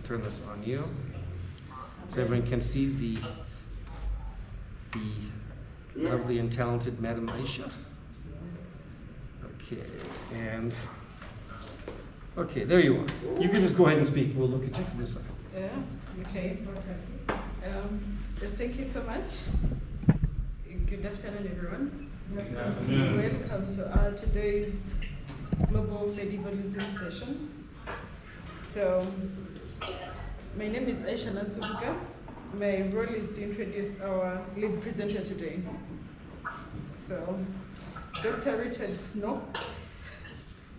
turn this on you so everyone can see the lovely and talented Madam Aisha. Okay, and okay, there you are. You can just go ahead and speak. We'll look at you from this side. Yeah, okay. Thank you so much. Good afternoon, everyone. Good afternoon. Welcome to our today's Global Medievalism session. So, my name is Aisha Nasubuga. My role is to introduce our lead presenter today. So, Dr. Richard Nokes,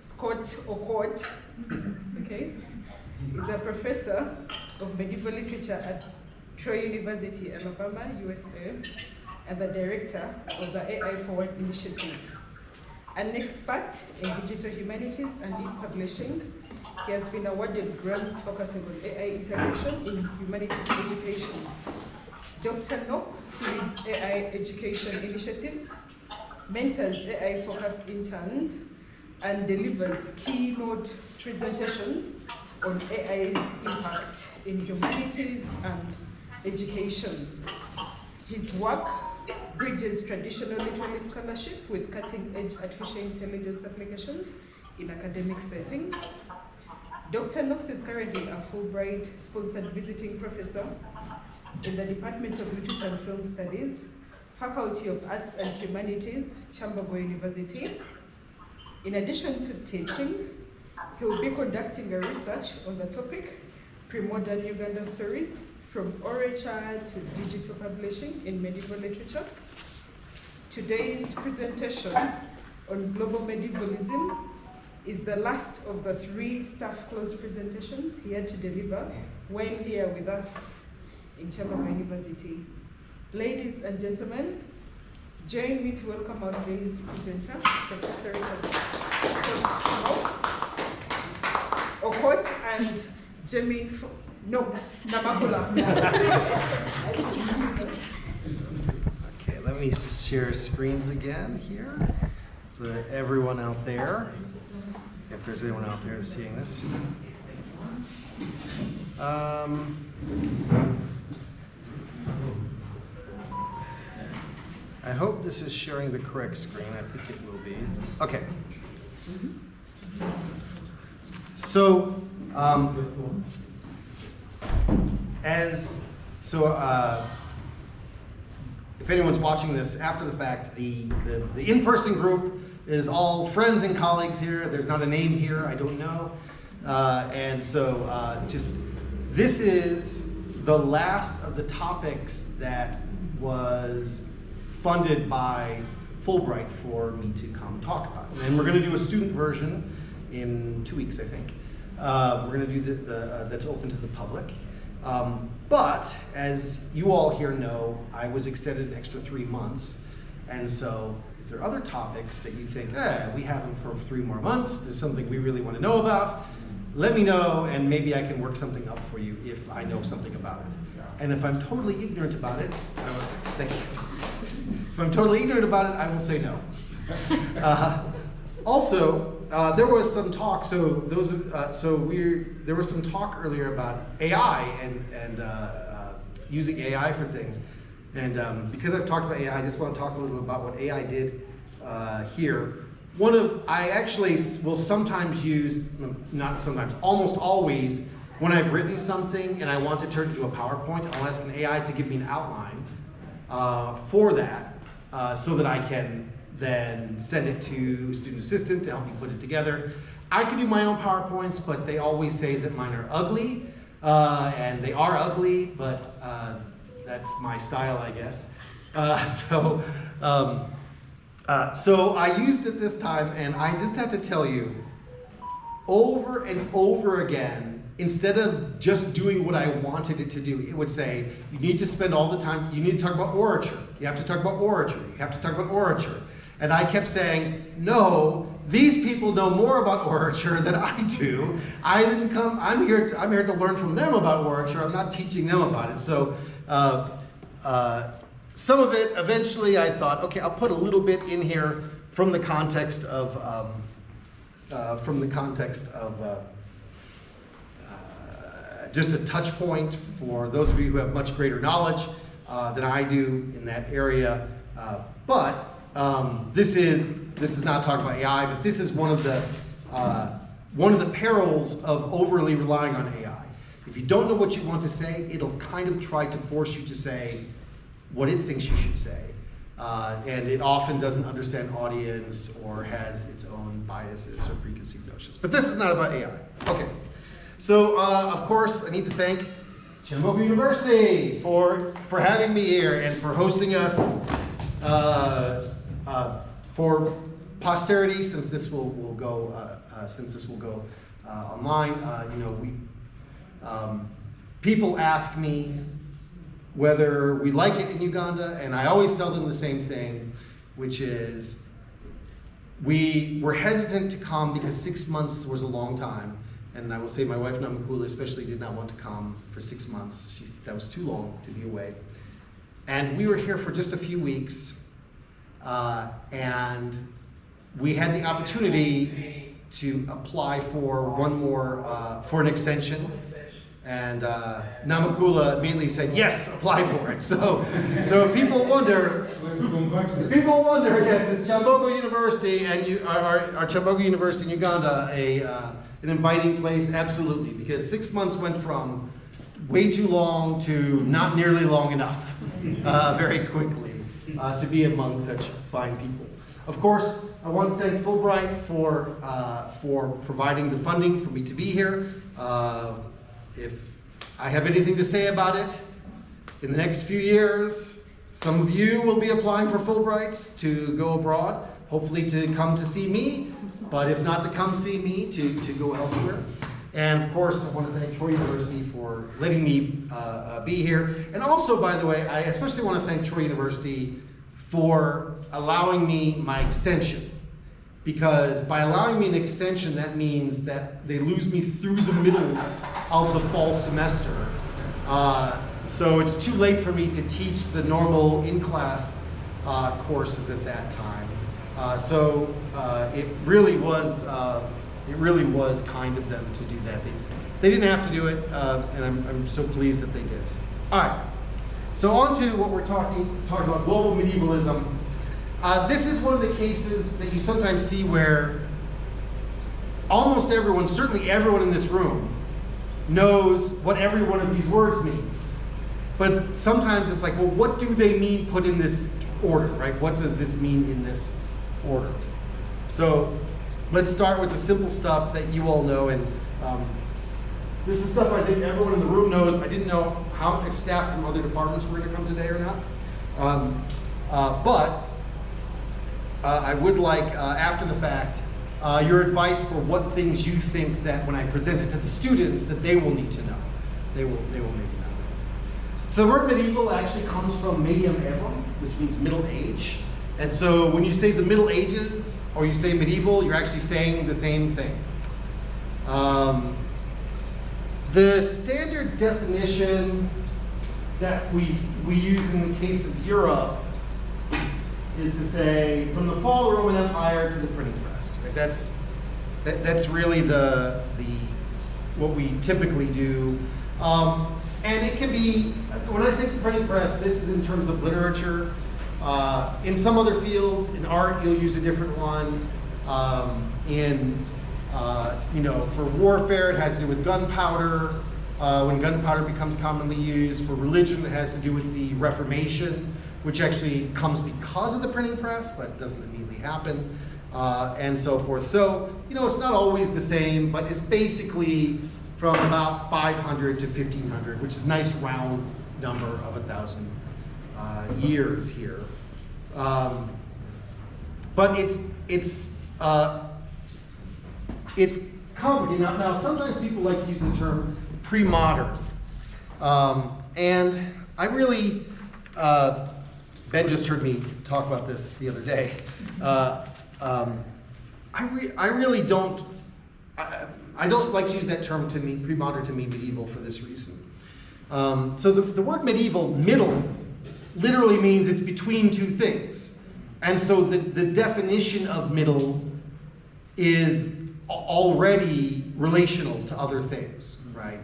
Scott Nokes, okay, is a professor of medieval literature at Troy University, Alabama, USA, and the director of the AI Forward Initiative. An expert in digital humanities and e-publishing, he has been awarded grants focusing on AI integration in humanities education. Dr. Nokes leads AI education initiatives, mentors AI-focused interns, and delivers keynote presentations on AI's impact in humanities and education. His work bridges traditional literary scholarship with cutting-edge artificial intelligence applications in academic settings. Dr. Nokes is currently a Fulbright-sponsored visiting professor in the Department of Literature and Film Studies, Faculty of Arts and Humanities, Kyambogo University. In addition to teaching, he will be conducting a research on the topic, Pre-Modern Uganda Stories, from orature to digital publishing in medieval literature. Today's presentation on global medievalism is the last of the 3 staff closed presentations he had to deliver while here with us in Kyambogo University. Ladies and gentlemen, join me to welcome our today's presenter, Professor Richard Nokes, and Jamie Nokes Namakula. Okay, let me share screens again here so that everyone out there, if there's anyone out there seeing this. I hope this is sharing the correct screen. I think it will be. Okay. So, if anyone's watching this after the fact, the in-person group is all friends and colleagues here. There's not a name here, I don't know. This is the last of the topics that was funded by Fulbright for me to come talk about. And we're going to do a student version in 2 weeks, I think. We're going to do that's open to the public. But as you all here know, I was extended an extra 3 months. And so if there are other topics that you think, we have them for 3 more months, there's something we really want to know about, let me know and maybe I can work something up for you if I know something about it. And if I'm totally ignorant about it, thank you. If I'm totally ignorant about it, I will say no. There was some talk. There was some talk earlier about AI and using AI for things. And because I've talked about AI, I just want to talk a little bit about what AI did here. I actually will sometimes use, not sometimes, almost always, when I've written something and I want to turn it into a PowerPoint, I'll ask an AI to give me an outline for that so that I can then send it to Student Assistant to help me put it together. I can do my own PowerPoints, but they always say that mine are ugly, and they are ugly, but that's my style, I guess. So I used it this time, and I just have to tell you, over and over again, instead of just doing what I wanted it to do, it would say, you need to spend all the time, you need to talk about orature. You have to talk about orature. You have to talk about orature. And I kept saying, no, these people know more about orature than I do. I'm here to learn from them about orature. I'm not teaching them about it. So some of it, eventually I thought, okay, I'll put a little bit in here from the context of just a touch point for those of you who have much greater knowledge than I do in that area. This is not talking about AI, but this is one of the perils of overly relying on AI. If you don't know what you want to say, it'll kind of try to force you to say what it thinks you should say. And it often doesn't understand audience or has its own biases or preconceived notions. But this is not about AI. Okay. So, of course, I need to thank Kyambogo University for having me here and for hosting us for posterity, since this will go online. People ask me whether we like it in Uganda, and I always tell them the same thing, which is we were hesitant to come because 6 months was a long time. And I will say my wife Namakula especially did not want to come for 6 months. That was too long to be away. And we were here for just a few weeks, and we had the opportunity to apply for one more, for an extension. And Namakula immediately said, yes, apply for it. So if people wonder, yes, it's Kyambogo University, and our Kyambogo University in Uganda, an inviting place, absolutely, because 6 months went from way too long to not nearly long enough very quickly to be among such fine people. Of course, I want to thank Fulbright for providing the funding for me to be here. If I have anything to say about it, in the next few years, some of you will be applying for Fulbrights to go abroad, hopefully to come to see me, but if not to come see me, to go elsewhere. And of course, I want to thank Troy University for letting me be here. And also, by the way, I especially want to thank Troy University for allowing me my extension. Because by allowing me an extension, that means that they lose me through the middle of the fall semester. So it's too late for me to teach the normal in-class courses at that time. It really was kind of them to do that. They didn't have to do it, and I'm so pleased that they did. All right. So on to what we're talking about, global medievalism. This is one of the cases that you sometimes see where almost everyone, certainly everyone in this room, knows what every one of these words means. But sometimes it's like, well, what do they mean put in this order, right? What does this mean in this order? So let's start with the simple stuff that you all know. And this is stuff I think everyone in the room knows. I didn't know if staff from other departments were going to come today or not. But I would like, after the fact, your advice for what things you think that when I present it to the students that they will need to know. They will need to know. So the word medieval actually comes from medium evo, which means middle age. And so when you say the Middle Ages or you say medieval, you're actually saying the same thing. The standard definition that we use in the case of Europe is to say from the fall of the Roman Empire to the printing press. Right? That's really the what we typically do. And it can be, when I say the printing press, this is in terms of literature. In some other fields, in art, you'll use a different one. For warfare, it has to do with gunpowder. When gunpowder becomes commonly used. For religion, it has to do with the Reformation, which actually comes because of the printing press, but doesn't immediately happen, and so forth. So, it's not always the same, but it's basically from about 500 to 1500, which is a nice round number of 1,000 years here. But it's complicated. Now, sometimes people like to use the term pre-modern. And I really, Ben just heard me talk about this the other day. I really don't, I don't like to use that term to mean pre-modern to mean medieval for this reason. So the word medieval, middle, literally means it's between two things. And so the definition of middle is already relational to other things, right?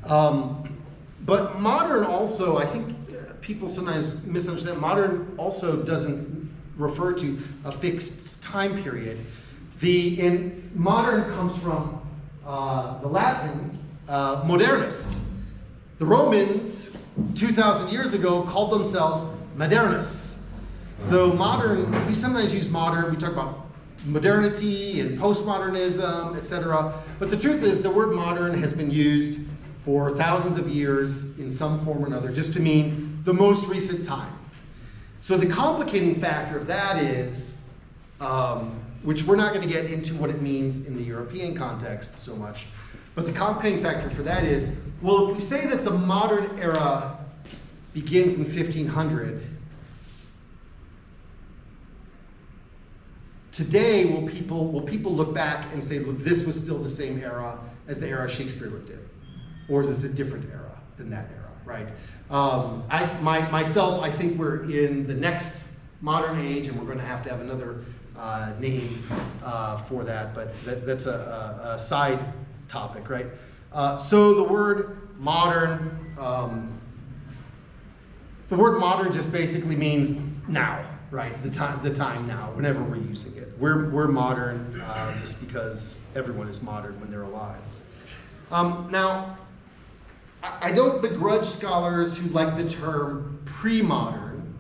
But modern also, I think people sometimes misunderstand, modern also doesn't refer to a fixed time period. Modern comes from the Latin modernus. The Romans, 2,000 years ago, called themselves modernus. So modern, we sometimes use modern, we talk about modernity and postmodernism, etc. But the truth is the word modern has been used for thousands of years in some form or another just to mean the most recent time. So the complicating factor of that is, which we're not going to get into what it means in the European context so much, but the complicating factor for that is, well, if we say that the modern era begins in 1500, today will people look back and say, well, this was still the same era as the era Shakespeare lived in? Or is this a different era than that era, right? Myself, I think we're in the next modern age, and we're going to have another name for that, but that's a side topic, right? So the word modern just basically means now, right? The time now, whenever we're using it. We're modern just because everyone is modern when they're alive. Now, I don't begrudge scholars who like the term pre-modern,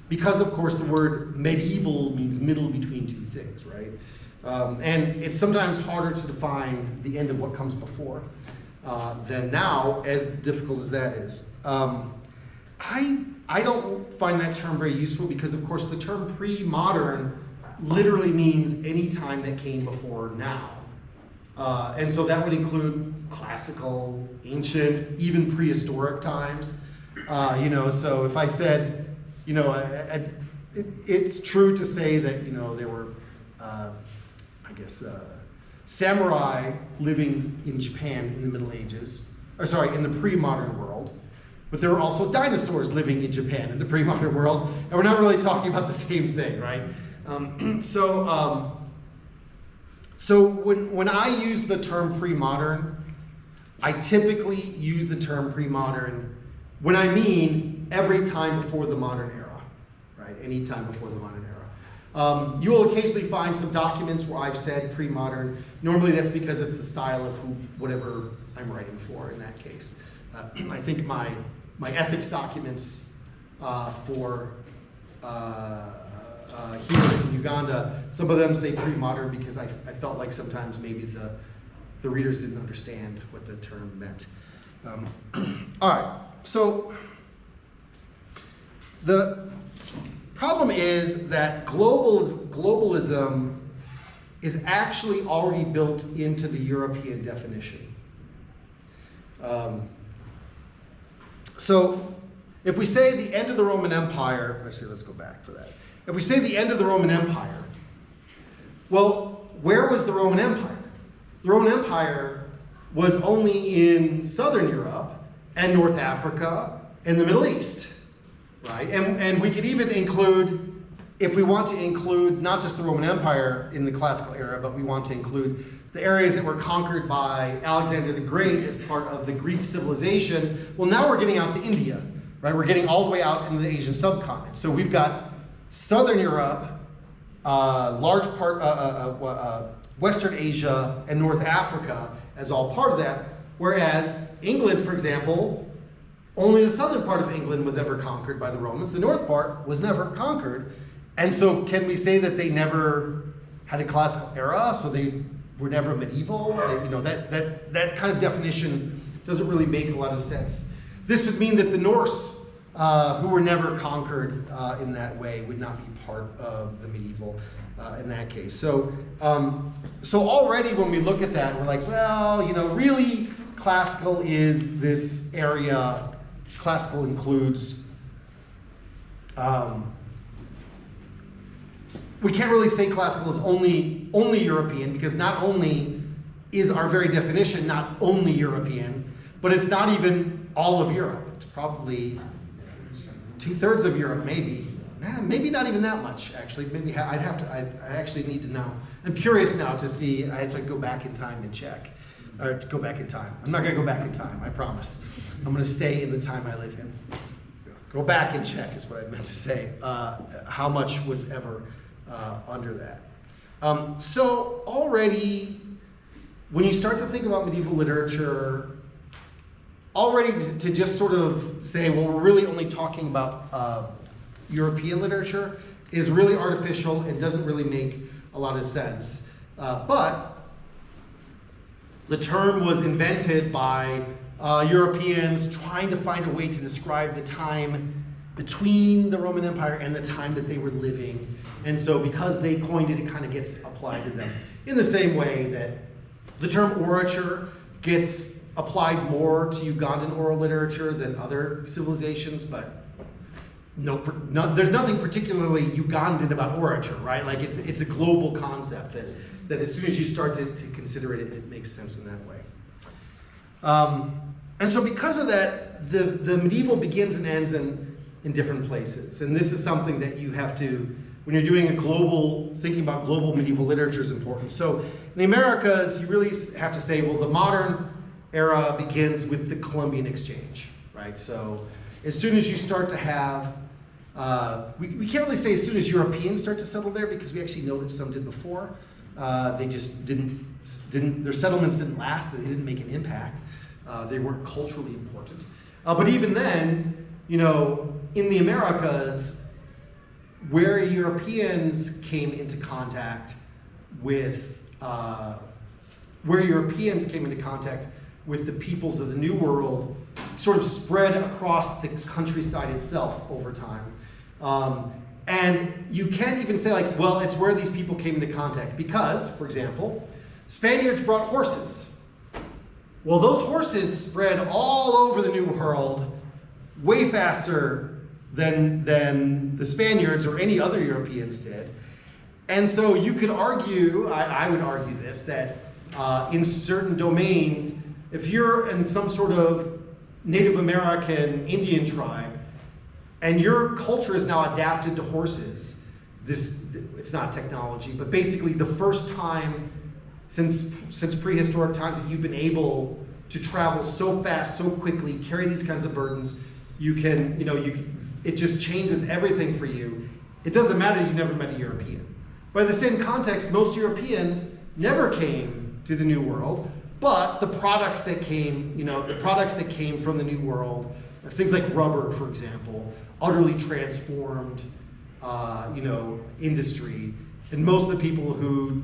because of course the word medieval means middle between two things, right? And it's sometimes harder to define the end of what comes before than now, as difficult as that is. I don't find that term very useful because of course the term pre-modern literally means any time that came before now. And so that would include classical, ancient, even prehistoric times. So if I said, it's true to say that, there were, samurai living in Japan in the Middle Ages, in the pre-modern world, but there were also dinosaurs living in Japan in the pre-modern world, and we're not really talking about the same thing, right? So when I use the term pre-modern, I typically use the term pre-modern when I mean every time before the modern era, right? Any time before the modern era. You will occasionally find some documents where I've said pre-modern. Normally that's because it's the style of whatever I'm writing for in that case. I think my ethics documents for here in Uganda, some of them say pre-modern because I felt like sometimes maybe the readers didn't understand what the term meant. All right, so the problem is that globalism is actually already built into the European definition. So if we say the end of the Roman Empire, let's go back for that. If we say the end of the Roman Empire, well, where was the Roman Empire? The Roman Empire was only in Southern Europe and North Africa and the Middle East, right? And we could even include, if we want to include not just the Roman Empire in the classical era, but we want to include the areas that were conquered by Alexander the Great as part of the Greek civilization, well, now we're getting out to India, right? We're getting all the way out into the Asian subcontinent. So we've got Southern Europe, large part, Western Asia, and North Africa as all part of that, whereas England, for example, only the southern part of England was ever conquered by the Romans. The north part was never conquered. And so can we say that they never had a classical era, so they were never medieval? That kind of definition doesn't really make a lot of sense. This would mean that the Norse, who were never conquered in that way, would not be part of the medieval in that case. So already when we look at that, we're like, well, really classical is this area. Classical includes, we can't really say classical is only European, because not only is our very definition not only European, but it's not even all of Europe. It's probably 2/3 of Europe, maybe. Maybe not even that much, actually. Maybe I actually need to know. I'm curious now to see, I have to go back in time and check. or to go back in time. I'm not going to go back in time, I promise. I'm going to stay in the time I live in. Go back and check is what I meant to say. How much was ever under that? So already, when you start to think about medieval literature, already to just sort of say, well, we're really only talking about European literature is really artificial and doesn't really make a lot of sense. But the term was invented by Europeans trying to find a way to describe the time between the Roman Empire and the time that they were living. And so because they coined it, it kind of gets applied to them. In the same way that the term orature gets applied more to Ugandan oral literature than other civilizations, but there's nothing particularly Ugandan about orature, right? Like it's a global concept that as soon as you start to consider it, it makes sense in that way. And so because of that, the medieval begins and ends in different places. And this is something that you have to, when you're doing thinking about global medieval literature is important. So in the Americas, you really have to say, well, the modern era begins with the Columbian Exchange, right? So as soon as you start to have, we can't really say as soon as Europeans start to settle there because we actually know that some did before. They just didn't, their settlements didn't last, they didn't make an impact. They weren't culturally important. But even then, you know, in the Americas, where Europeans came into contact with, the peoples of the New World sort of spread across the countryside itself over time. And you can't even say like, well, it's where these people came into contact because, for example, Spaniards brought horses. Well, those horses spread all over the New World way faster than the Spaniards or any other Europeans did. And so you could argue, I would argue this, that in certain domains, if you're in some sort of Native American Indian tribe, and your culture is now adapted to horses, it's not technology, but basically the first time since prehistoric times that you've been able to travel so fast, so quickly, carry these kinds of burdens, it just changes everything for you. It doesn't matter if you never met a European. But in the same context, most Europeans never came to the New World, but the products that came from the New World, things like rubber, for example, utterly transformed, industry. And most of the people who,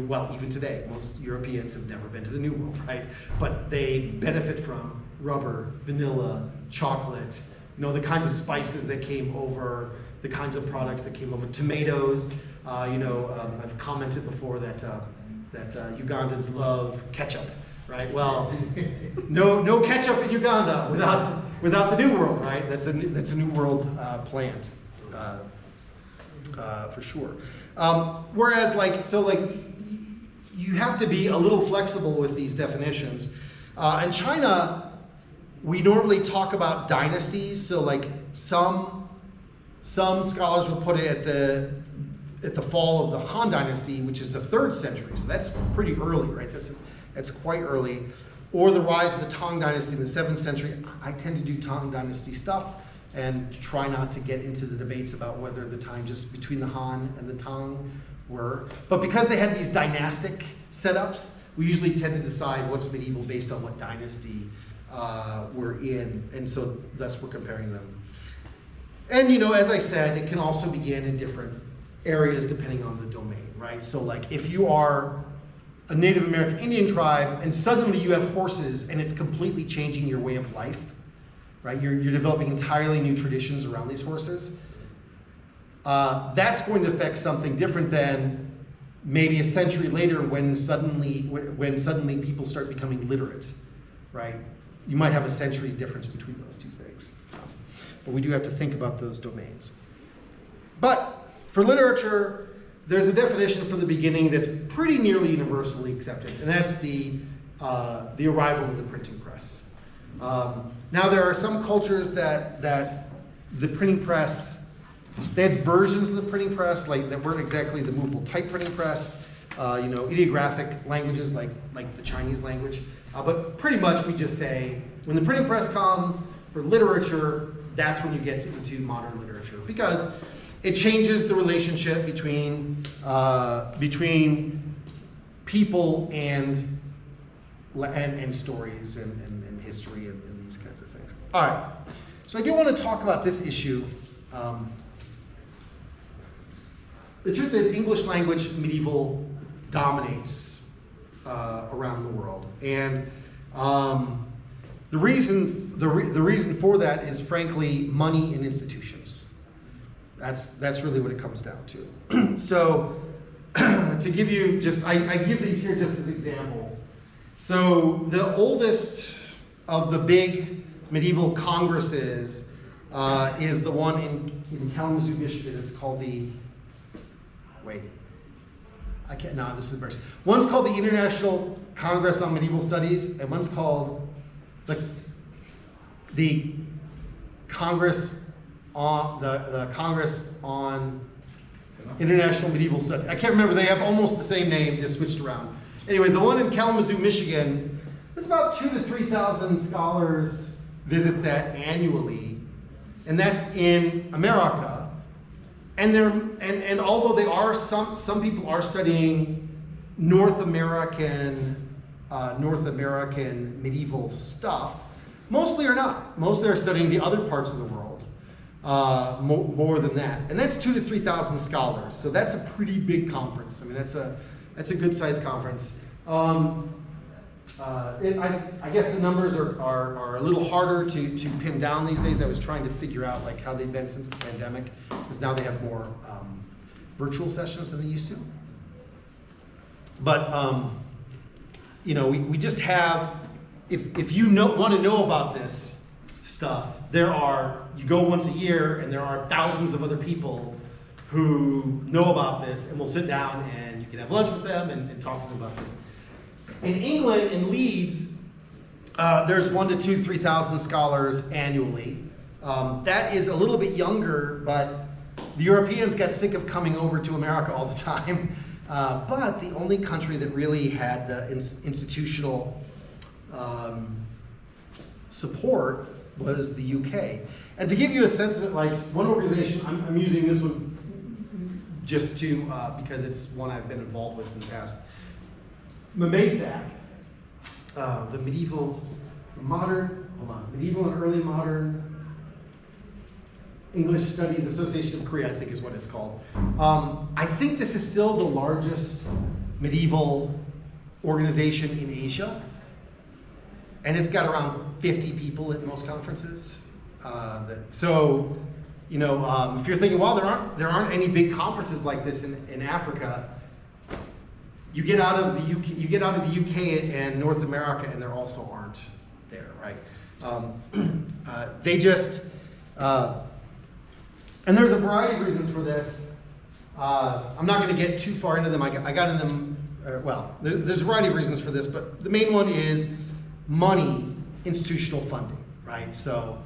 well, even today, most Europeans have never been to the New World, right? But they benefit from rubber, vanilla, chocolate, the kinds of spices that came over, the kinds of products that came over, tomatoes. I've commented before that Ugandans love ketchup, right? Well, no ketchup in Uganda without the New World, right? That's a New World plant, for sure. Whereas, you have to be a little flexible with these definitions. In China, we normally talk about dynasties. So, some scholars will put it at the fall of the Han Dynasty, which is the 3rd century. So that's pretty early, right? That's quite early. Or the rise of the Tang Dynasty in the 7th century. I tend to do Tang Dynasty stuff and try not to get into the debates about whether the time just between the Han and the Tang were. But because they had these dynastic setups, we usually tend to decide what's medieval based on what dynasty we're in. And so thus we're comparing them. And as I said, it can also begin in different areas depending on the domain, right? So if you are a Native American Indian tribe and suddenly you have horses and it's completely changing your way of life, right? You're developing entirely new traditions around these horses. That's going to affect something different than maybe a century later when suddenly people start becoming literate, right? You might have a century difference between those two things. But we do have to think about those domains. But for literature, there's a definition for the beginning that's pretty nearly universally accepted, and that's the arrival of the printing press. Now, there are some cultures that the printing press, they had versions of the printing press, that weren't exactly the movable type printing press, ideographic languages like the Chinese language. But pretty much we just say, when the printing press comes for literature, that's when you get into modern literature, because it changes the relationship between people and stories and history and these kinds of things. All right, so I do want to talk about this issue. The truth is, English language medieval dominates around the world, and the reason for that is, frankly, money and institutions. That's really what it comes down to. So, to give you I give these here just as examples. So, the oldest of the big medieval congresses is the one in Kalamazoo, Michigan. It's called the this is embarrassing. One's called the International Congress on Medieval Studies, and one's called the Congress on International Medieval Studies. I can't remember. They have almost the same name, just switched around. Anyway, the one in Kalamazoo, Michigan, there's about 2,000 to 3,000 scholars visit that annually, and that's in America. And although they are some people are studying North American medieval stuff, mostly are not. Mostly are studying the other parts of the world more than that. And that's 2,000 to 3,000 scholars. So that's a pretty big conference. I mean, that's a good sized conference. I guess the numbers are a little harder to pin down these days. I was trying to figure out how they've been since the pandemic, because now they have more virtual sessions than they used to. But we just have, if you want to know about this stuff, you go once a year and there are thousands of other people who know about this, and we'll sit down and you can have lunch with them and talk to them about this. In England, in Leeds, there's 1,000 to 3,000 scholars annually. That is a little bit younger, but the Europeans got sick of coming over to America all the time. But the only country that really had the institutional support was the UK. And to give you a sense of it, one organization, I'm using this one just because it's one I've been involved with in the past. MEMASAC, the medieval and early modern English Studies Association of Korea, I think is what it's called. I think this is still the largest medieval organization in Asia, and it's got around 50 people at most conferences. If you're thinking, well, there aren't any big conferences like this in Africa. You get out of the UK and North America, and there also aren't there, right? And there's a variety of reasons for this. I'm not going to get too far into them. I got into them. There's a variety of reasons for this, but the main one is money, institutional funding, right? So,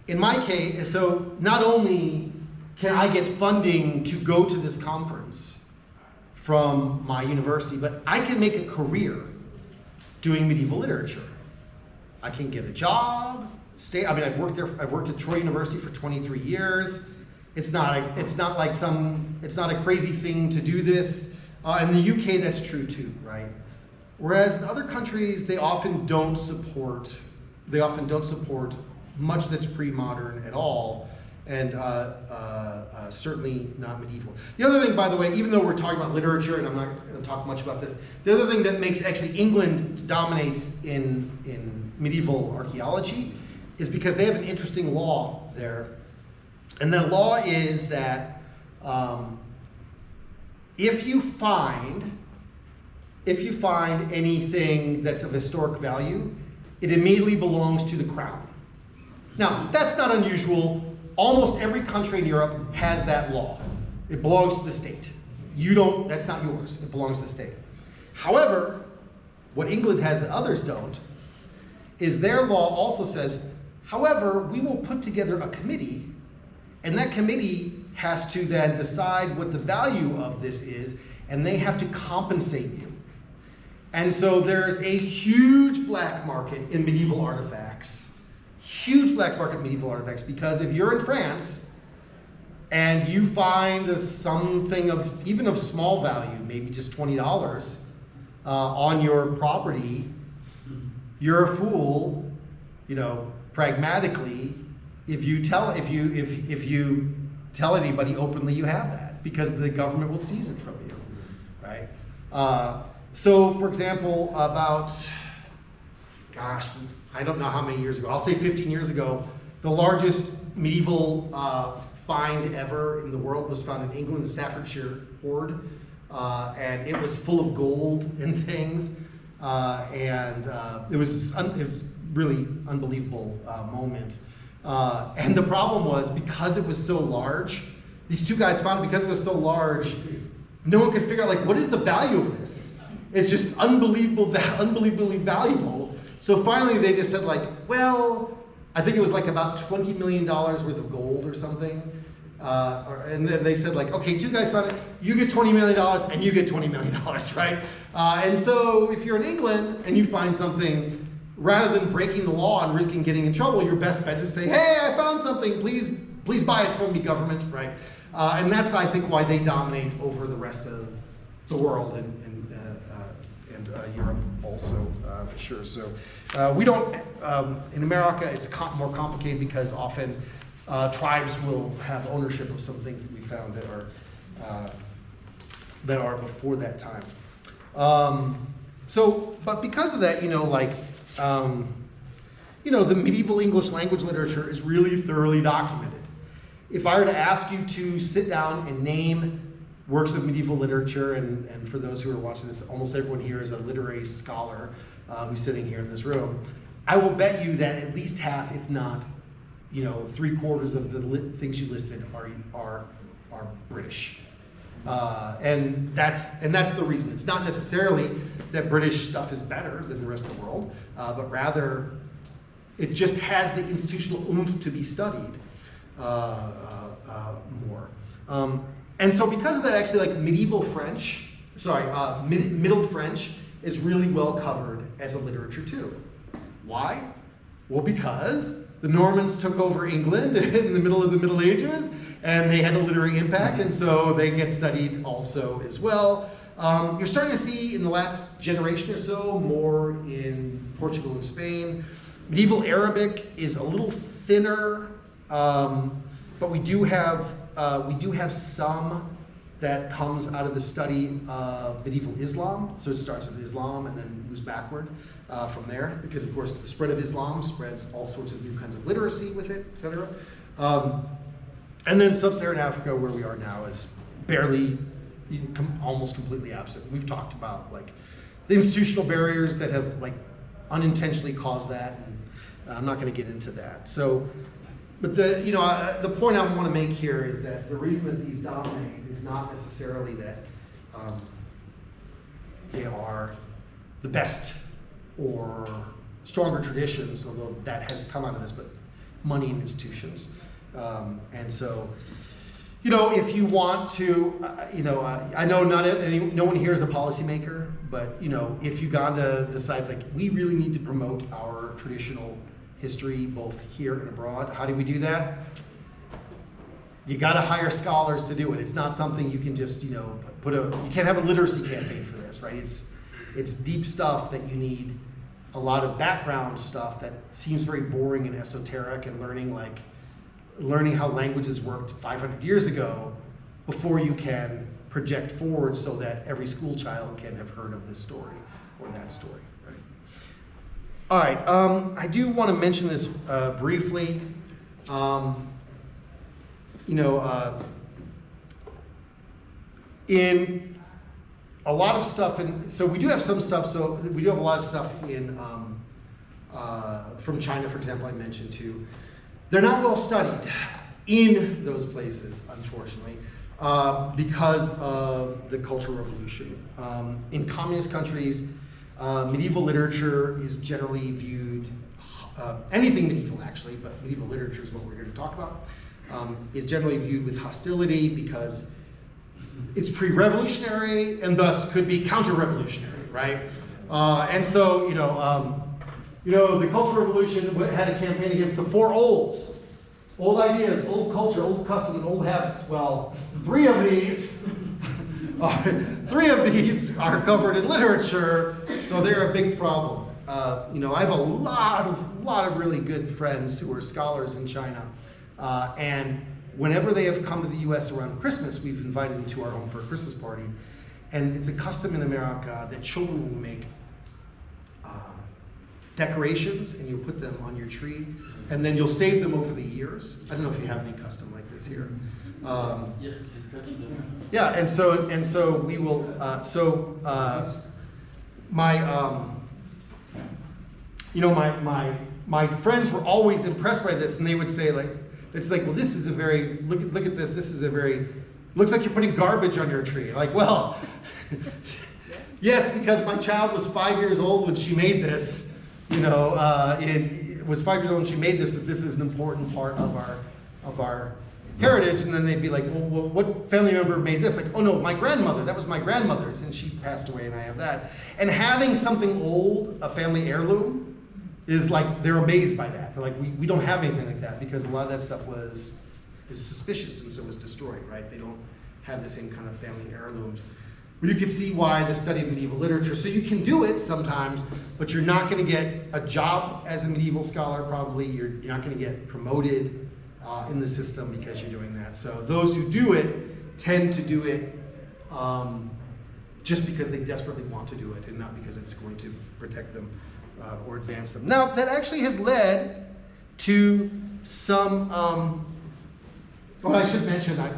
in my case, not only can I get funding to go to this conference from my university, but I can make a career doing medieval literature. I can get a job, I've worked at Troy University for 23 years. It's not a crazy thing to do this. In the UK, that's true too, right? Whereas in other countries, they often don't support much that's pre-modern at all, and certainly not medieval. The other thing, by the way, even though we're talking about literature, and I'm not going to talk much about this, the other thing that makes actually England dominates in medieval archaeology is because they have an interesting law there. And the law is that if you find anything that's of historic value, it immediately belongs to the crown. Now, that's not unusual. Almost every country in Europe has that law. It belongs to the state. That's not yours. It belongs to the state. However, what England has that others don't is their law also says, however, we will put together a committee, and that committee has to then decide what the value of this is, and they have to compensate you. And so there's a huge black market in medieval artifacts. Huge black market in medieval artifacts, because if you're in France and you find something of even of small value, maybe just $20 on your property, you're a fool, pragmatically, if you tell anybody openly you have that, because the government will seize it from you, right? So, for example, about, gosh, I don't know how many years ago, I'll say 15 years ago, the largest medieval find ever in the world was found in England, the Staffordshire Hoard, and it was full of gold and things, and it was really unbelievable moment. And the problem was, because it was so large, these two guys found it because it was so large, no one could figure out, like, what is the value of this? It's just unbelievably valuable. So finally they just said, like, well, I think it was like about $20 million worth of gold or something. And then they said, like, okay, two guys found it, you get $20 million and you get $20 million, right? And so if you're in England and you find something, rather than breaking the law and risking getting in trouble, your best bet is to say, hey, I found something, please buy it from me, government, right? And that's, I think, why they dominate over the rest of the world and Europe also, for sure. So we don't, in America, it's more complicated because often tribes will have ownership of some things that we found that are before that time. But because of that, the medieval English language literature is really thoroughly documented. If I were to ask you to sit down and name works of medieval literature, and for those who are watching this, almost everyone here is a literary scholar who's sitting here in this room, I will bet you that at least half, if not, 3/4 of the things you listed are British. And that's the reason. It's not necessarily that British stuff is better than the rest of the world, but rather it just has the institutional oomph to be studied more. And so because of that, actually, like Middle French is really well covered as a literature too. Why? Well, because the Normans took over England in the middle of the Middle Ages, and they had a literary impact, and so they get studied also as well. You're starting to see in the last generation or so more in Portugal and Spain. Medieval Arabic is a little thinner, but we do have some that comes out of the study of medieval Islam. So it starts with Islam and then moves backward from there, because of course the spread of Islam spreads all sorts of new kinds of literacy with it, etc. And then sub-Saharan Africa, where we are now, is barely, almost completely absent. We've talked about like the institutional barriers that have like unintentionally caused that, and I'm not going to get into that. So, but the point I want to make here is that the reason that these dominate is not necessarily that they are the best or stronger traditions, although that has come out of this, but money and institutions. And so, if you want to, I know no one here is a policymaker, but if Uganda decides like we really need to promote our traditional history both here and abroad, how do we do that? You got to hire scholars to do it. It's not something you can just you can't have a literacy campaign for this, right? It's deep stuff that you need a lot of background stuff that seems very boring and esoteric, and learning how languages worked 500 years ago before you can project forward so that every school child can have heard of this story or that story, right? All right, I do want to mention this briefly. In a lot of stuff, so we do have some stuff, so we do have a lot of stuff in from China, for example, I mentioned too. They're not well studied in those places, unfortunately, because of the Cultural Revolution. In communist countries, medieval literature is generally viewed, anything medieval actually, but medieval literature is what we're here to talk about, is generally viewed with hostility because it's pre-revolutionary and thus could be counter-revolutionary, right? And so, the Cultural Revolution had a campaign against the four olds. Old ideas, old culture, old custom, and old habits. Well, three of these are covered in literature, so they're a big problem. I have a lot of really good friends who are scholars in China, and whenever they have come to the U.S. around Christmas, we've invited them to our home for a Christmas party, and it's a custom in America that children will make decorations, and you'll put them on your tree, and then you'll save them over the years. I don't know if you have any custom like this here. Yeah, and so we will. My friends were always impressed by this, and they would say it's like, well, this is a very look at this. This is a very looks like you're putting garbage on your tree. Like, well, yes, because my child was 5 years old when she made this. It was 5 years old when she made this, but this is an important part of our heritage. And then they'd be like, well, what family member made this? Like, oh no, my grandmother. That was my grandmother's, and she passed away, and I have that. And having something old, a family heirloom, is like they're amazed by that. They're like, we don't have anything like that because a lot of that stuff is suspicious and so was destroyed, right? They don't have the same kind of family heirlooms. But you can see why the study of medieval literature. So you can do it sometimes, but you're not going to get a job as a medieval scholar. Probably you're not going to get promoted in the system because you're doing that. So those who do it tend to do it just because they desperately want to do it, and not because it's going to protect them or advance them. Now that actually has led to some. I should mention. I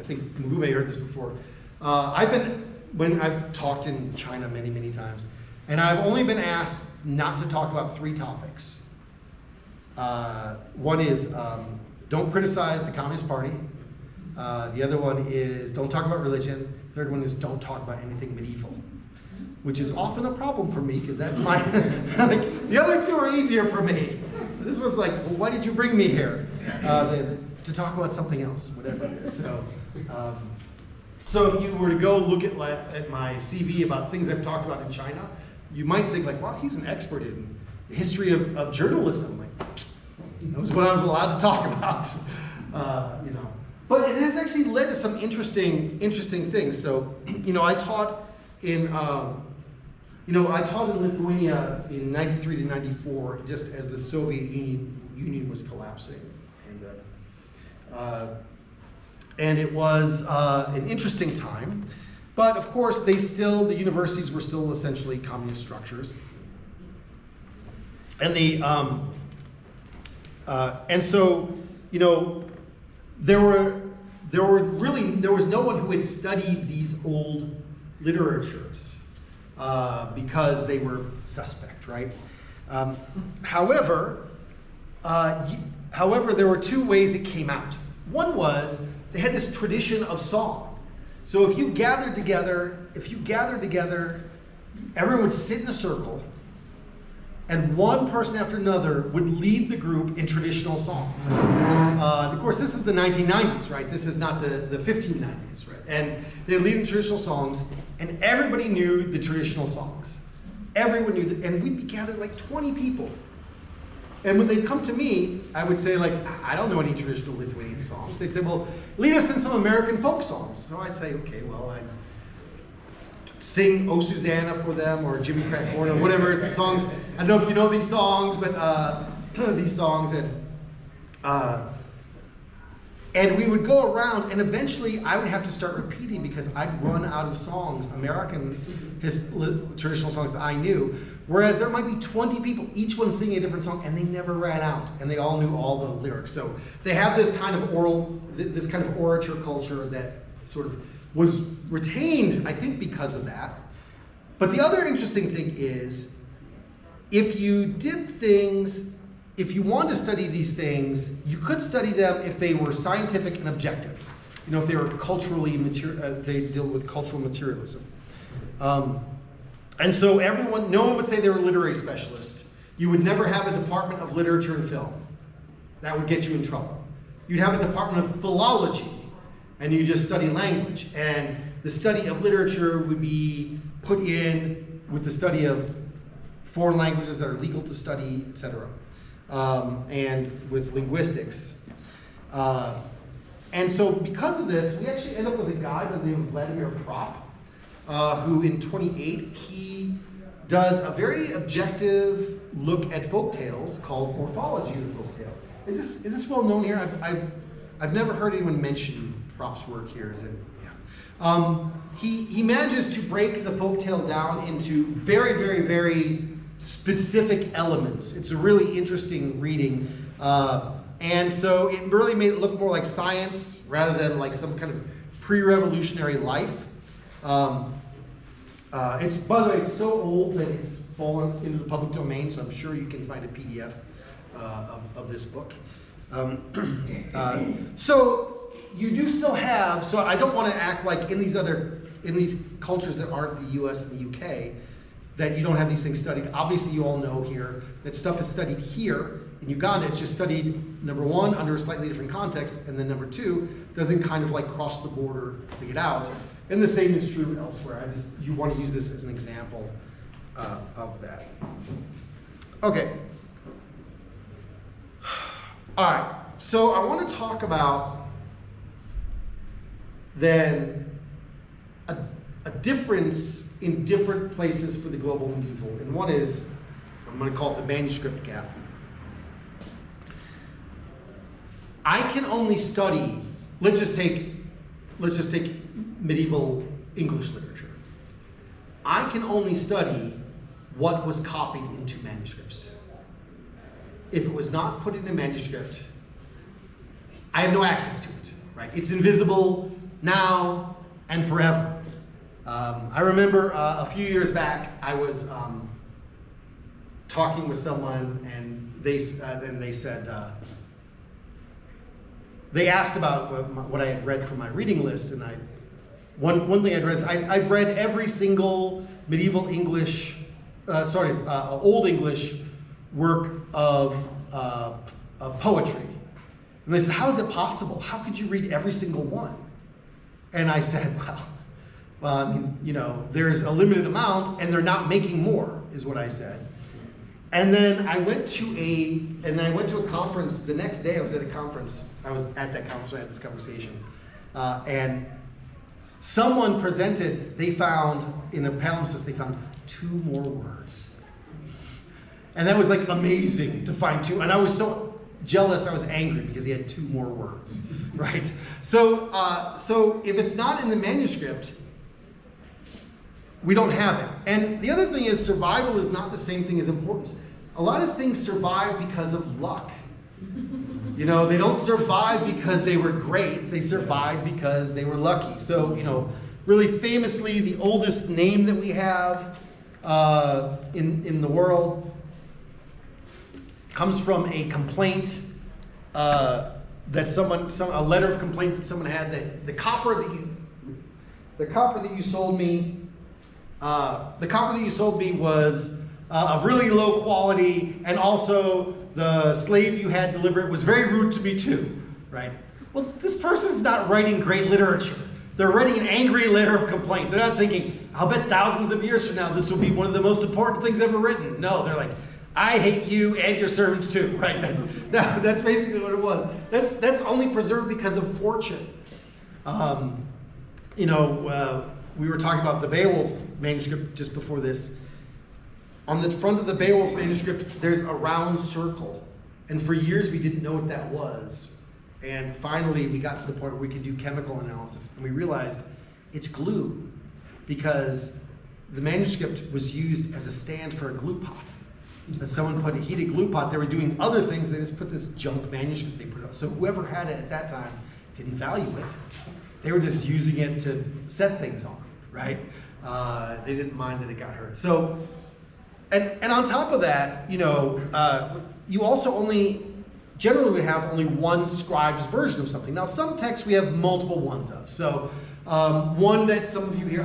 think Mugube heard this before. When I've talked in China many times, and I've only been asked not to talk about three topics. One is don't criticize the Communist Party. The other one is don't talk about religion. The third one is don't talk about anything medieval, which is often a problem for me because that's my, the other two are easier for me. This one's like, well, why did you bring me here? To talk about something else, whatever it is. So if you were to go look at my CV about things I've talked about in China, you might think like, wow, he's an expert in the history of journalism. Like, that was what I was allowed to talk about, But it has actually led to some interesting things. So, I taught in Lithuania in '93 to '94, just as the Soviet Union was collapsing, and it was an interesting time. But of course, the universities were still essentially communist structures, and so there was no one who had studied these old literatures because they were suspect, right? However, there were two ways it came out. One was they had this tradition of song. So if you gathered together, everyone would sit in a circle, and one person after another would lead the group in traditional songs. Of course, this is the 1990s, right? This is not the 1590s, right? And they lead in traditional songs, and everybody knew the traditional songs. Everyone knew that, and we'd be gathered like 20 people. And when they'd come to me, I would say, like, I don't know any traditional Lithuanian songs. They'd say, well, lead us in some American folk songs. So I'd say, okay, well, I'd sing O Susanna for them, or Jimmy Crack Corn, or whatever the songs. I don't know if you know these songs, but these songs, and we would go around, and eventually I would have to start repeating because I'd run out of songs, traditional songs that I knew. Whereas there might be 20 people, each one singing a different song, and they never ran out, and they all knew all the lyrics. So they have this kind of orature culture that sort of was retained, I think, because of that. But the other interesting thing is, if you wanted to study these things, you could study them if they were scientific and objective. If they were they deal with cultural materialism. And so no one would say they were a literary specialist. You would never have a department of literature and film. That would get you in trouble. You'd have a department of philology. and you just study language. And the study of literature would be put in with the study of foreign languages that are legal to study, etc. And with linguistics. And so because of this, we actually end up with a guy by the name of Vladimir Propp, who in 28, he does a very objective look at folktales called Morphology of the Folktale. Is this well known here? I've never heard anyone mention Propp's work here. Is it? Yeah. He manages to break the folktale down into very, very, very specific elements. It's a really interesting reading. And so it really made it look more like science rather than like some kind of pre-revolutionary life. It's, by the way, it's so old that it's fallen into the public domain, so I'm sure you can find a PDF of this book. So you do still have, so I don't want to act like in these cultures that aren't the US and the UK, that you don't have these things studied. Obviously you all know here that stuff is studied here. In Uganda, it's just studied, number one, under a slightly different context, and then number two, doesn't kind of like cross the border to get out. And the same is true elsewhere. You want to use this as an example of that. Okay. All right, so I want to talk about then a difference in different places for the global medieval. And one is, I'm going to call it the manuscript gap. I can only study, let's just take medieval English literature. I can only study what was copied into manuscripts. If it was not put in a manuscript, I have no access to it, right? It's invisible now and forever. I remember a few years back, I was talking with someone, and they said, they asked about what I had read from my reading list, and one thing I'd read is I've read every single medieval English, Old English work of poetry. And they said, how is it possible? How could you read every single one? And I said, well, I mean, you know, there's a limited amount, and they're not making more, is what I said. And then I went to a conference. The next day I was at a conference. I was at that conference when I had this conversation. And someone presented, they found, in a palimpsest, they found 2 more words. And that was like amazing to find 2. And I was so jealous, I was angry because he had 2 more words, right? So if it's not in the manuscript, we don't have it. And the other thing is, survival is not the same thing as importance. A lot of things survive because of luck. You know, they don't survive because they were great. They survive because they were lucky. So, you know, really famously, the oldest name that we have in the world comes from a complaint that a letter of complaint that someone had, that the copper that you sold me was of really low quality, and also the slave you had deliver it was very rude to me too, right? Well, this person's not writing great literature. They're writing an angry letter of complaint. They're not thinking, I'll bet thousands of years from now this will be one of the most important things ever written. No, they're like, I hate you and your servants too, right? That's basically what it was. That's only preserved because of fortune. We were talking about the Beowulf manuscript just before this. On the front of the Beowulf manuscript, there's a round circle. And for years, we didn't know what that was. And finally, we got to the point where we could do chemical analysis. And we realized it's glue, because the manuscript was used as a stand for a glue pot. That someone put a heated glue pot. They were doing other things. They just put this junk manuscript they put up. So whoever had it at that time didn't value it. They were just using it to set things on, right? They didn't mind that it got hurt. So, and on top of that, you also generally we have only one scribe's version of something. Now, some texts we have multiple ones of. So, one that some of you here,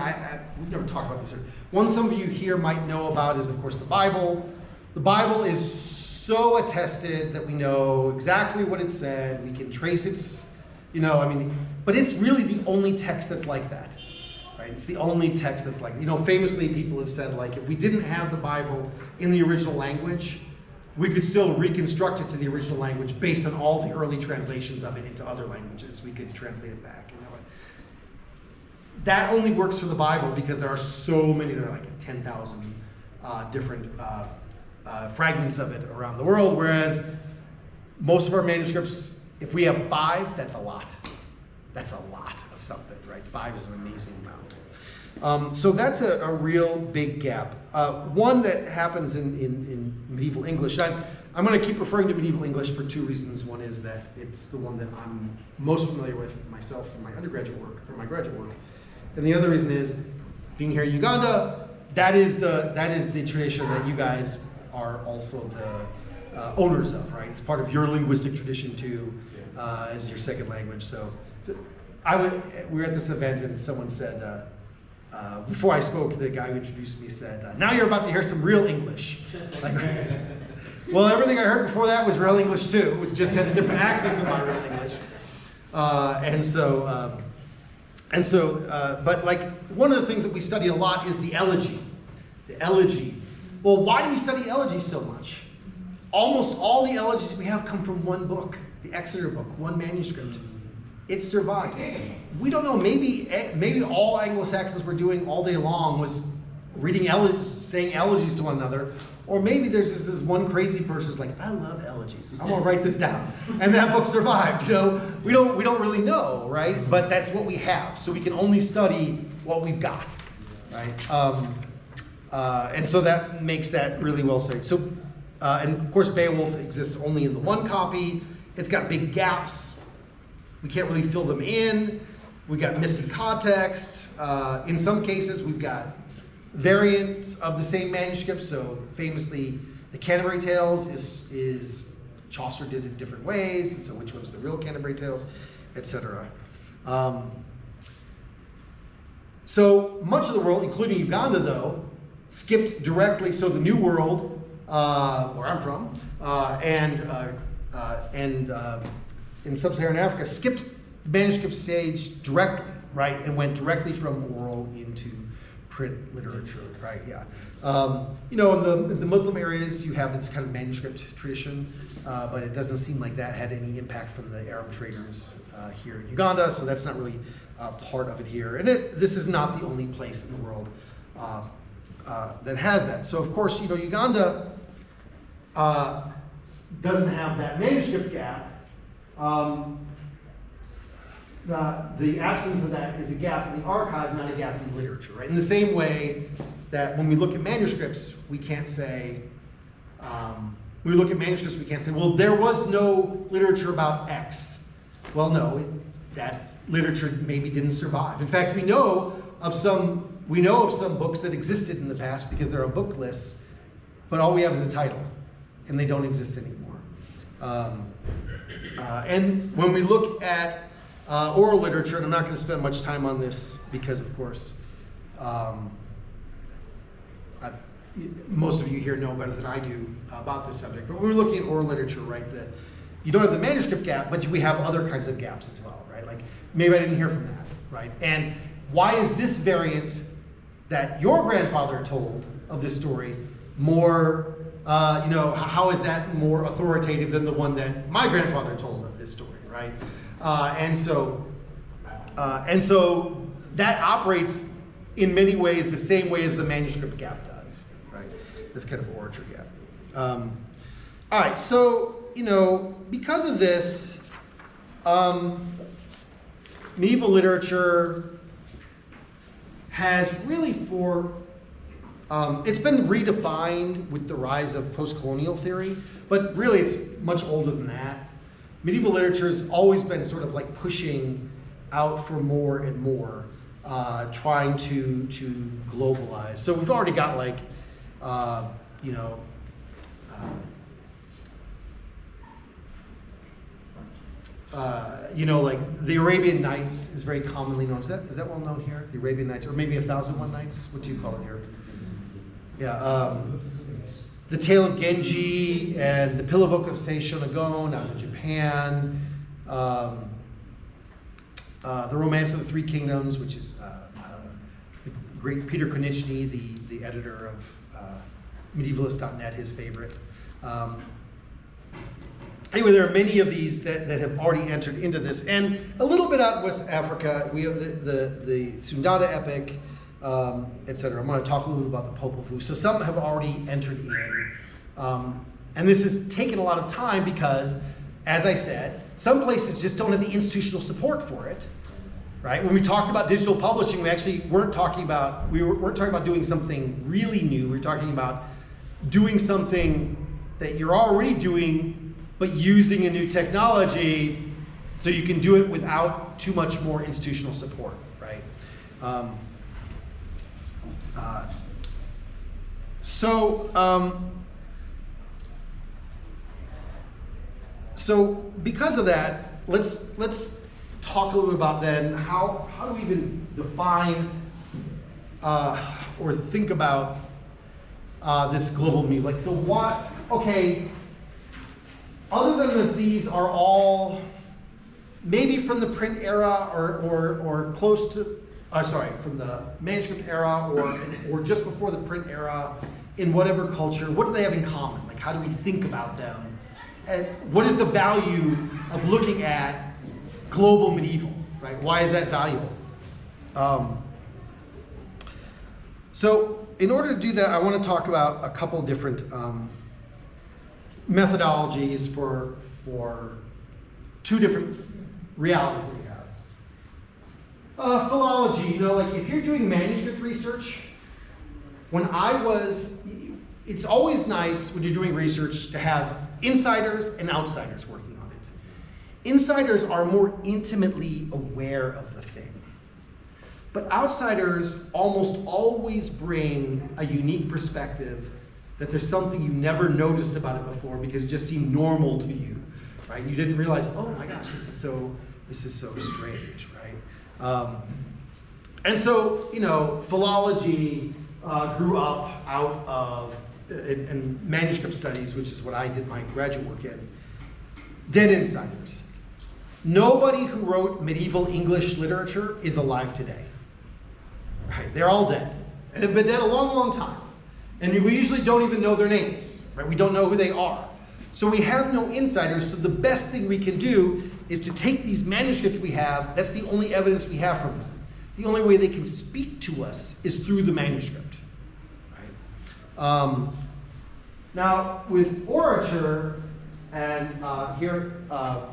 we've never talked about this here. One some of you here might know about is, of course, the Bible. The Bible is so attested that we know exactly what it said. We can trace its You know, I mean, but it's really the only text that's like that, right? It's the only text that's like, you know, famously people have said, like, if we didn't have the Bible in the original language, we could still reconstruct it to the original language based on all the early translations of it into other languages. We could translate it back. You know? That only works for the Bible because there are so many, there are like 10,000 different fragments of it around the world, whereas most of our manuscripts, if we have 5, that's a lot. That's a lot of something, right? 5 is an amazing amount. So that's a real big gap. One that happens in medieval English. I'm going to keep referring to medieval English for 2 reasons. One is that it's the one that I'm most familiar with myself from my undergraduate work or my graduate work. And the other reason is, being here in Uganda, that is the tradition that you guys are also the owners of, right? It's part of your linguistic tradition too, as your second language. So we were at this event and someone said, before I spoke, the guy who introduced me said, now you're about to hear some real English. Like, well, everything I heard before that was real English too. It just had a different accent than my real English. But like, one of the things that we study a lot is the elegy. The elegy. Well, why do we study elegy so much? Almost all the elegies we have come from one book, the Exeter book, one manuscript. It survived. We don't know, maybe all Anglo-Saxons were doing all day long was reading saying elegies to one another, or maybe there's just this one crazy person who's like, I love elegies, I'm gonna write this down. And that book survived, you know? We don't really know, right? But that's what we have, so we can only study what we've got, right? And so that makes that really well studied. So, and of course Beowulf exists only in the one copy. It's got big gaps. We can't really fill them in. We got missing context. In some cases, we've got variants of the same manuscript. So famously, the Canterbury Tales is Chaucer did it different ways, and so which one's the real Canterbury Tales, etc. So much of the world, including Uganda, though, skipped directly. So the New World, where I'm from, and in sub-Saharan Africa, skipped the manuscript stage directly, right, and went directly from oral into print literature, right? Yeah. You know, in the Muslim areas, you have this kind of manuscript tradition, but it doesn't seem like that had any impact from the Arab traders here in Uganda, so that's not really part of it here. And this is not the only place in the world that has that. So of course, you know, Uganda doesn't have that manuscript gap. The absence of that is a gap in the archive, not a gap in literature, right? In the same way that when we look at manuscripts, we can't say, well, there was no literature about X. Well, no, that literature maybe didn't survive. In fact, we know of some books that existed in the past because there are book lists, but all we have is a title, and they don't exist anymore. And when we look at oral literature, and I'm not going to spend much time on this because, of course, most of you here know better than I do about this subject, but we're looking at oral literature, right? You don't have the manuscript gap, but we have other kinds of gaps as well, right? Like, maybe I didn't hear from that, right? And why is this variant that your grandfather told of this story more, how is that more authoritative than the one that my grandfather told of this story, right? And so that operates in many ways the same way as the manuscript gap does, right? This kind of orature gap. All right, so, because of this, medieval literature has really it's been redefined with the rise of post-colonial theory, but really it's much older than that. Medieval literature has always been sort of like pushing out for more and more, trying to globalize. So we've already got like, like the Arabian Nights is very commonly known. Is that well known here? The Arabian Nights, or maybe 1001 Nights? What do you call it here? Yeah. The Tale of Genji and the Pillow Book of Seishonagon out of Japan. The Romance of the Three Kingdoms, which is the great Peter Konieczny, the editor of medievalist.net, his favorite. Anyway, there are many of these that have already entered into this. And a little bit out in West Africa, we have the Sundata epic, etc. I'm going to talk a little bit about the Popol Vuh. So some have already entered in. And this has taken a lot of time because, as I said, some places just don't have the institutional support for it. Right? When we talked about digital publishing, we actually weren't talking about doing something really new. We were talking about doing something that you're already doing, but using a new technology so you can do it without too much more institutional support, right? So because of that, let's talk a little bit about then how do we even define or think about this global media? Like, so what? Okay. Other than that, these are all maybe from the print era or close to, from the manuscript era or just before the print era, in whatever culture, what do they have in common? Like, how do we think about them? And what is the value of looking at global medieval, right? Why is that valuable? So in order to do that, I want to talk about a couple different methodologies for two different realities that we have. Philology, like if you're doing manuscript research, it's always nice when you're doing research to have insiders and outsiders working on it. Insiders are more intimately aware of the thing. But outsiders almost always bring a unique perspective that there's something you never noticed about it before because it just seemed normal to you, right? You didn't realize, oh my gosh, this is so strange, right? And so, philology grew up out of, in manuscript studies, which is what I did my graduate work in, dead insiders. Nobody who wrote medieval English literature is alive today, right? They're all dead and have been dead a long, long time. And we usually don't even know their names, right? We don't know who they are. So we have no insiders, so the best thing we can do is to take these manuscripts we have, that's the only evidence we have from them. The only way they can speak to us is through the manuscript, right? Now, with orature, and here,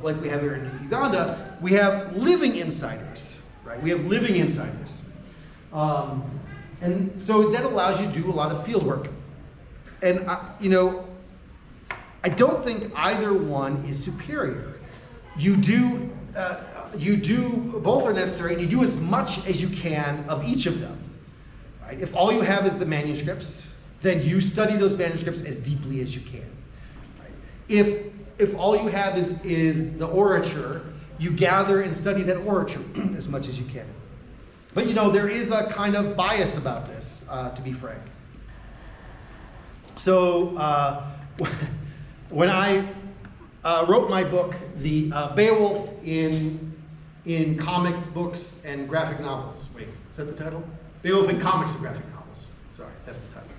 like we have here in Uganda, we have living insiders, right? We have living insiders. And so that allows you to do a lot of field work. And, I don't think either one is superior. Both are necessary, and you do as much as you can of each of them. Right? If all you have is the manuscripts, then you study those manuscripts as deeply as you can. Right? If all you have is the orature, you gather and study that orature as much as you can. But there is a kind of bias about this, to be frank. So when I wrote my book, the Beowulf in comic books and graphic novels. Wait, is that the title? Beowulf in comics and graphic novels. Sorry, that's the title.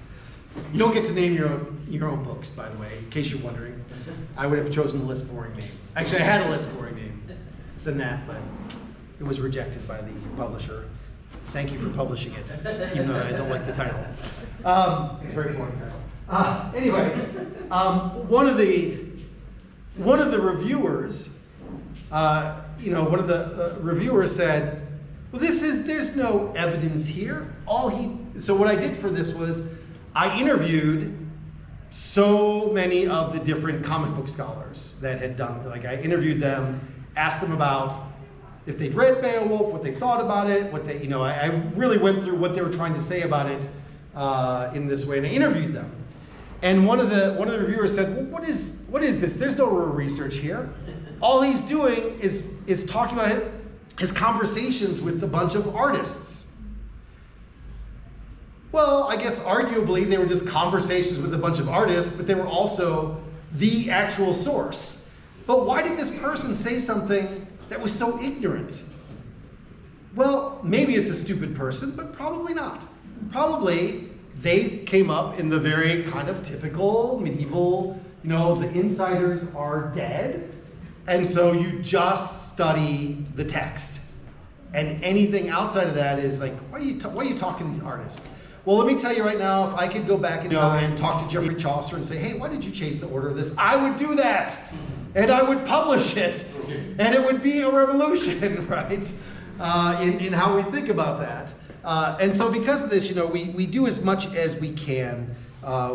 You don't get to name your own books, by the way, in case you're wondering. I would have chosen a less boring name. Actually, I had a less boring name than that, but it was rejected by the publisher. Thank you for publishing it, even though I don't like the title. It's a very boring title. Anyway, one of the reviewers, one of the reviewers said, well, there's no evidence here. So what I did for this was I interviewed so many of the different comic book scholars that had done, I interviewed them, asked them about if they'd read Beowulf, what they thought about it, I really went through what they were trying to say about it in this way, and I interviewed them. And one of the reviewers said, well, what is this? There's no real research here. All he's doing is talking about his conversations with a bunch of artists. Well, I guess arguably they were just conversations with a bunch of artists, but they were also the actual source. But why did this person say something that was so ignorant? Well, maybe it's a stupid person, but probably not. Probably they came up in the very kind of typical medieval, the insiders are dead, and so you just study the text. And anything outside of that is like, why are you talking to these artists? Well, let me tell you right now, if I could go back in time and talk to Geoffrey Chaucer and say, hey, why did you change the order of this? I would do that. And I would publish it. And it would be a revolution, right? In how we think about that. And so because of this, we do as much as we can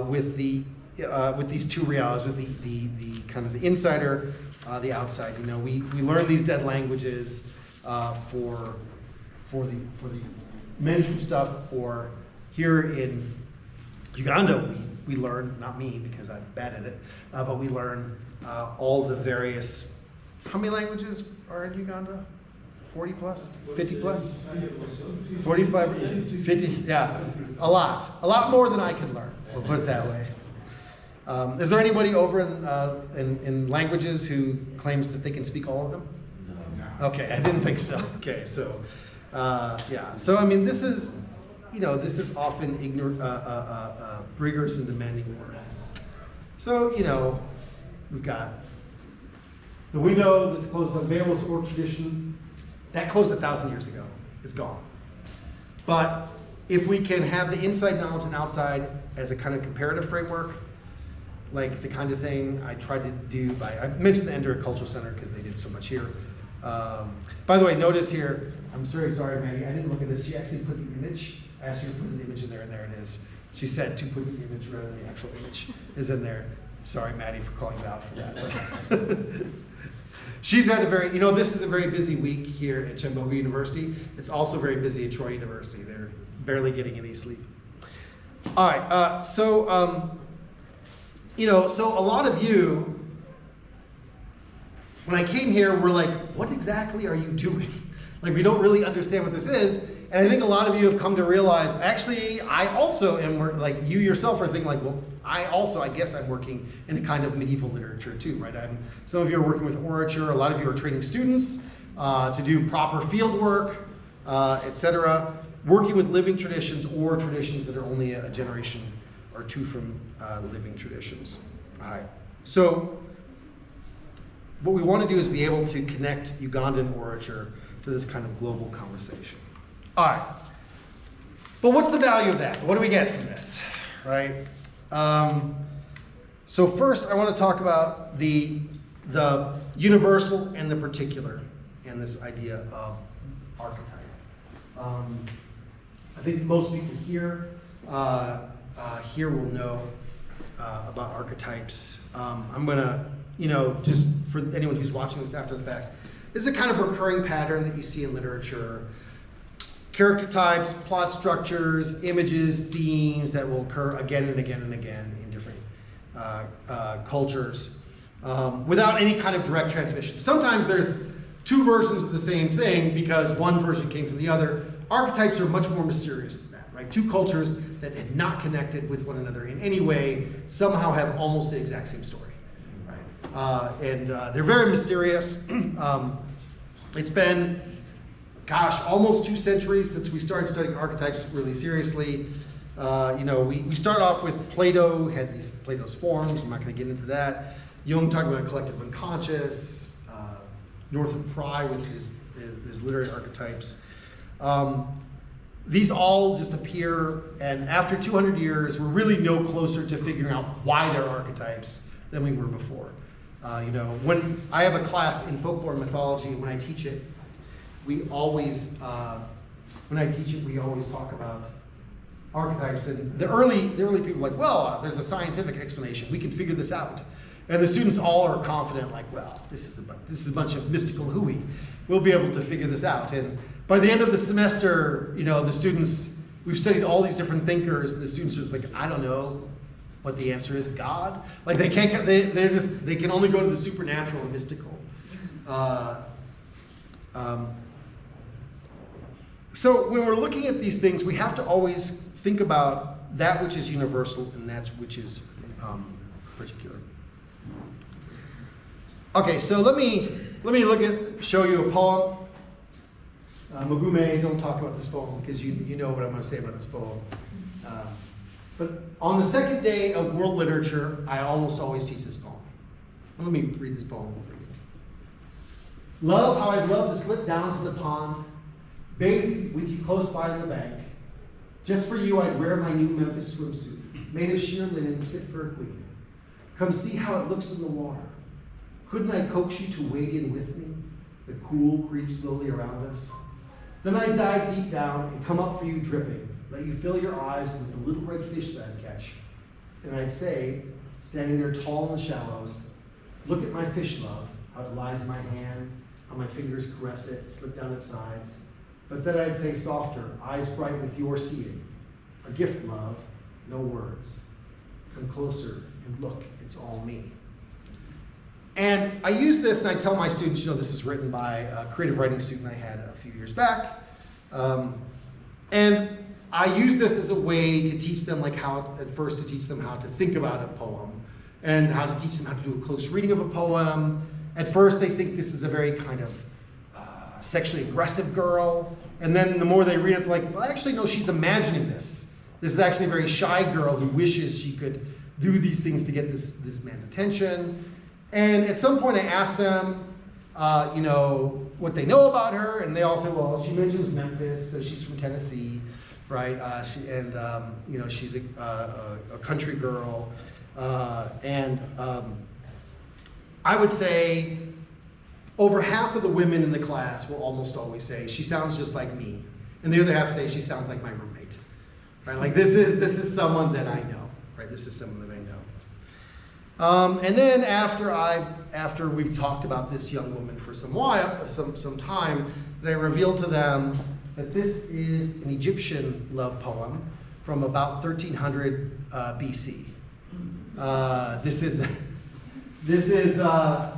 with these two realities, with the kind of the insider, the outside. We learn these dead languages for the manuscript stuff, or here in Uganda, we learn, not me because I'm bad at it, but we learn all the various, how many languages are in Uganda? 40 plus? 50 plus? 45, 50, yeah, a lot more than I could learn, we'll put it that way. Is there anybody over in languages who claims that they can speak all of them? Okay, I didn't think so. Okay, so, yeah. So, I mean, this is often rigorous and demanding work. So, we've got the window that's closed on Beowulf's oral tradition. That closed 1,000 years ago. It's gone. But if we can have the inside knowledge and outside as a kind of comparative framework, like the kind of thing I tried to do I mentioned the Ender Cultural Center because they did so much here. By the way, notice here, I'm very sorry, Maddie, I didn't look at this. She actually put the image. I asked her to put an image in there, and there it is. She said to put the image rather than the actual image is in there. Sorry, Maddie, for calling you out for that. She's had a very, this is a very busy week here at Kyambogo University. It's also very busy at Troy University. They're barely getting any sleep. All right, so a lot of you, when I came here, were like, what exactly are you doing? Like, we don't really understand what this is. And I think a lot of you have come to realize, actually, I also am, like, you yourself are thinking like, well, I guess I'm working in a kind of medieval literature too, right? Some of you are working with orature, a lot of you are training students to do proper field work, etc. Working with living traditions or traditions that are only a generation or two from living traditions. All right, so what we want to do is be able to connect Ugandan orature to this kind of global conversation. All right, but what's the value of that? What do we get from this, right? So first, I want to talk about the universal and the particular in this idea of archetype. I think most people here will know about archetypes. I'm going to, just for anyone who's watching this after the fact, this is a kind of recurring pattern that you see in literature. Character types, plot structures, images, themes that will occur again and again and again in different cultures without any kind of direct transmission. Sometimes there's two versions of the same thing because one version came from the other. Archetypes are much more mysterious than that, right? Two cultures that had not connected with one another in any way somehow have almost the exact same story, right? And they're very mysterious. It's been, gosh, almost 2 centuries since we started studying archetypes really seriously. We start off with Plato, had Plato's forms. I'm not going to get into that. Jung talking about collective unconscious. Northrop Frye with his literary archetypes. These all just appear, and after 200 years, we're really no closer to figuring out why they're archetypes than we were before. When I have a class in folklore and mythology, when I teach it, we always talk about archetypes. And the early people were like, well, there's a scientific explanation. We can figure this out. And the students all are confident, like, well, this is a bunch of mystical hooey. We'll be able to figure this out. And by the end of the semester, the students, we've studied all these different thinkers. And the students are just like, I don't know what the answer is. God? Like they can only go to the supernatural and mystical. So when we're looking at these things, we have to always think about that which is universal and that which is particular. Okay, so let me show you a poem. Magume, don't talk about this poem because you know what I'm going to say about this poem. But on the second day of world literature, I almost always teach this poem. Let me read this poem over you. Love, how I'd love to slip down to the pond, bathe with you close by on the bank. Just for you, I'd wear my new Memphis swimsuit, made of sheer linen, fit for a queen. Come see how it looks in the water. Couldn't I coax you to wade in with me? The cool creeps slowly around us. Then I'd dive deep down and come up for you dripping, let you fill your eyes with the little red fish that I'd catch. And I'd say, standing there tall in the shallows, look at my fish, love, how it lies in my hand, how my fingers caress it, slip down its sides. But then I'd say softer, eyes bright with your seeing, a gift, love, no words. Come closer and look, it's all me. And I use this and I tell my students, this is written by a creative writing student I had a few years back. And I use this as a way to teach them how to think about a poem and how to teach them how to do a close reading of a poem. At first they think this is a very kind of sexually aggressive girl. And then the more they read it, they're like, well, actually, no, she's imagining this. This is actually a very shy girl who wishes she could do these things to get this man's attention. And at some point I asked them, what they know about her, and they all say, well, she mentions Memphis, so she's from Tennessee, right? She's a country girl. I would say over half of the women in the class will almost always say, she sounds just like me. And the other half say, she sounds like my roommate, right? Like this is someone that I know, right? This is someone that I know. And then after we've talked about this young woman for some time, that I revealed to them that this is an Egyptian love poem from about 1300 BC. This is a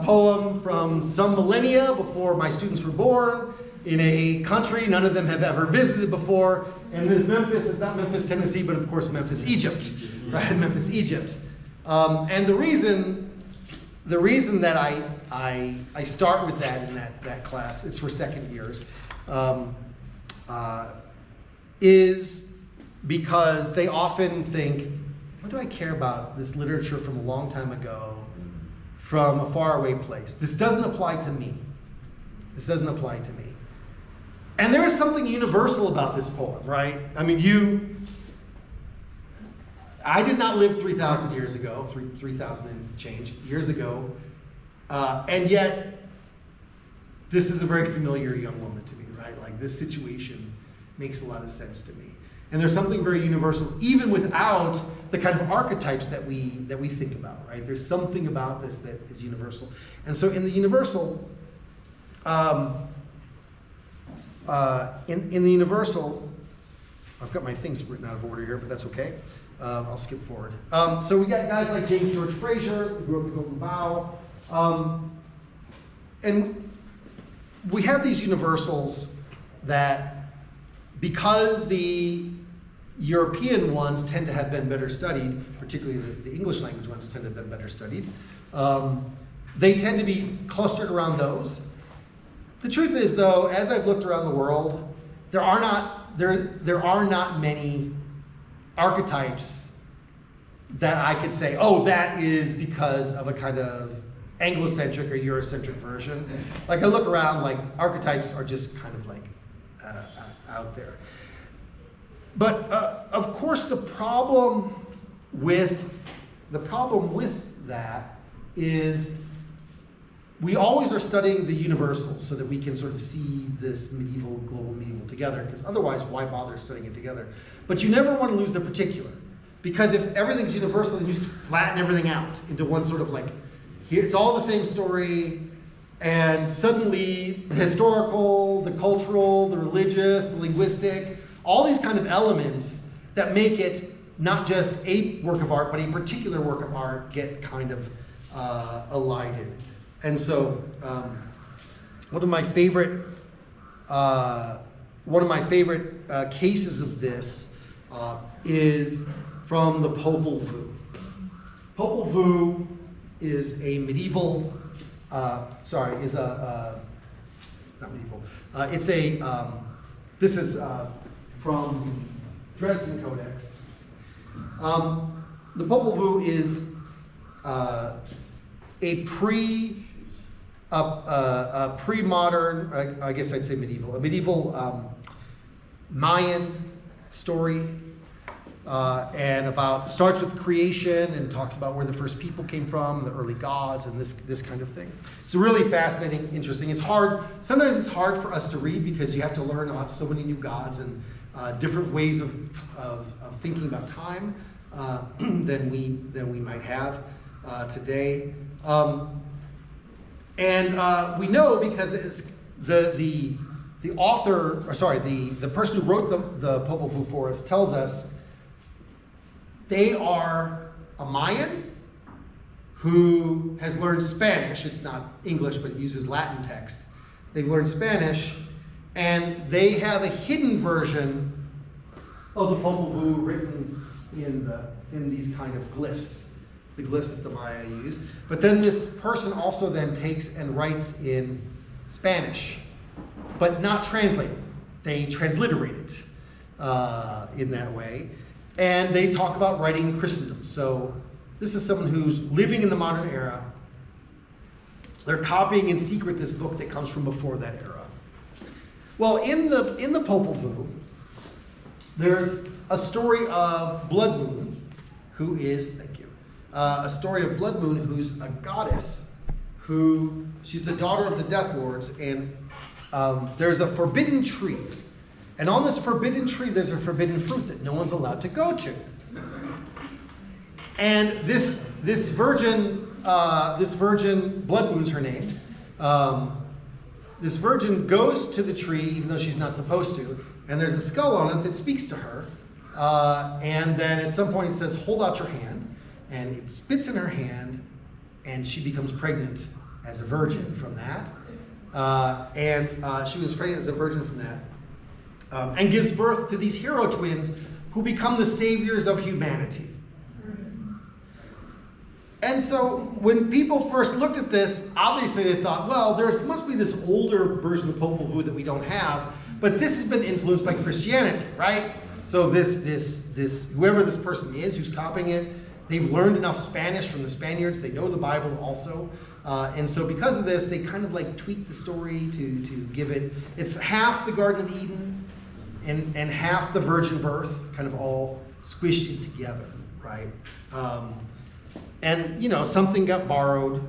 poem from some millennia before my students were born in a country none of them have ever visited before. And this Memphis is not Memphis, Tennessee, but of course Memphis, Egypt, right? Memphis, Egypt. And the reason that I start with that in that class, it's for second years, is because they often think, what do I care about this literature from a long time ago, from a faraway place? This doesn't apply to me. This doesn't apply to me. And there is something universal about this poem, right? I mean, I did not live 3,000 years ago, 3,000 and change years ago, and yet this is a very familiar young woman to me, right? Like this situation makes a lot of sense to me. And there's something very universal, even without the kind of archetypes that we think about, right? There's something about this that is universal. And so in the universal, in the universal, I've got my things written out of order here, but that's okay. I'll skip forward. So we got guys like James George Fraser, who wrote The Golden Bough. And we have these universals that, because the European ones tend to have been better studied, particularly the English language ones tend to have been better studied, they tend to be clustered around those. The truth is, though, as I've looked around the world, there are not many archetypes that I could say, oh, that is because of a kind of Anglocentric or Eurocentric version. Like I look around, like archetypes are just kind of like out there. But of course, the problem with that is we always are studying the universals so that we can sort of see this global medieval together, because otherwise, why bother studying it together? But you never want to lose the particular, because if everything's universal, then you just flatten everything out into one sort of like, here it's all the same story, and suddenly the historical, the cultural, the religious, the linguistic, all these kind of elements that make it not just a work of art, but a particular work of art get kind of elided. And so one of my favorite cases of this is from the Popol Vuh. Popol Vuh is a medieval, not medieval. It's a, this is from the Dresden Codex. The Popol Vuh is a pre-modern, I guess I'd say medieval, a medieval Mayan story, and starts with creation and talks about where the first people came from, the early gods, and this kind of thing. It's really fascinating, interesting. It's hard. Sometimes it's hard for us to read because you have to learn about so many new gods and different ways of thinking about time than we might have today. And we know because it's the author, or sorry, the person who wrote the Popol Vuh for us tells us they are a Mayan who has learned Spanish. It's not English, but it uses Latin text. They've learned Spanish, and they have a hidden version of the Popol Vuh written in these kind of glyphs, the glyphs that the Maya use. But then this person also then takes and writes in Spanish, but not translated. They transliterate it in that way. And they talk about writing in Christendom. So this is someone who's living in the modern era. They're copying in secret this book that comes from before that era. Well, in the Popol Vuh, there's a story of Blood Moon, who is, a story of Blood Moon, who's a goddess, she's the daughter of the Death Lords, and there's a forbidden tree. And on this forbidden tree, there's a forbidden fruit that no one's allowed to go to. And this virgin, Blood Moon's her name, this virgin goes to the tree, even though she's not supposed to, and there's a skull on it that speaks to her. And then at some point it says, hold out your hand, and it spits in her hand, and she becomes pregnant as a virgin from that. She was pregnant as a virgin from that. And gives birth to these hero twins who become the saviors of humanity. And so when people first looked at this, obviously they thought, well, there must be this older version of the Popol Vuh that we don't have, but this has been influenced by Christianity, right? So this whoever this person is who's copying it, they've learned enough Spanish from the Spaniards, they know the Bible also. And so because of this, they kind of like tweak the story to give it's half the Garden of Eden and half the virgin birth, kind of all squished in together, right? And something got borrowed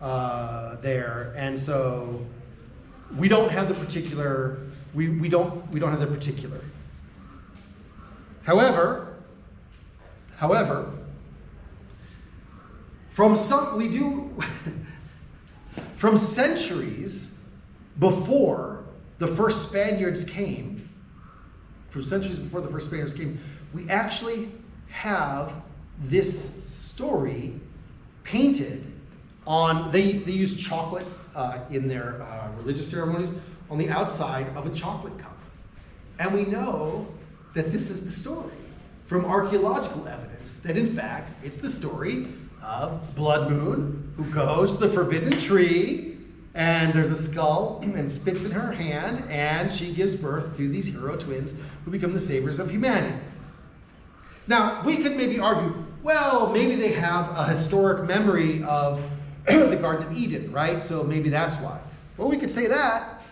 there, and so we don't have the particular. We don't have the particular. However, from centuries before the first Spaniards came. We actually have this story painted on, they use chocolate in their religious ceremonies on the outside of a chocolate cup. And we know that this is the story from archaeological evidence, that in fact it's the story of Blood Moon, who goes to the forbidden tree, and there's a skull and spits in her hand, and she gives birth to these hero twins who become the saviors of humanity. Now, we could maybe argue, well, maybe they have a historic memory of the Garden of Eden, right? So maybe that's why. Well, we could say that,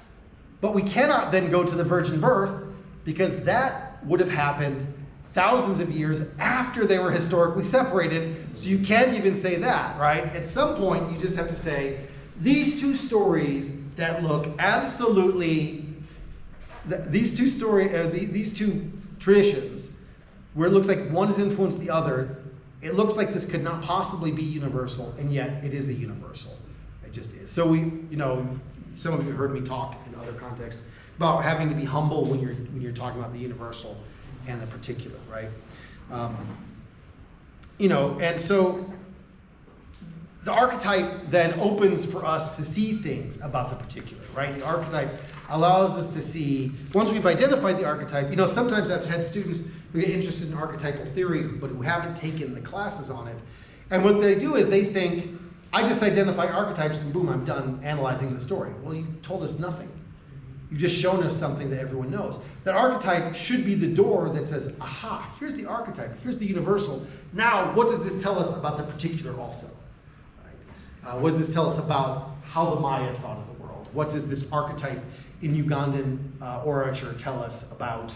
but we cannot then go to the virgin birth, because that would have happened thousands of years after they were historically separated, so you can't even say that, right? At some point, you just have to say, these two stories that look absolutely, these two traditions, where it looks like one has influenced the other, it looks like this could not possibly be universal, and yet it is a universal. It just is. So some of you heard me talk in other contexts about having to be humble when you're talking about the universal and the particular, right? And so the archetype then opens for us to see things about the particular, right? The archetype allows us to see, once we've identified the archetype, sometimes I've had students who get interested in archetypal theory, but who haven't taken the classes on it. And what they do is they think, I just identify archetypes and boom, I'm done analyzing the story. Well, you told us nothing. You've just shown us something that everyone knows. That archetype should be the door that says, aha, here's the archetype, here's the universal. Now, what does this tell us about the particular also? Right? What does this tell us about how the Maya thought of the world? What does this archetype in Ugandan orature tell us about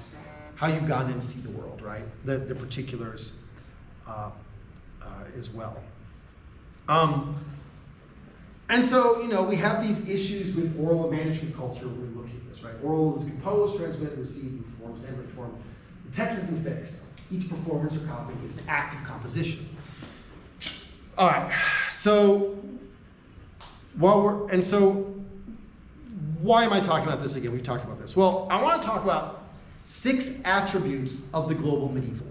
how Ugandans see the world, right? The particulars as well. And so, we have these issues with oral and manuscript culture when we're looking at this, right? Oral is composed, transmitted, received in forms, and reformed. The text isn't fixed. Each performance or copy is an act of composition. All right, so why am I talking about this again? We've talked about this. Well, I want to talk about 6 attributes of the global medieval.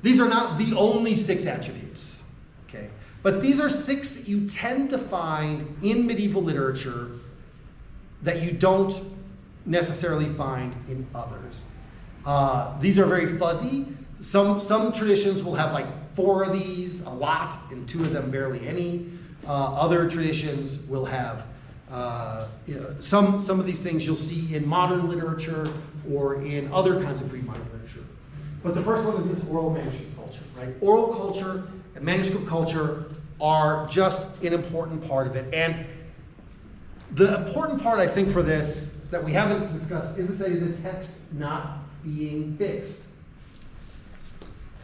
These are not the only 6 attributes, okay? But these are 6 that you tend to find in medieval literature that you don't necessarily find in others. These are very fuzzy. Some traditions will have like 4 of these, a lot, and 2 of them barely any. Other traditions will have some of these things you'll see in modern literature or in other kinds of pre-modern literature. But the first one is this oral manuscript culture, right? Oral culture and manuscript culture are just an important part of it. And the important part, I think, for this that we haven't discussed is to say the text not being fixed.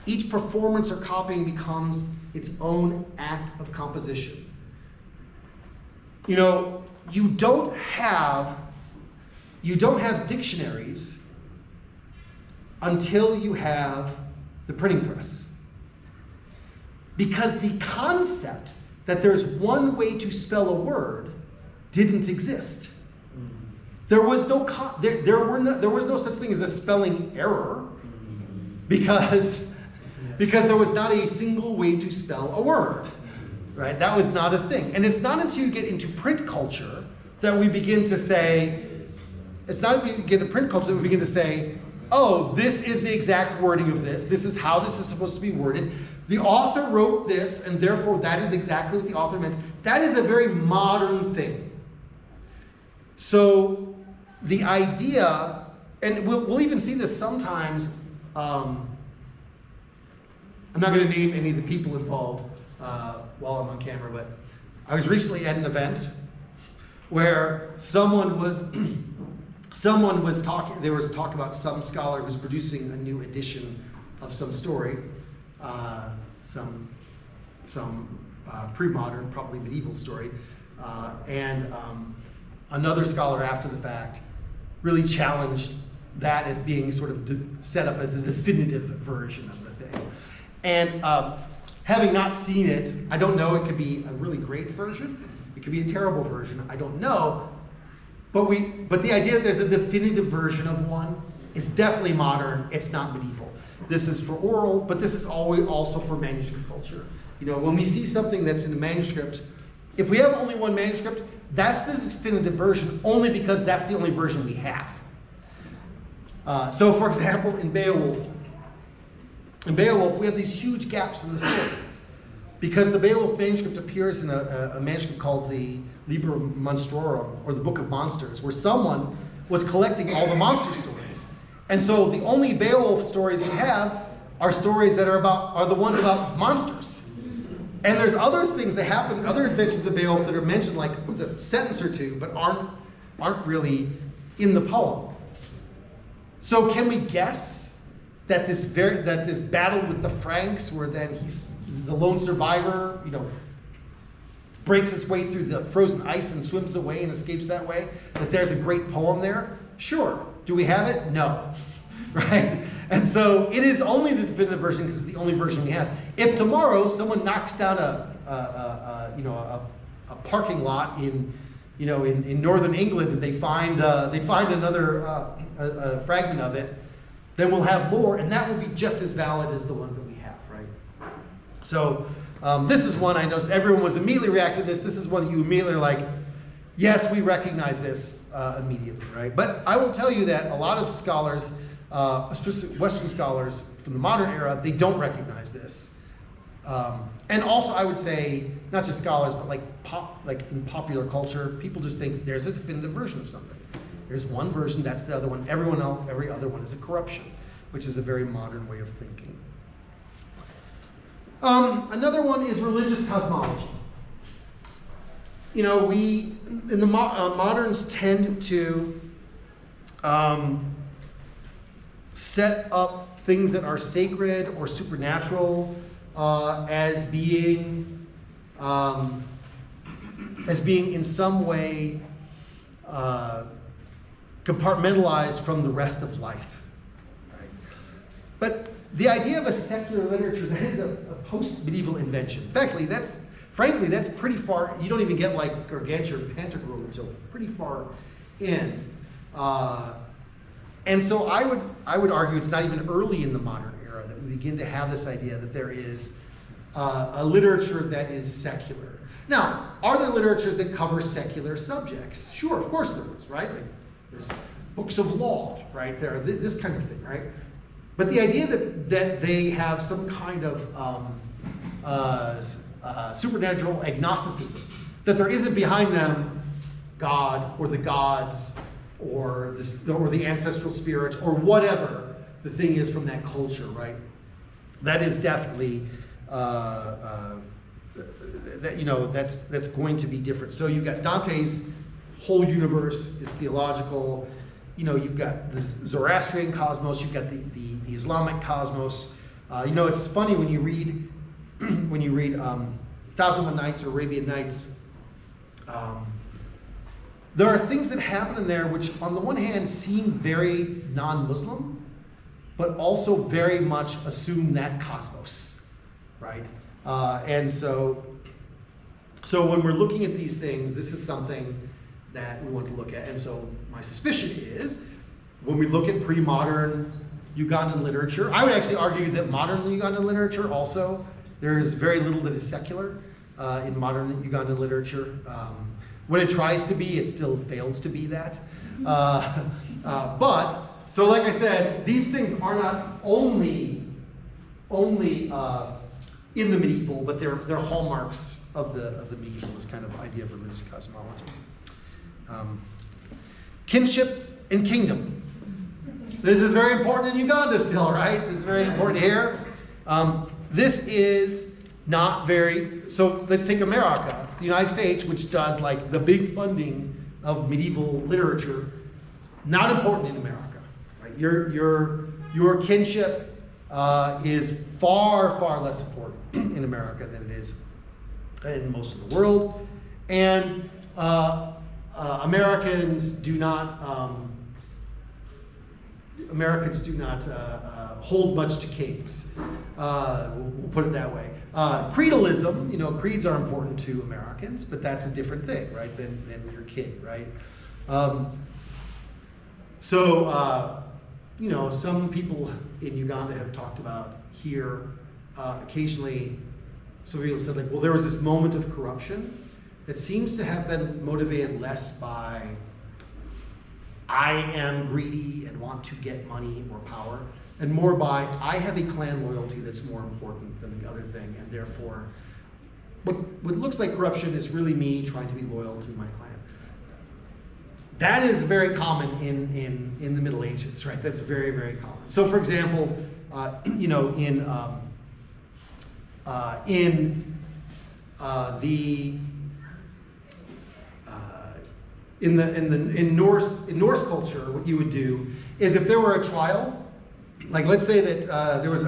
Each performance or copying becomes its own act of composition. You don't have dictionaries until you have the printing press. Because the concept that there's one way to spell a word didn't exist. There was no such thing as a spelling error because there was not a single way to spell a word. Right? That was not a thing. And it's not until you get into print culture that we begin to say, oh, this is the exact wording of this. This is how this is supposed to be worded. The author wrote this, and therefore that is exactly what the author meant. That is a very modern thing. So the idea, and we'll even see this sometimes, I'm not going to name any of the people involved while I'm on camera, but I was recently at an event where someone was talking, there was talk about some scholar who's producing a new edition of some story, some pre-modern, probably medieval story, and another scholar after the fact really challenged that as being sort of set up as a definitive version of the thing. And having not seen it, I don't know, it could be a really great version, it could be a terrible version, I don't know. But the idea that there's a definitive version of one is definitely modern, it's not medieval. This is for oral, but this is always also for manuscript culture. When we see something that's in the manuscript, if we have only one manuscript, that's the definitive version only because that's the only version we have. So for example, in Beowulf, we have these huge gaps in the story because the Beowulf manuscript appears in a manuscript called the Liber Monstrorum, or the Book of Monsters, where someone was collecting all the monster stories. And so the only Beowulf stories we have are stories that are the ones about monsters. And there's other things that happen, other adventures of Beowulf that are mentioned like with a sentence or two, but aren't really in the poem. So can we guess that this battle with the Franks, where then he's the lone survivor, breaks its way through the frozen ice and swims away and escapes that way, that there's a great poem there? Sure. Do we have it? No. Right? And so it is only the definitive version because it's the only version we have. If tomorrow someone knocks down a parking lot in northern England and they find another fragment of it, then we'll have more, and that will be just as valid as the one that we have, right? So this is one I noticed everyone was immediately reacting to this. This is one that you immediately are like, yes, we recognize this immediately, right? But I will tell you that a lot of scholars, especially Western scholars from the modern era, they don't recognize this. And also, I would say, not just scholars, but like in popular culture, people just think there's a definitive version of something. There's one version, that's the other one. Every other one is a corruption, which is a very modern way of thinking. Another one is religious cosmology. You know, we in the moderns tend to set up things that are sacred or supernatural as being in some way compartmentalized from the rest of life. Right? But the idea of a secular literature, that is a post-medieval invention. Frankly, that's pretty far. You don't even get like Gargantua or Pantagruel until pretty far in. And so I would argue it's not even early in the modern era that we begin to have this idea that there is a literature that is secular. Now, are there literatures that cover secular subjects? Sure, of course there is, right? Like, there's books of law, right? There, this kind of thing, right? But the idea that they have some kind of supernatural agnosticism, that there isn't behind them God or the gods or the ancestral spirits or whatever the thing is from that culture, right? That is definitely that's going to be different. So you've got Dante's whole universe is theological. You know, you've got the Zoroastrian cosmos, you've got the Islamic cosmos. You know, it's funny when you read 1001 Nights or Arabian Nights. There are things that happen in there which, on the one hand, seem very non-Muslim, but also very much assume that cosmos, right? And so when we're looking at these things, this is something that we want to look at. And so my suspicion is, when we look at pre-modern Ugandan literature, I would actually argue that modern Ugandan literature also, there is very little that is secular in modern Ugandan literature. When it tries to be, it still fails to be that. But, so like I said, these things are not only in the medieval, but they're hallmarks of the medieval, this kind of idea of religious cosmology. Kinship and kingdom. This is very important in Uganda still, right? This is very important here. This is not very, so let's take America, the United States, which does like the big funding of medieval literature. Not important in America, right? Your kinship is far, far less important in America than it is in most of the world. And Americans do not hold much to kings. We'll put it that way. Creedalism, you know, creeds are important to Americans, but that's a different thing, right, than your king, right? You know, some people in Uganda have talked about here occasionally, some people said, like, well, there was this moment of corruption that seems to have been motivated less by I am greedy and want to get money or power, and more by I have a clan loyalty that's more important than the other thing, and therefore what looks like corruption is really me trying to be loyal to my clan. That is very common in the Middle Ages, right? That's very, very common. So for example, you know, in Norse culture, what you would do is if there were a trial, like let's say that there was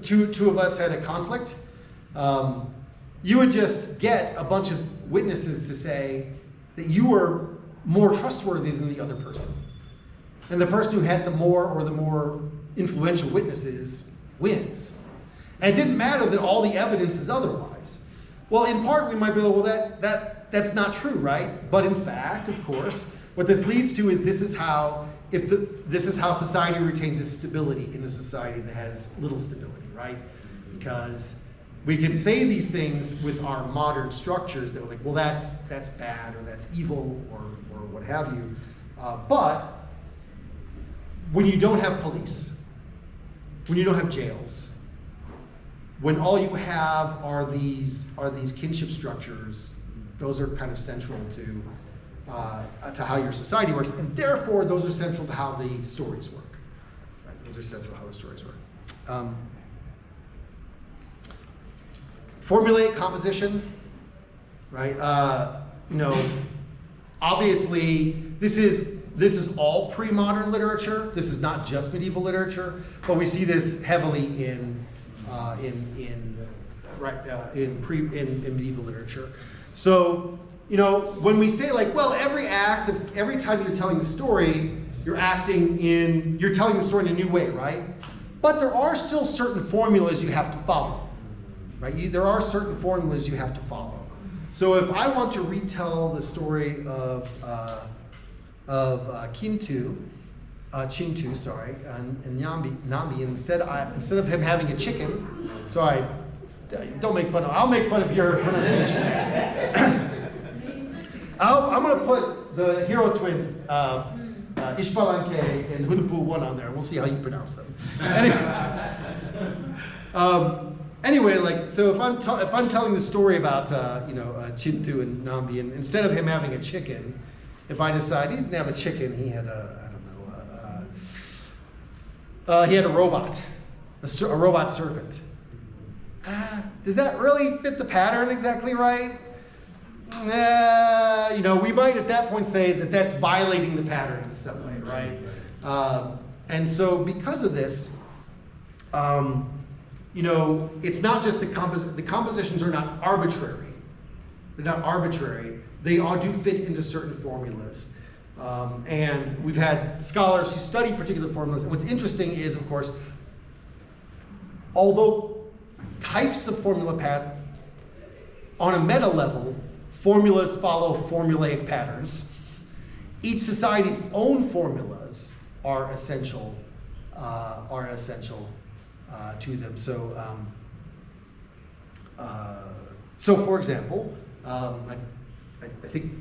two of us had a conflict, you would just get a bunch of witnesses to say that you were more trustworthy than the other person. And the person who had the more influential witnesses wins. And it didn't matter that all the evidence is otherwise. Well, in part we might be like, well, that's not true, right? But in fact, of course, what this leads to is this is how society retains its stability in a society that has little stability, right? Because we can say these things with our modern structures that we're like, well, that's bad or that's evil or what have you. But when you don't have police, when you don't have jails, when all you have are these kinship structures, those are kind of central to how your society works, and therefore those are central to how the stories work. Right? Those are central to how the stories work. Formulaic composition, right? Obviously this is all pre-modern literature. This is not just medieval literature, but we see this heavily in medieval literature. So, when we say like, well, every time you're telling the story, you're telling the story in a new way, right? But there are still certain formulas you have to follow, right? There are certain formulas you have to follow. So if I want to retell the story of Chintu, and Nami, instead of him having a chicken, sorry, don't make fun of. I'll make fun of your pronunciation next. I'm going to put the hero twins, Ishpalanke and Hunupu 1 on there, and we'll see how you pronounce them. Anyway, like, so if I'm telling the story about Chintu and Nambi, and instead of him having a chicken, if I decide he didn't have a chicken, he had he had a robot, a robot servant. Does that really fit the pattern exactly right? We might at that point say that that's violating the pattern in some way, right? And so because of this, it's not just the compositions are not arbitrary. They're not arbitrary. They all do fit into certain formulas. And we've had scholars who study particular formulas. And what's interesting is, of course, although types of formula pattern, on a meta level, formulas follow formulaic patterns. Each society's own formulas are essential to them. So for example, I think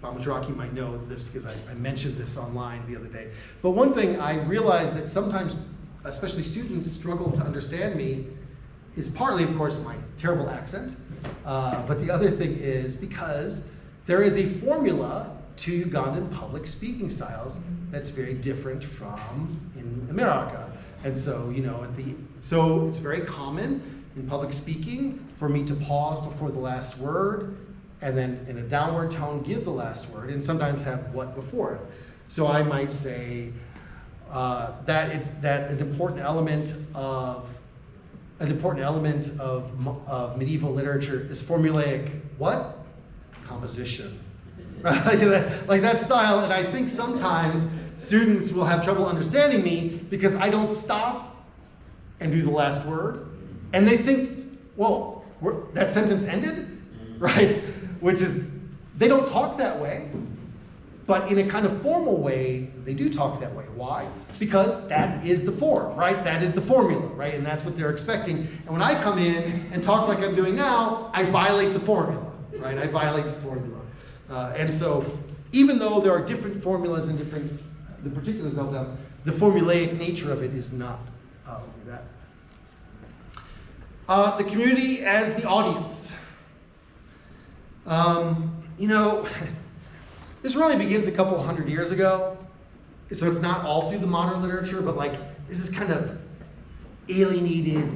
Bamajaraki might know this because I mentioned this online the other day. But one thing I realized that sometimes, especially students, struggle to understand me is partly, of course, my terrible accent. But the other thing is because there is a formula to Ugandan public speaking styles that's very different from in America. And so, so it's very common in public speaking for me to pause before the last word and then in a downward tone give the last word and sometimes have what before it. So I might say that an important element of medieval literature is formulaic what? Composition. Like that style, and I think sometimes students will have trouble understanding me because I don't stop and do the last word, and they think, well, that sentence ended, right? Which is, they don't talk that way, but in a kind of formal way, they do talk that way. Why? Because that is the form, right? That is the formula, right? And that's what they're expecting. And when I come in and talk like I'm doing now, I violate the formula, right? I violate the formula. And so even though there are different formulas and the particulars of them, the formulaic nature of it is not only that. The community as the audience. This really begins a couple hundred years ago. So it's not all through the modern literature, but like there's this kind of alienated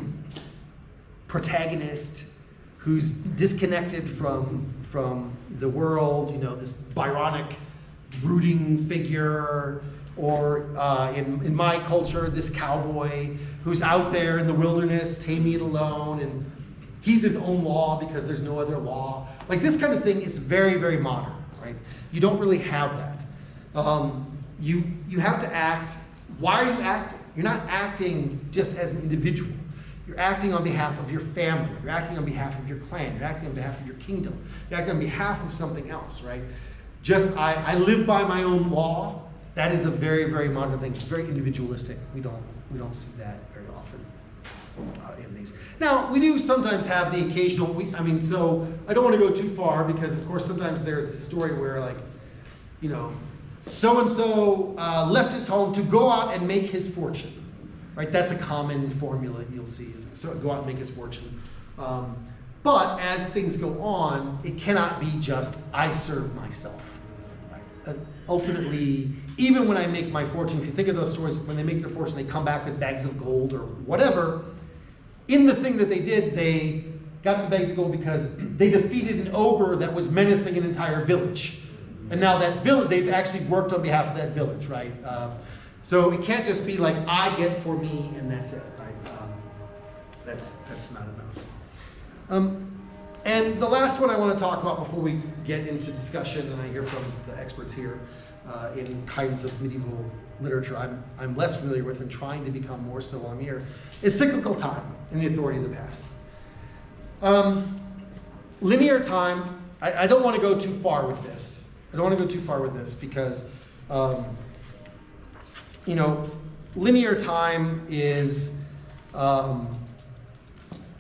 protagonist who's disconnected from the world, this Byronic brooding figure, or in my culture, this cowboy who's out there in the wilderness, taming it alone, and he's his own law because there's no other law. Like this kind of thing is very, very modern, right? You don't really have that. You have to act. Why are you acting? You're not acting just as an individual. You're acting on behalf of your family. You're acting on behalf of your clan. You're acting on behalf of your kingdom. You're acting on behalf of something else, right? I live by my own law. That is a very, very modern thing. It's very individualistic. We don't see that very often in these. Now, we do sometimes have the occasional, so I don't want to go too far because, of course, sometimes there's this story where, like, so-and-so left his home to go out and make his fortune, right? That's a common formula you'll see. So go out and make his fortune. But as things go on, it cannot be just, I serve myself. Right? Ultimately, even when I make my fortune, if you think of those stories, when they make their fortune, they come back with bags of gold or whatever. In the thing that they did, they got the bags of gold because they defeated an ogre that was menacing an entire village. And now that village, they've actually worked on behalf of that village, right? So it can't just be like, I get for me and that's it, right? That's not enough. And the last one I want to talk about before we get into discussion, and I hear from the experts here in kinds of medieval literature I'm less familiar with and trying to become more so while I'm here, is cyclical time and the authority of the past. Linear time, I don't want to go too far with this. I don't want to go too far with this because, linear time is,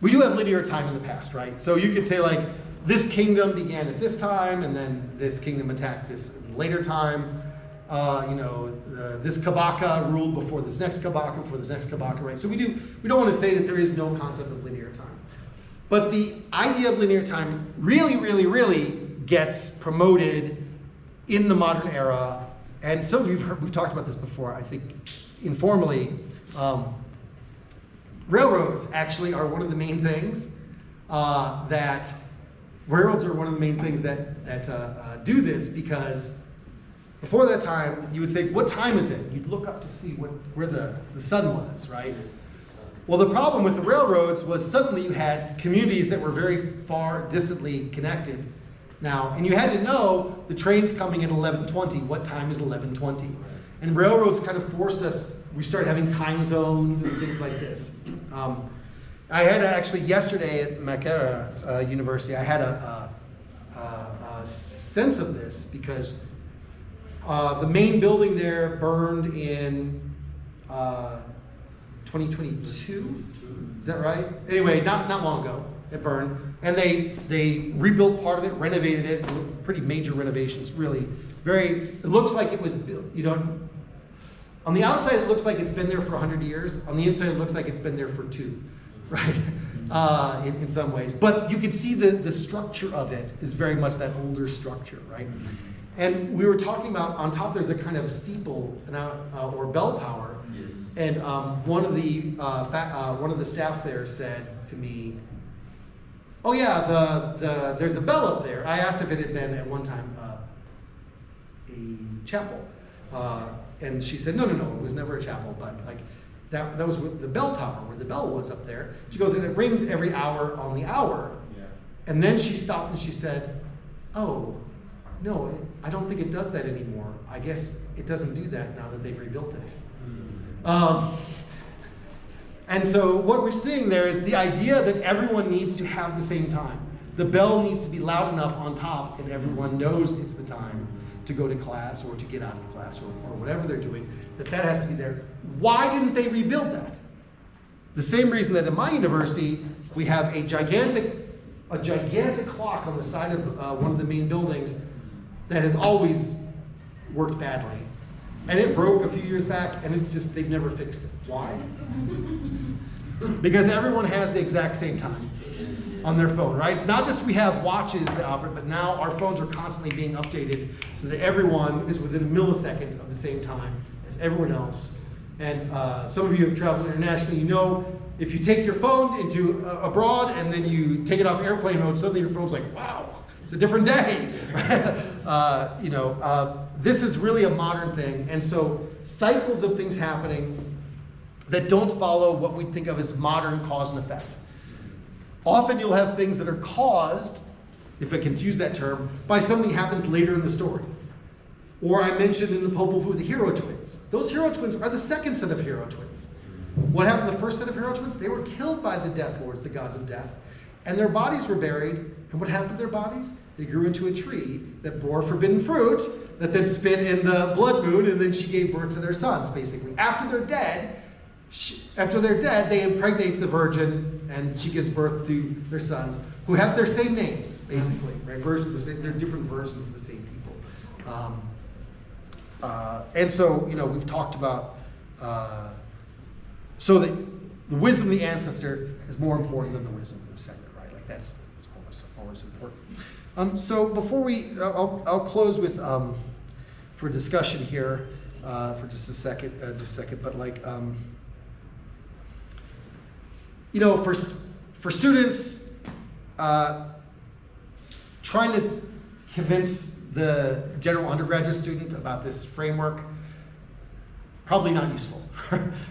we do have linear time in the past, right? So you could say like, this kingdom began at this time, and then this kingdom attacked this later time. This Kabaka ruled before this next Kabaka, before this next Kabaka, right? So we don't want to say that there is no concept of linear time. But the idea of linear time really, really, really gets promoted in the modern era. And some of you have heard, we've talked about this before, I think informally. Railroads actually are one of the main things that do this, because before that time, you would say, what time is it? You'd look up to see where the sun was, right? Well, the problem with the railroads was suddenly you had communities that were very far distantly connected now, and you had to know the train's coming at 11:20. What time is 11:20? And railroads kind of forced us, we started having time zones and things like this. I had actually yesterday at Kyambogo University, I had a sense of this because the main building there burned in 2022, is that right? Anyway, not long ago, it burned. And they rebuilt part of it, renovated it, pretty major renovations, really. It looks like it was, on the outside it looks like it's been there for 100 years. On the inside it looks like it's been there for 2, right? In some ways. But you can see the structure of it is very much that older structure, right? And we were talking about, on top there's a kind of steeple or bell tower. Yes. And one of the staff there said to me, oh yeah, there's a bell up there. I asked if it had been at one time a chapel. And she said, no, it was never a chapel, but like that was the bell tower where the bell was up there. She goes, and it rings every hour on the hour. Yeah. And then she stopped and she said, oh, no, I don't think it does that anymore. I guess it doesn't do that now that they've rebuilt it. And so what we're seeing there is the idea that everyone needs to have the same time. The bell needs to be loud enough on top and everyone knows it's the time to go to class or to get out of class or whatever they're doing, that has to be there. Why didn't they rebuild that? The same reason that in my university, we have a gigantic clock on the side of one of the main buildings that has always worked badly. And it broke a few years back, and it's just, they've never fixed it. Why? Because everyone has the exact same time on their phone, right? It's not just we have watches that operate, but now our phones are constantly being updated so that everyone is within a millisecond of the same time as everyone else. And some of you have traveled internationally, you know, if you take your phone into abroad and then you take it off airplane mode, suddenly your phone's like, wow, it's a different day. This is really a modern thing. And so cycles of things happening that don't follow what we think of as modern cause and effect. Often you'll have things that are caused, if I can use that term, by something that happens later in the story. Or I mentioned in the Popol Vuh the hero twins. Those hero twins are the second set of hero twins. What happened to the first set of hero twins? They were killed by the death lords, the gods of death, and their bodies were buried. And what happened to their bodies? They grew into a tree that bore forbidden fruit, that then spit in the blood moon, and then she gave birth to their sons, basically. After they're dead, they impregnate the virgin, and she gives birth to their sons, who have their same names, basically, right? They're different versions of the same people. And so, we've talked about so that the wisdom of the ancestor is more important than the wisdom of the descendant, right? Like that's always important. So before I'll close with for discussion here for just a second, but like for students trying to convince the general undergraduate student about this framework, probably not useful.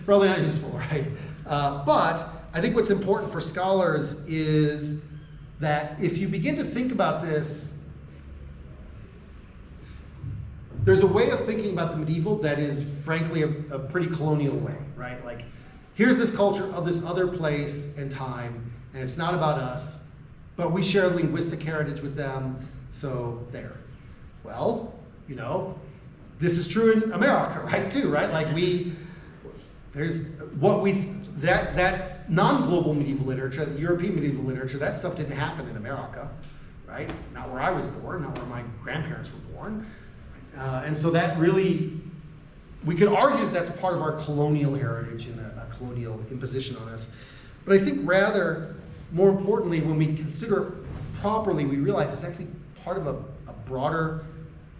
Probably not useful, right? But I think what's important for scholars is that if you begin to think about this, there's a way of thinking about the medieval that is frankly a pretty colonial way, right? Like, here's this culture of this other place and time, and it's not about us, but we share linguistic heritage with them, so there. Well, this is true in America, right, too, right? Like that non-global medieval literature, the European medieval literature, that stuff didn't happen in America, right? Not where I was born, not where my grandparents were born. And so that really, we could argue that that's part of our colonial heritage and a colonial imposition on us. But I think rather, more importantly, when we consider it properly, we realize it's actually part of a broader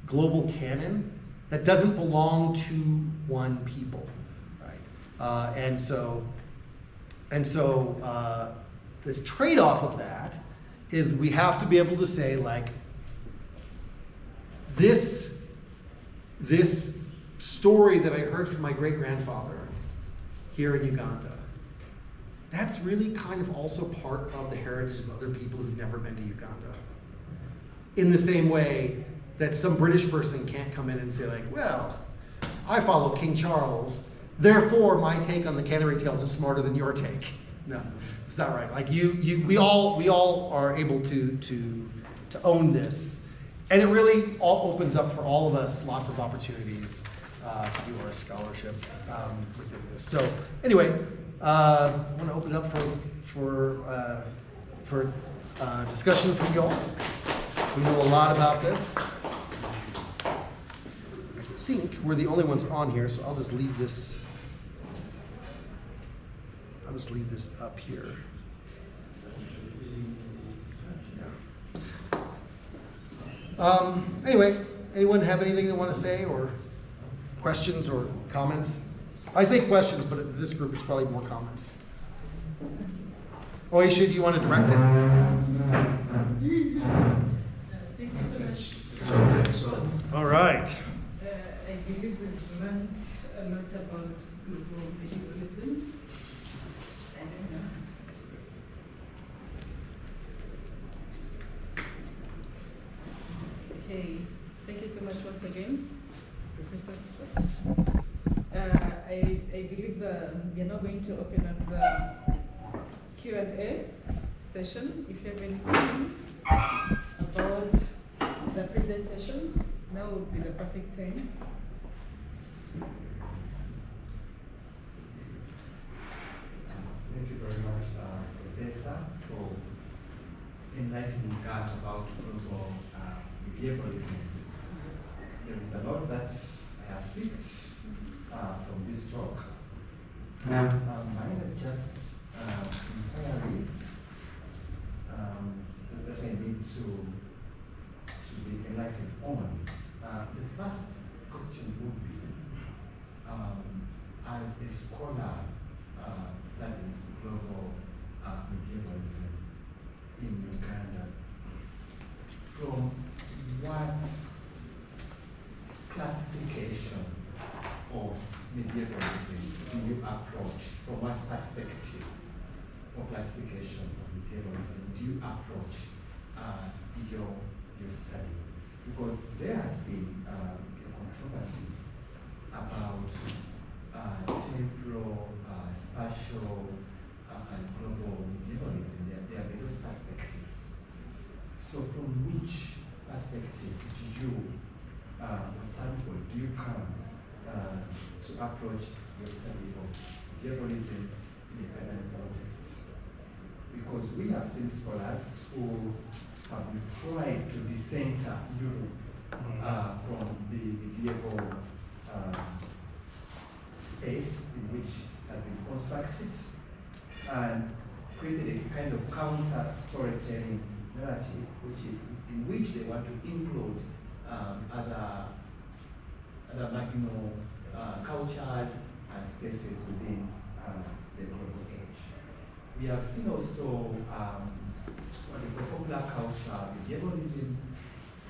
global canon that doesn't belong to one people, right? And so this trade-off of that is that we have to be able to say, like, this story that I heard from my great-grandfather here in Uganda, that's really kind of also part of the heritage of other people who've never been to Uganda. In the same way that some British person can't come in and say, like, well, I follow King Charles, therefore my take on the Canterbury Tales is smarter than your take. No, it's not right. Like we all are able to own this. And it really all opens up for all of us lots of opportunities to do our scholarship within this. So anyway, I want to open it up for discussion from you all. We know a lot about this. I think we're the only ones on here, so I'll just leave this. Up here. Yeah. Anyway, anyone have anything they want to say, or questions or comments? I say questions, but in this group it's probably more comments. Oisha, do you want to direct it? Thank you so much. All right. I believe we've learned a lot about global medievalism. Okay, thank you so much once again, Professor Scott. I believe we are now going to open up the Q&A session. If you have any questions about the presentation, now would be the perfect time. Thank you very much, Professor, for enlightening us about global medievalism. There is a lot that I have picked from this talk. Mine are just inquiries that I need to be enlightened on. The first question would be, as a scholar studying global medievalism in Uganda, from what classification of medievalism do you approach? From what perspective or classification of medievalism do you approach your study? Because there has been a controversy about temporal, spatial, and global medievalism. There are various perspectives. So from which perspective do you, or standpoint, do you come to approach your study of medievalism in a Ugandan context? Because we have seen scholars who have tried to decenter Europe from the medieval space in which has been constructed and created a kind of counter storytelling narrative in which they want to include other marginal cultures and spaces within the global age. We have seen also what we call popular culture medievalisms,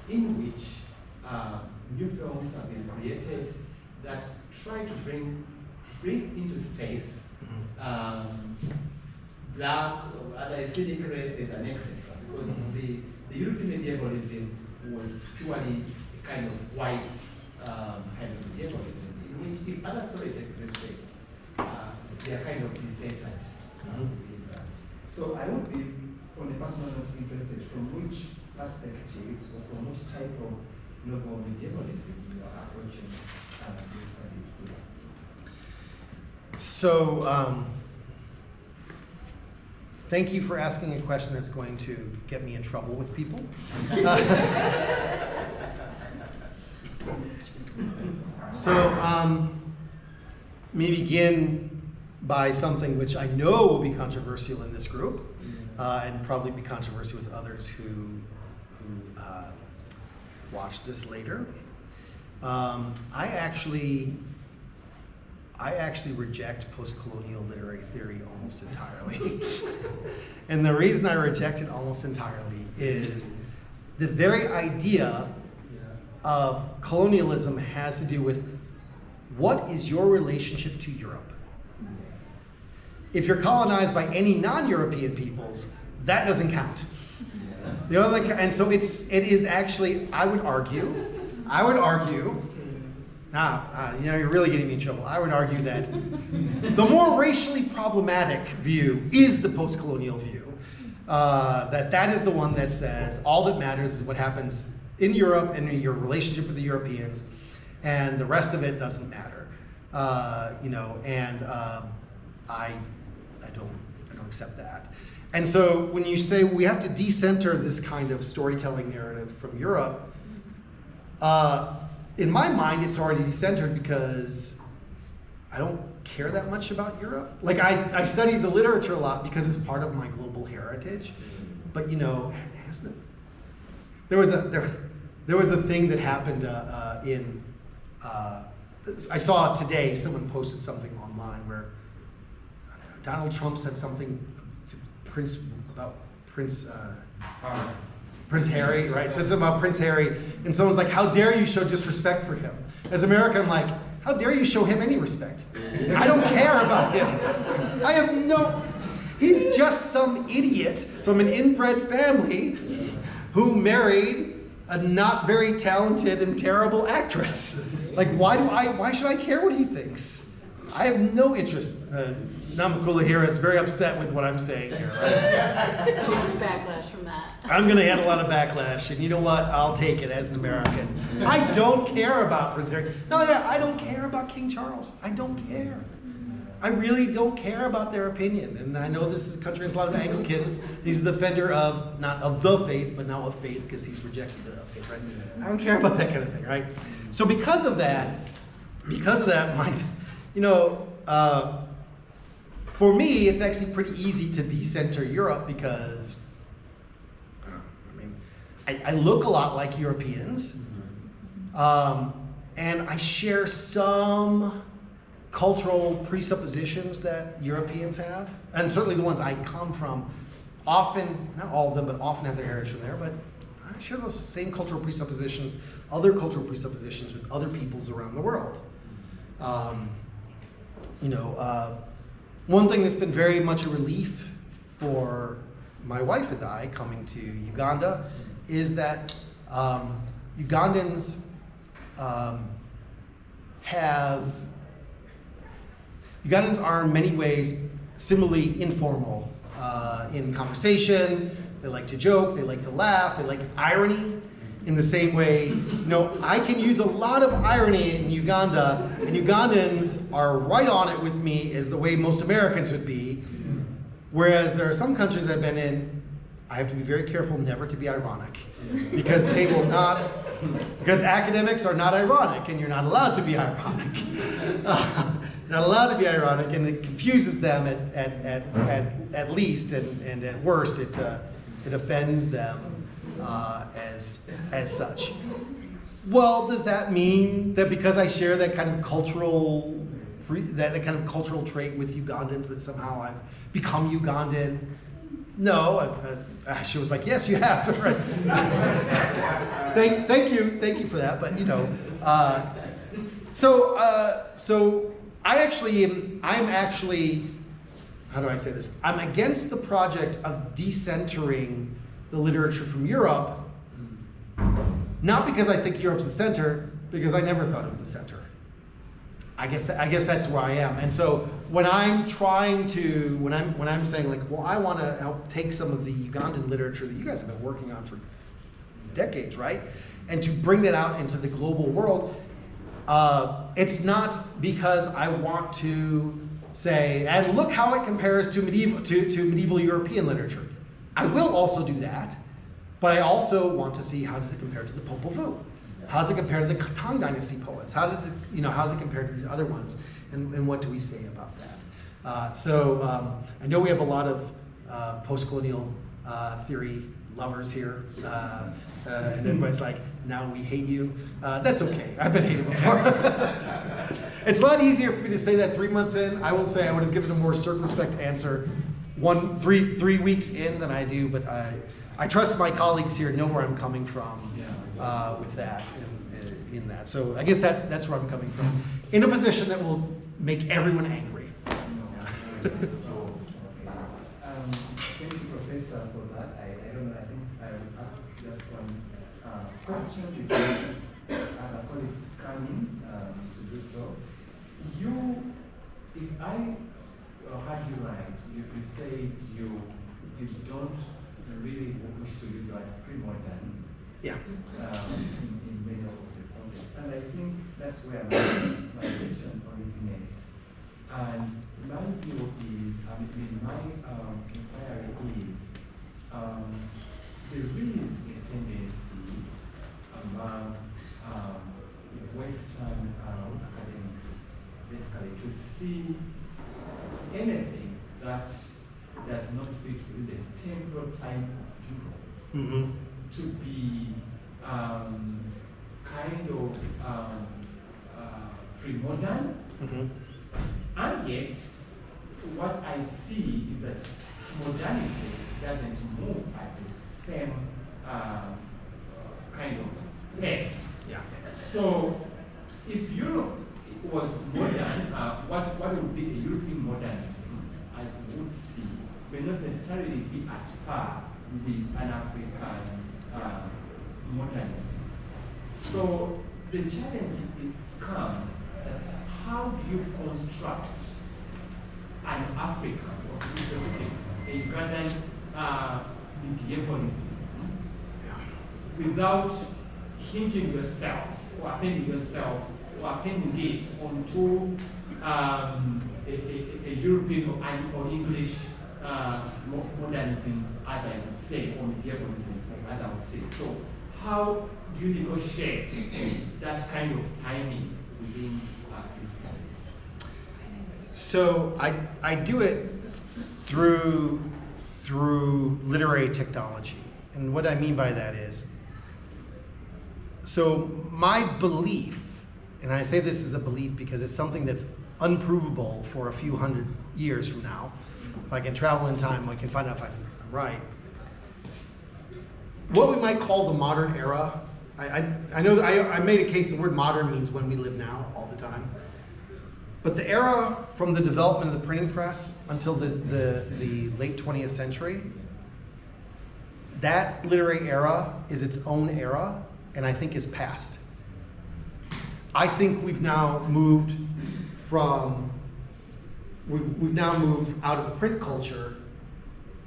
in which new films have been created that try to bring into space black or other ethnic races and etc. Because the European medievalism was purely a kind of white kind of medievalism, in which if other stories existed, they are kind of decentered within that. So I would be, on a personal note, interested from which perspective or from which type of global medievalism you are approaching this study here. So, thank you for asking a question that's going to get me in trouble with people. So, let me begin by something which I know will be controversial in this group, and probably be controversial with others who watch this later. I actually reject post-colonial literary theory almost entirely. And the reason I reject it almost entirely is the very idea of colonialism has to do with what is your relationship to Europe? If you're colonized by any non-European peoples, that doesn't count. The only, and so it is actually, I would argue, you're really getting me in trouble. I would argue that the more racially problematic view is the post-colonial view. That is the one that says all that matters is what happens in Europe and in your relationship with the Europeans, and the rest of it doesn't matter. I don't accept that. And so when you say we have to decenter this kind of storytelling narrative from Europe, in my mind, it's already decentered because I don't care that much about Europe. Like I study the literature a lot because it's part of my global heritage. But there was a thing that happened I saw today, someone posted something online where Donald Trump said something to Prince Harry, right? Said something about Prince Harry, and someone's like, how dare you show disrespect for him? As an American, I'm like, how dare you show him any respect? I don't care about him. He's just some idiot from an inbred family who married a not very talented and terrible actress. Like, why should I care what he thinks? I have no interest. Namakula here is very upset with what I'm saying here. Right? So much backlash from that. I'm going to get a lot of backlash, and you know what? I'll take it as an American. I don't care about Prince Harry. I don't care about King Charles. I don't care. I really don't care about their opinion. And I know this country has a lot of Anglicans. He's the defender of, not of the faith, but now of faith, because he's rejected the faith, right? I don't care about that kind of thing, right? So because of that, for me, it's actually pretty easy to decenter Europe because, I look a lot like Europeans, and I share some cultural presuppositions that Europeans have, and certainly the ones I come from, often, not all of them, but often have their heritage from there, but I share those same cultural presuppositions, other cultural presuppositions with other peoples around the world. One thing that's been very much a relief for my wife and I coming to Uganda is that Ugandans are in many ways similarly informal in conversation. They like to joke, they like to laugh, they like irony in the same way. I can use a lot of irony in Uganda, and Ugandans are right on it with me as the way most Americans would be. Whereas there are some countries I've been in, I have to be very careful never to be ironic, because they will not, because academics are not ironic, and you're not allowed to be ironic. not allowed to be ironic, and it confuses them at least, and at worst, it offends them as such. Well, does that mean that because I share that kind of cultural trait with Ugandans that somehow I've become Ugandan? No, she was like, yes, you have. Right. thank you for that. But so I'm actually, how do I say this? I'm against the project of decentering the literature from Europe, not because I think Europe's the center, because I never thought it was the center. I guess that's where I am. And so when I'm trying to, when I'm saying like, well, I want to help take some of the Ugandan literature that you guys have been working on for decades, right? And to bring that out into the global world, it's not because I want to say, and look how it compares to medieval European literature. I will also do that, but I also want to see how does it compare to the Popol Vuh? How does it compare to the Tang Dynasty poets? How does it compare to these other ones? And what do we say about that? So I know we have a lot of post-colonial theory lovers here, and everybody's like, now we hate you. That's okay, I've been hated before. It's a lot easier for me to say that 3 months in. I will say I would have given a more circumspect answer 3 weeks in than I do, but I trust my colleagues here know where I'm coming from with that, in that. So I guess that's where I'm coming from, in a position that will make everyone angry. Thank you, Professor, for that. I don't know, I think I will ask just one question before other colleagues come in to do so. If I heard you right, you say you don't really wish to use the word pre-modern. Yeah. In many of the contexts. And I think that's where my question originates. And my view is, my inquiry is, there is a tendency among Western academics, basically, to see anything that does not fit with the temporal time of people. Mm-hmm. To be kind of pre-modern, mm-hmm. And yet what I see is that modernity doesn't move at the same kind of pace. Yeah. So if Europe was modern, what would be a European modernism, as we would see, may not necessarily be at par with an African modernism. So the challenge it comes that how do you construct an African, or specifically a Ugandan medievalism, without hinging yourself or appending it onto a European or English modernism, as I would say, or medievalism, as I would say. So how do you negotiate that kind of timing within these studies? So I do it through literary technology. And what I mean by that is, so my belief, and I say this is a belief because it's something that's unprovable for a few hundred years from now. If I can travel in time, I can find out if I'm right. What we might call the modern era, I know that I made a case the word modern means when we live now all the time. But the era from the development of the printing press until the late 20th century, that literary era is its own era, and I think is past. I think we've now moved out of print culture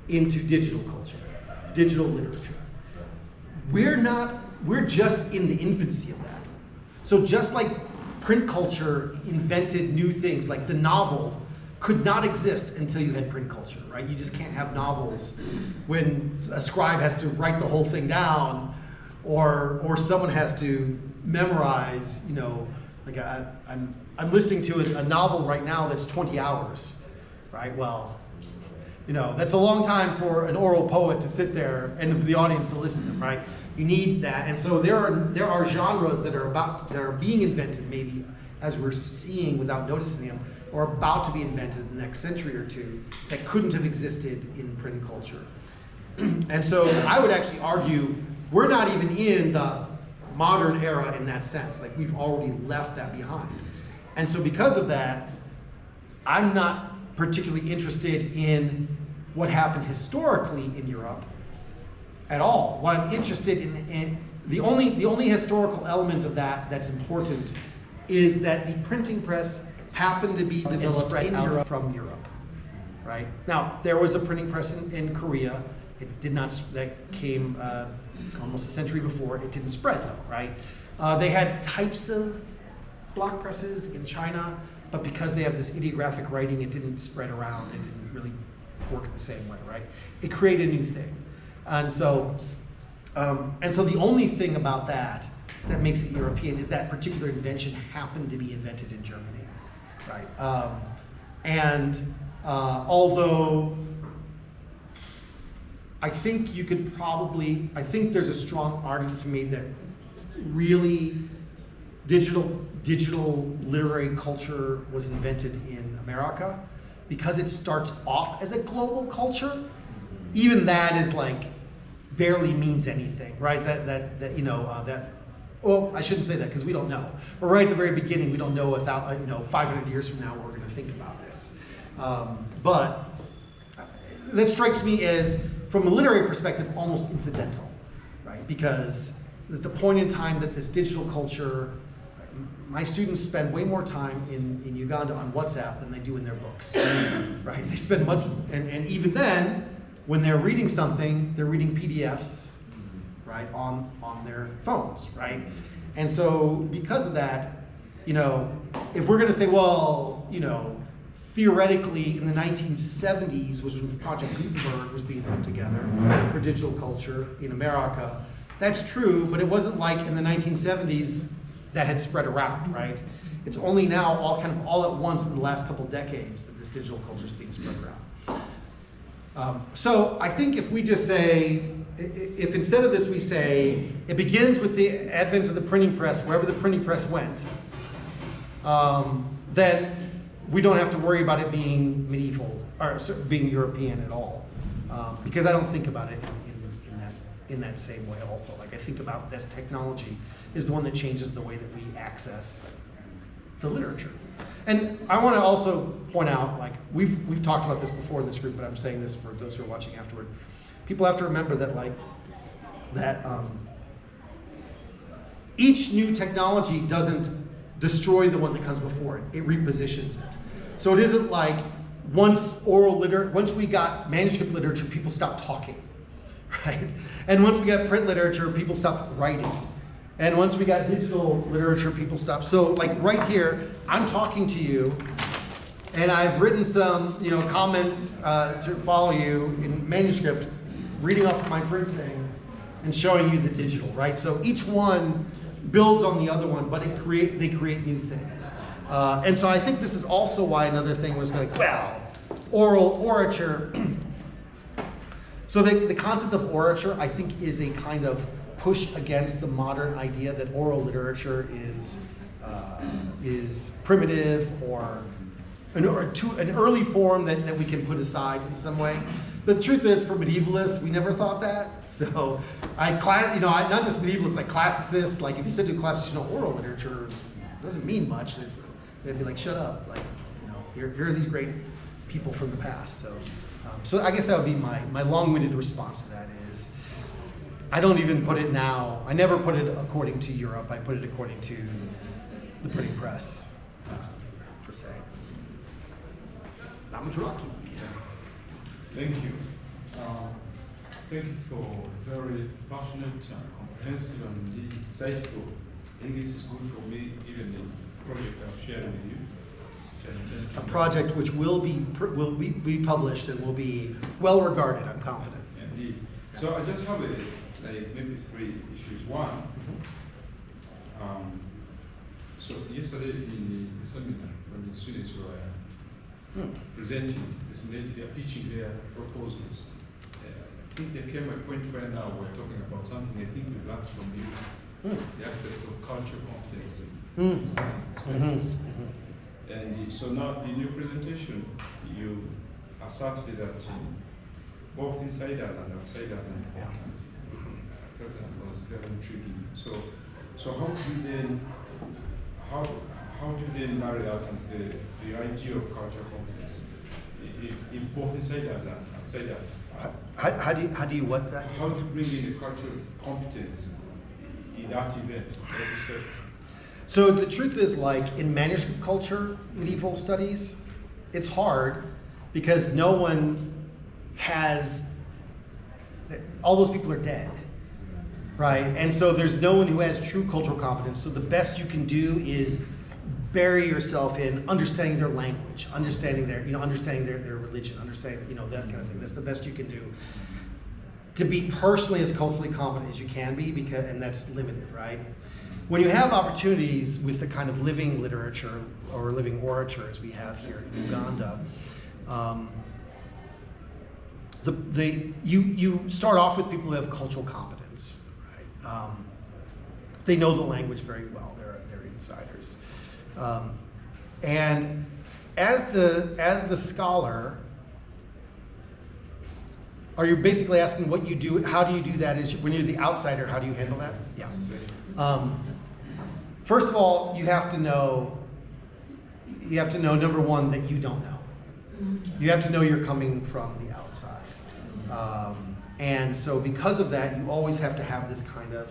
into digital culture, digital literature. We're just in the infancy of that. So just like print culture invented new things, like the novel could not exist until you had print culture, right? You just can't have novels when a scribe has to write the whole thing down, or someone has to memorize, Like I'm listening to a novel right now that's 20 hours, right? Well, you know, that's a long time for an oral poet to sit there and for the audience to listen to them, right? You need that, and so there are genres that are being invented, maybe as we're seeing without noticing them, or about to be invented in the next century or two that couldn't have existed in print culture. And so I would actually argue we're not even in the modern era in that sense. Like, we've already left that behind. And so because of that, I'm not particularly interested in what happened historically in Europe at all. What I'm interested in the only historical element of that that's important is that the printing press happened to be developed in Europe from Europe, right? Now, there was a printing press in Korea. It did not, that came almost a century before. It didn't spread though, right? They had types of block presses in China, but because they have this ideographic writing, it didn't spread around. It didn't really work the same way, right? It created a new thing. And so the only thing about that makes it European is that particular invention happened to be invented in Germany, right? Although I think I think there's a strong argument to be made that really digital literary culture was invented in America because it starts off as a global culture. Even that is like barely means anything, right? Well, I shouldn't say that because we don't know. But right at the very beginning, we don't know without 500 years from now what we're going to think about this. But that strikes me as, from a literary perspective, almost incidental, right? Because at the point in time that this digital culture, my students spend way more time in Uganda on WhatsApp than they do in their books, right? They spend much, and even then, when they're reading something, they're reading PDFs, right, on their phones, right? And so because of that, if we're gonna say, well, theoretically in the 1970s was when Project Gutenberg was being put together for digital culture in America, that's true, but it wasn't like in the 1970s that had spread around, right? It's only now all at once in the last couple decades that this digital culture is being spread around. So I think if we just say, if instead of this we say, it begins with the advent of the printing press, wherever the printing press went, then we don't have to worry about it being medieval, or being European at all. Because I don't think about it in that same way also. Like, I think about this technology is the one that changes the way that we access the literature. And I want to also point out, like, we've talked about this before in this group, but I'm saying this for those who are watching afterward. People have to remember that each new technology doesn't destroy the one that comes before it. It repositions it. So it isn't like once we got manuscript literature, people stopped talking, right? And once we got print literature, people stopped writing. And once we got digital literature, people stopped. So like right here, I'm talking to you, and I've written some, comment to follow you in manuscript, reading off of my print thing, and showing you the digital, right? So each one builds on the other one, but they create new things. And so I think this is also why another thing was like, well, orature. So the concept of orature, I think, is a kind of push against the modern idea that oral literature is primitive or an early form that we can put aside in some way. But the truth is, for medievalists, we never thought that. So not just medievalists, like classicists. Like if you said to a classicist, oral literature doesn't mean much. They'd be like, shut up. Like, here are these great people from the past. So I guess that would be my long-winded response to that is, I don't even put it now. I never put it according to Europe. I put it according to the printing press, per se. Not much rocky. Thank you. Thank you for very passionate and comprehensive and indeed insightful. I think this is good for me, even the project I've shared with you. A project which will be published and will be well regarded, I'm confident. Indeed. So I just have maybe three issues. One, so yesterday in the seminar, when the students were presenting, they are pitching their proposals. I think there came a point where now we're talking about something I think we learned from the aspect of cultural competency in science. And so now in your presentation, you asserted that both insiders and outsiders are important. I felt that was very intriguing. So how do you then marry out into the idea of cultural competence? If both insiders and outsiders How do you what that? how do you bring in the cultural competence in that event, in that respect? So the truth is, like in manuscript culture, medieval studies, it's hard because no one has, all those people are dead, right? And so there's no one who has true cultural competence. So the best you can do is bury yourself in understanding their language, understanding their religion, understanding, that kind of thing. That's the best you can do. To be personally as culturally competent as you can be, and that's limited, right? When you have opportunities with the kind of living literature or living orators we have here in Uganda, you start off with people who have cultural competence, right? They know the language very well. They're insiders, and as the scholar, are you basically asking what you do? How do you do that? Is when you're the outsider, how do you handle that? Yeah. First of all, you have to know, number one, that you don't know. You have to know you're coming from the outside. And so because of that, you always have to have this kind of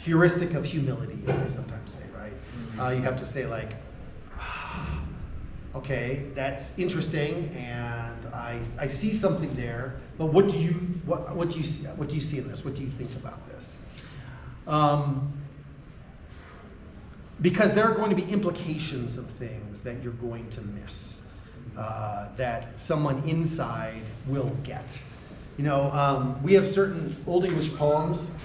heuristic of humility, as they sometimes say, right? You have to say like, okay, that's interesting, and I see something there, but what do you see? What do you see in this? What do you think about this? Because there are going to be implications of things that you're going to miss, that someone inside will get. We have certain Old English poems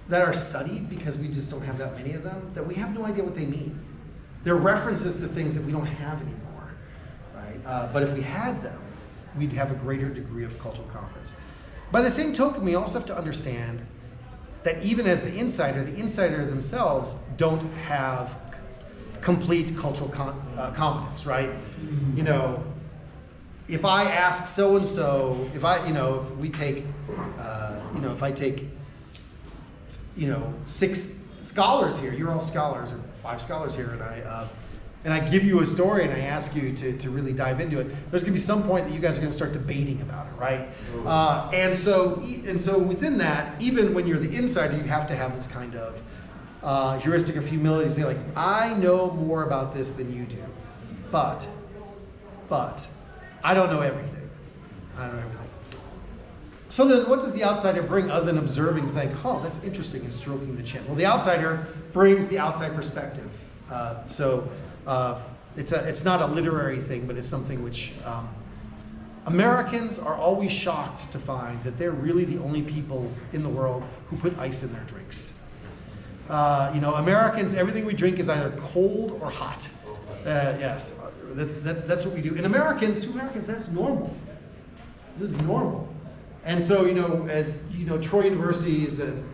that are studied because we just don't have that many of them, that we have no idea what they mean. They're references to things that we don't have anymore, right? But if we had them, we'd have a greater degree of cultural competence. By the same token, we also have to understand that even as the insider themselves don't have complete cultural competence, right? If I ask so and so, if I take 6 scholars here, you're all scholars, or 5 scholars here, and I give you a story and I ask you to really dive into it, there's going to be some point that you guys are going to start debating about it, right? And so within that, even when you're the insider, you have to have this kind of heuristic of humility. Say like, I know more about this than you do, but I don't know everything. So then what does the outsider bring other than observing, saying, oh, that's interesting, and stroking the chin? Well, the outsider brings the outside perspective. It's not a literary thing, but it's something which Americans are always shocked to find that they're really the only people in the world who put ice in their drinks. Americans, everything we drink is either cold or hot. Yes, that's what we do. And to Americans, that's normal. This is normal. And so, as Troy University is an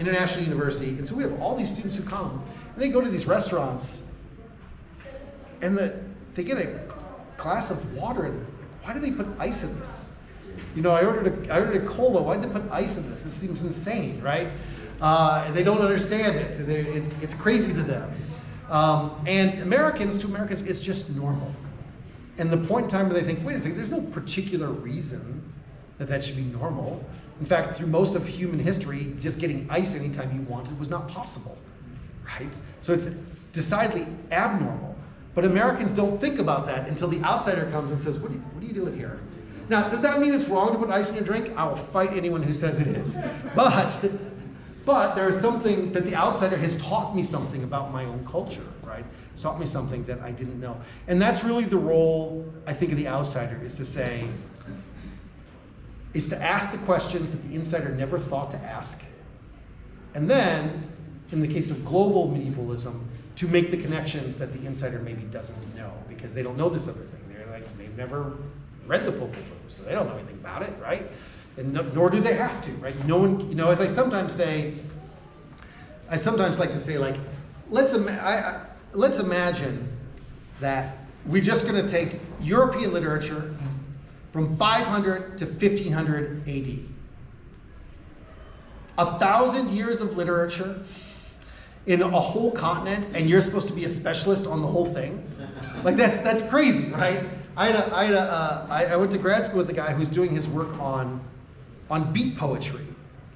international university, and so we have all these students who come, and they go to these restaurants, and they get a glass of water, and why do they put ice in this? I ordered a cola. Why did they put ice in this? This seems insane, right? And they don't understand it. It's crazy to them. And to Americans, it's just normal. And the point in time where they think, wait a second, there's no particular reason that should be normal. In fact, through most of human history, just getting ice anytime you wanted was not possible, right? So it's decidedly abnormal. But Americans don't think about that until the outsider comes and says, what are you doing here? Now, does that mean it's wrong to put ice in your drink? I will fight anyone who says it is. But there is something that the outsider has taught me something about my own culture, right? It's taught me something that I didn't know. And that's really the role, I think, of the outsider, is to ask the questions that the insider never thought to ask. And then, in the case of global medievalism, to make the connections that the insider maybe doesn't know because they don't know this other thing. They're like, they've never read the Popol Vuh, so they don't know anything about it, right? And nor do they have to, right? No one, you know, as I sometimes like to say, like, let's imagine that we're just going to take European literature from 500 to 1500 AD. 1,000 years of literature in a whole continent, and you're supposed to be a specialist on the whole thing? Like, that's crazy, right? I went to grad school with a guy who's doing his work on beat poetry.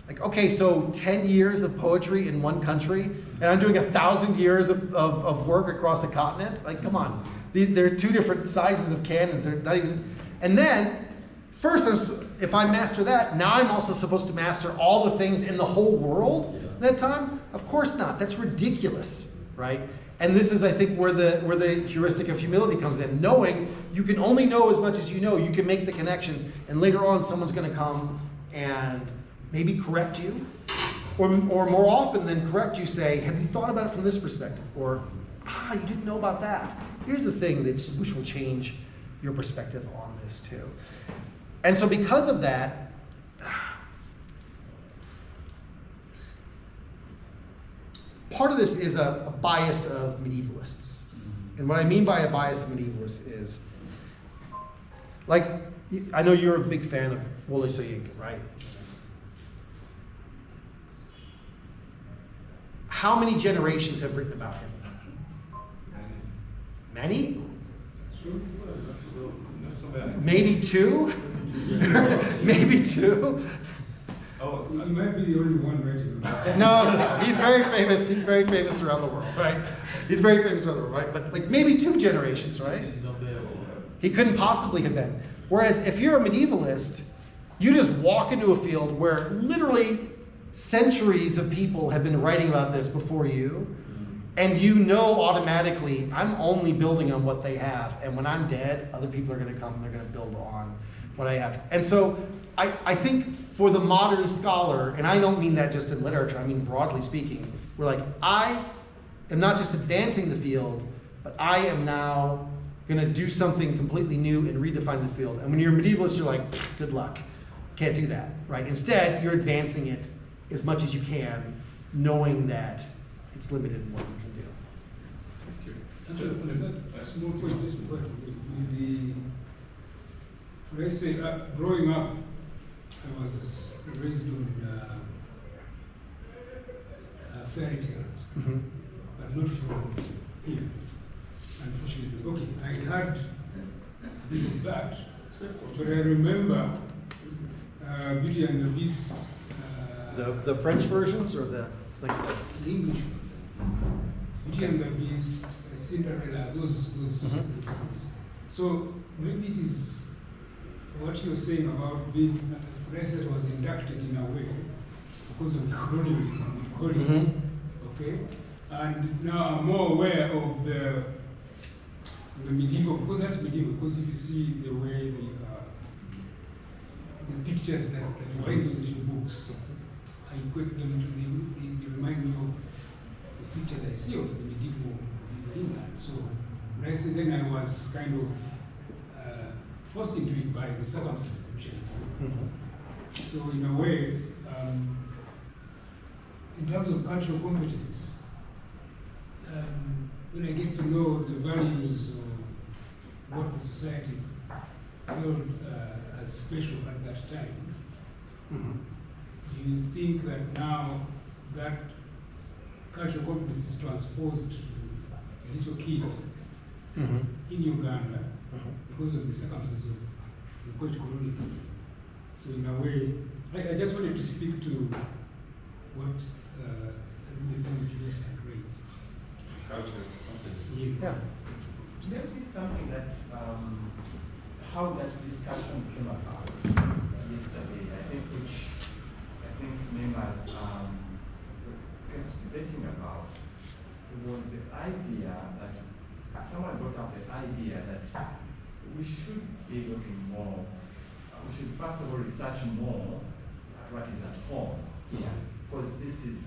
Like, okay, so 10 years of poetry in one country, and I'm doing 1,000 years of work across a continent? Like, come on. There are two different sizes of cannons. They're not even, and then, first, if I master that, now I'm also supposed to master all the things in the whole world at that time? Of course not. That's ridiculous, right? And this is, I think, where the heuristic of humility comes in. Knowing you can only know as much as you know. You can make the connections, and later on someone's going to come and maybe correct you, or more often than correct you, say, have you thought about it from this perspective? Or, you didn't know about that. Here's the thing which will change your perspective on this too. And so because of that, part of this is a bias of medievalists. And what I mean by a bias of medievalists is, like, I know you're a big fan of Wole Soyinka, right? How many generations have written about him? Many? Maybe two? Maybe two? Oh, I might be the only one writing about it. No. He's very famous. He's very famous around the world, right? He's very famous around the world, right? But like maybe two generations, right? He couldn't possibly have been. Whereas if you're a medievalist, you just walk into a field where literally centuries of people have been writing about this before you, and you know automatically, I'm only building on what they have, and when I'm dead, other people are going to come and they're going to build on what I have. And so I think for the modern scholar, and I don't mean that just in literature, I mean broadly speaking, we're like, I am not just advancing the field, but I am now going to do something completely new and redefine the field. And when you're a medievalist, you're like, good luck. Can't do that, right? Instead, you're advancing it as much as you can, knowing that it's limited in what you can do. Thank you. A small point, just when I say growing up, I was raised on fairy tales, but not from here, unfortunately. Okay, I had a bit of that, but I remember Beauty and the Beast. The French versions or the English one. Beauty and the Beast, Cinderella, those stories. So maybe it is what you're saying about being Reset was inducted in a way because of the colonialism, we call it, okay? And now I'm more aware of the medieval, because that's medieval, because if you see the way the pictures that write those little books, I equate them to they remind me of the pictures I see of the medieval England. So when I say then I was kind of forced into it by the circumstances which I So in a way, in terms of cultural competence, when I get to know the values of what the society held as special at that time, do you think that now that cultural competence is transposed to a little kid in Uganda because of the circumstances of the colonialism? So in a way, I just wanted to speak to what the Julius had raised. Cultural competence. Yeah. There is something that, how that discussion came about yesterday, I think members kept debating about, was the idea that, someone brought up the idea that we should be looking more, we should first of all research more at what is at home. Yeah. Because this is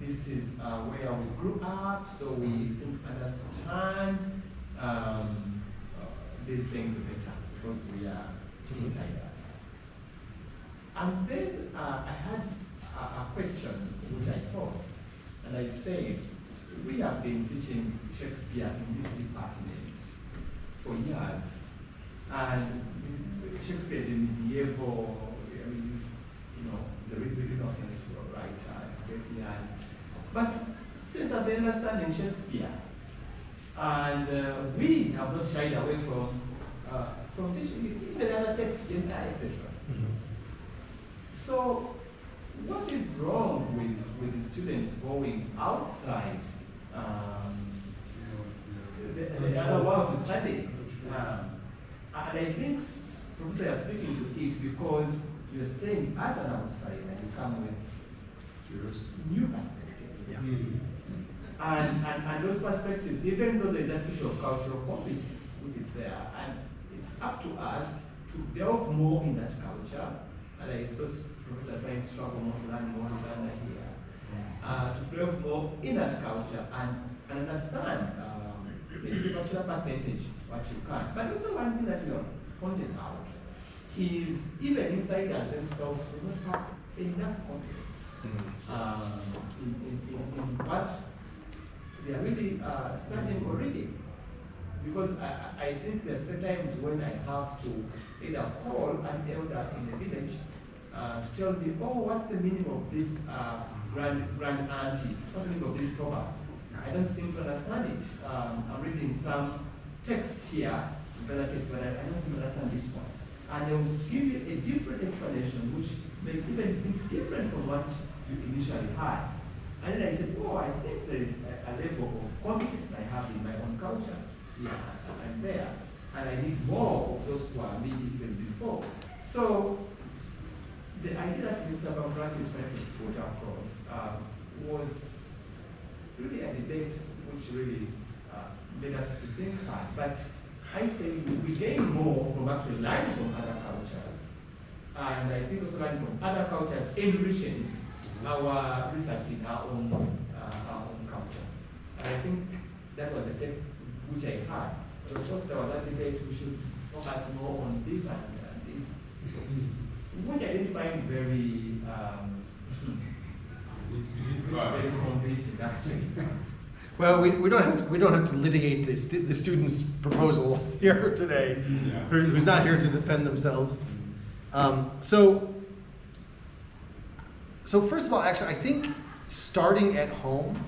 this is where we grew up, so we seem to understand these things better because we are insiders. And then I had a question which I posed, and I said, we have been teaching Shakespeare in this department for years, and Shakespeare is a medieval, I mean, you know, the Renaissance writer, Shakespeare. But students have been understanding Shakespeare, and we have not shied away from teaching even other texts, etc. So, what is wrong with the students going outside the other world to study? And I think Professor, you are speaking to it because you're saying as an outsider, you come with new perspectives. Yeah. And those perspectives, even though there's an issue of cultural competence, which is there, and it's up to us to delve more in that culture. And I saw Professor trying to struggle more to learn more Uganda here, to delve more in that culture and understand maybe the particular percentage what you can. But also one thing that you have pointed out is even insiders themselves do not have enough confidence in what they are really studying already. Because I think there's times when I have to either call an elder in the village to tell me, oh, what's the meaning of this grand auntie? What's the meaning of this proverb? I don't seem to understand it. I'm reading some text here, but I don't seem to understand this one. And they will give you a different explanation, which may even be different from what you initially had. And then I said, oh, I think there is a level of confidence I have in my own culture. Yeah, I'm there. And I need more of those who are me even before. So, the idea that Mr. Bambraki is trying to put across was really a debate which really made us to think hard. But I say we gain more from actually learning from other cultures. And I think also learning from other cultures enriches our research in our own culture. And I think that was a take which I had. But of course, there was that debate we should focus more on this and this, which I didn't find very convincing actually. Well, we don't have to litigate the student's proposal here today, who's not here to defend themselves. So first of all, actually, I think starting at home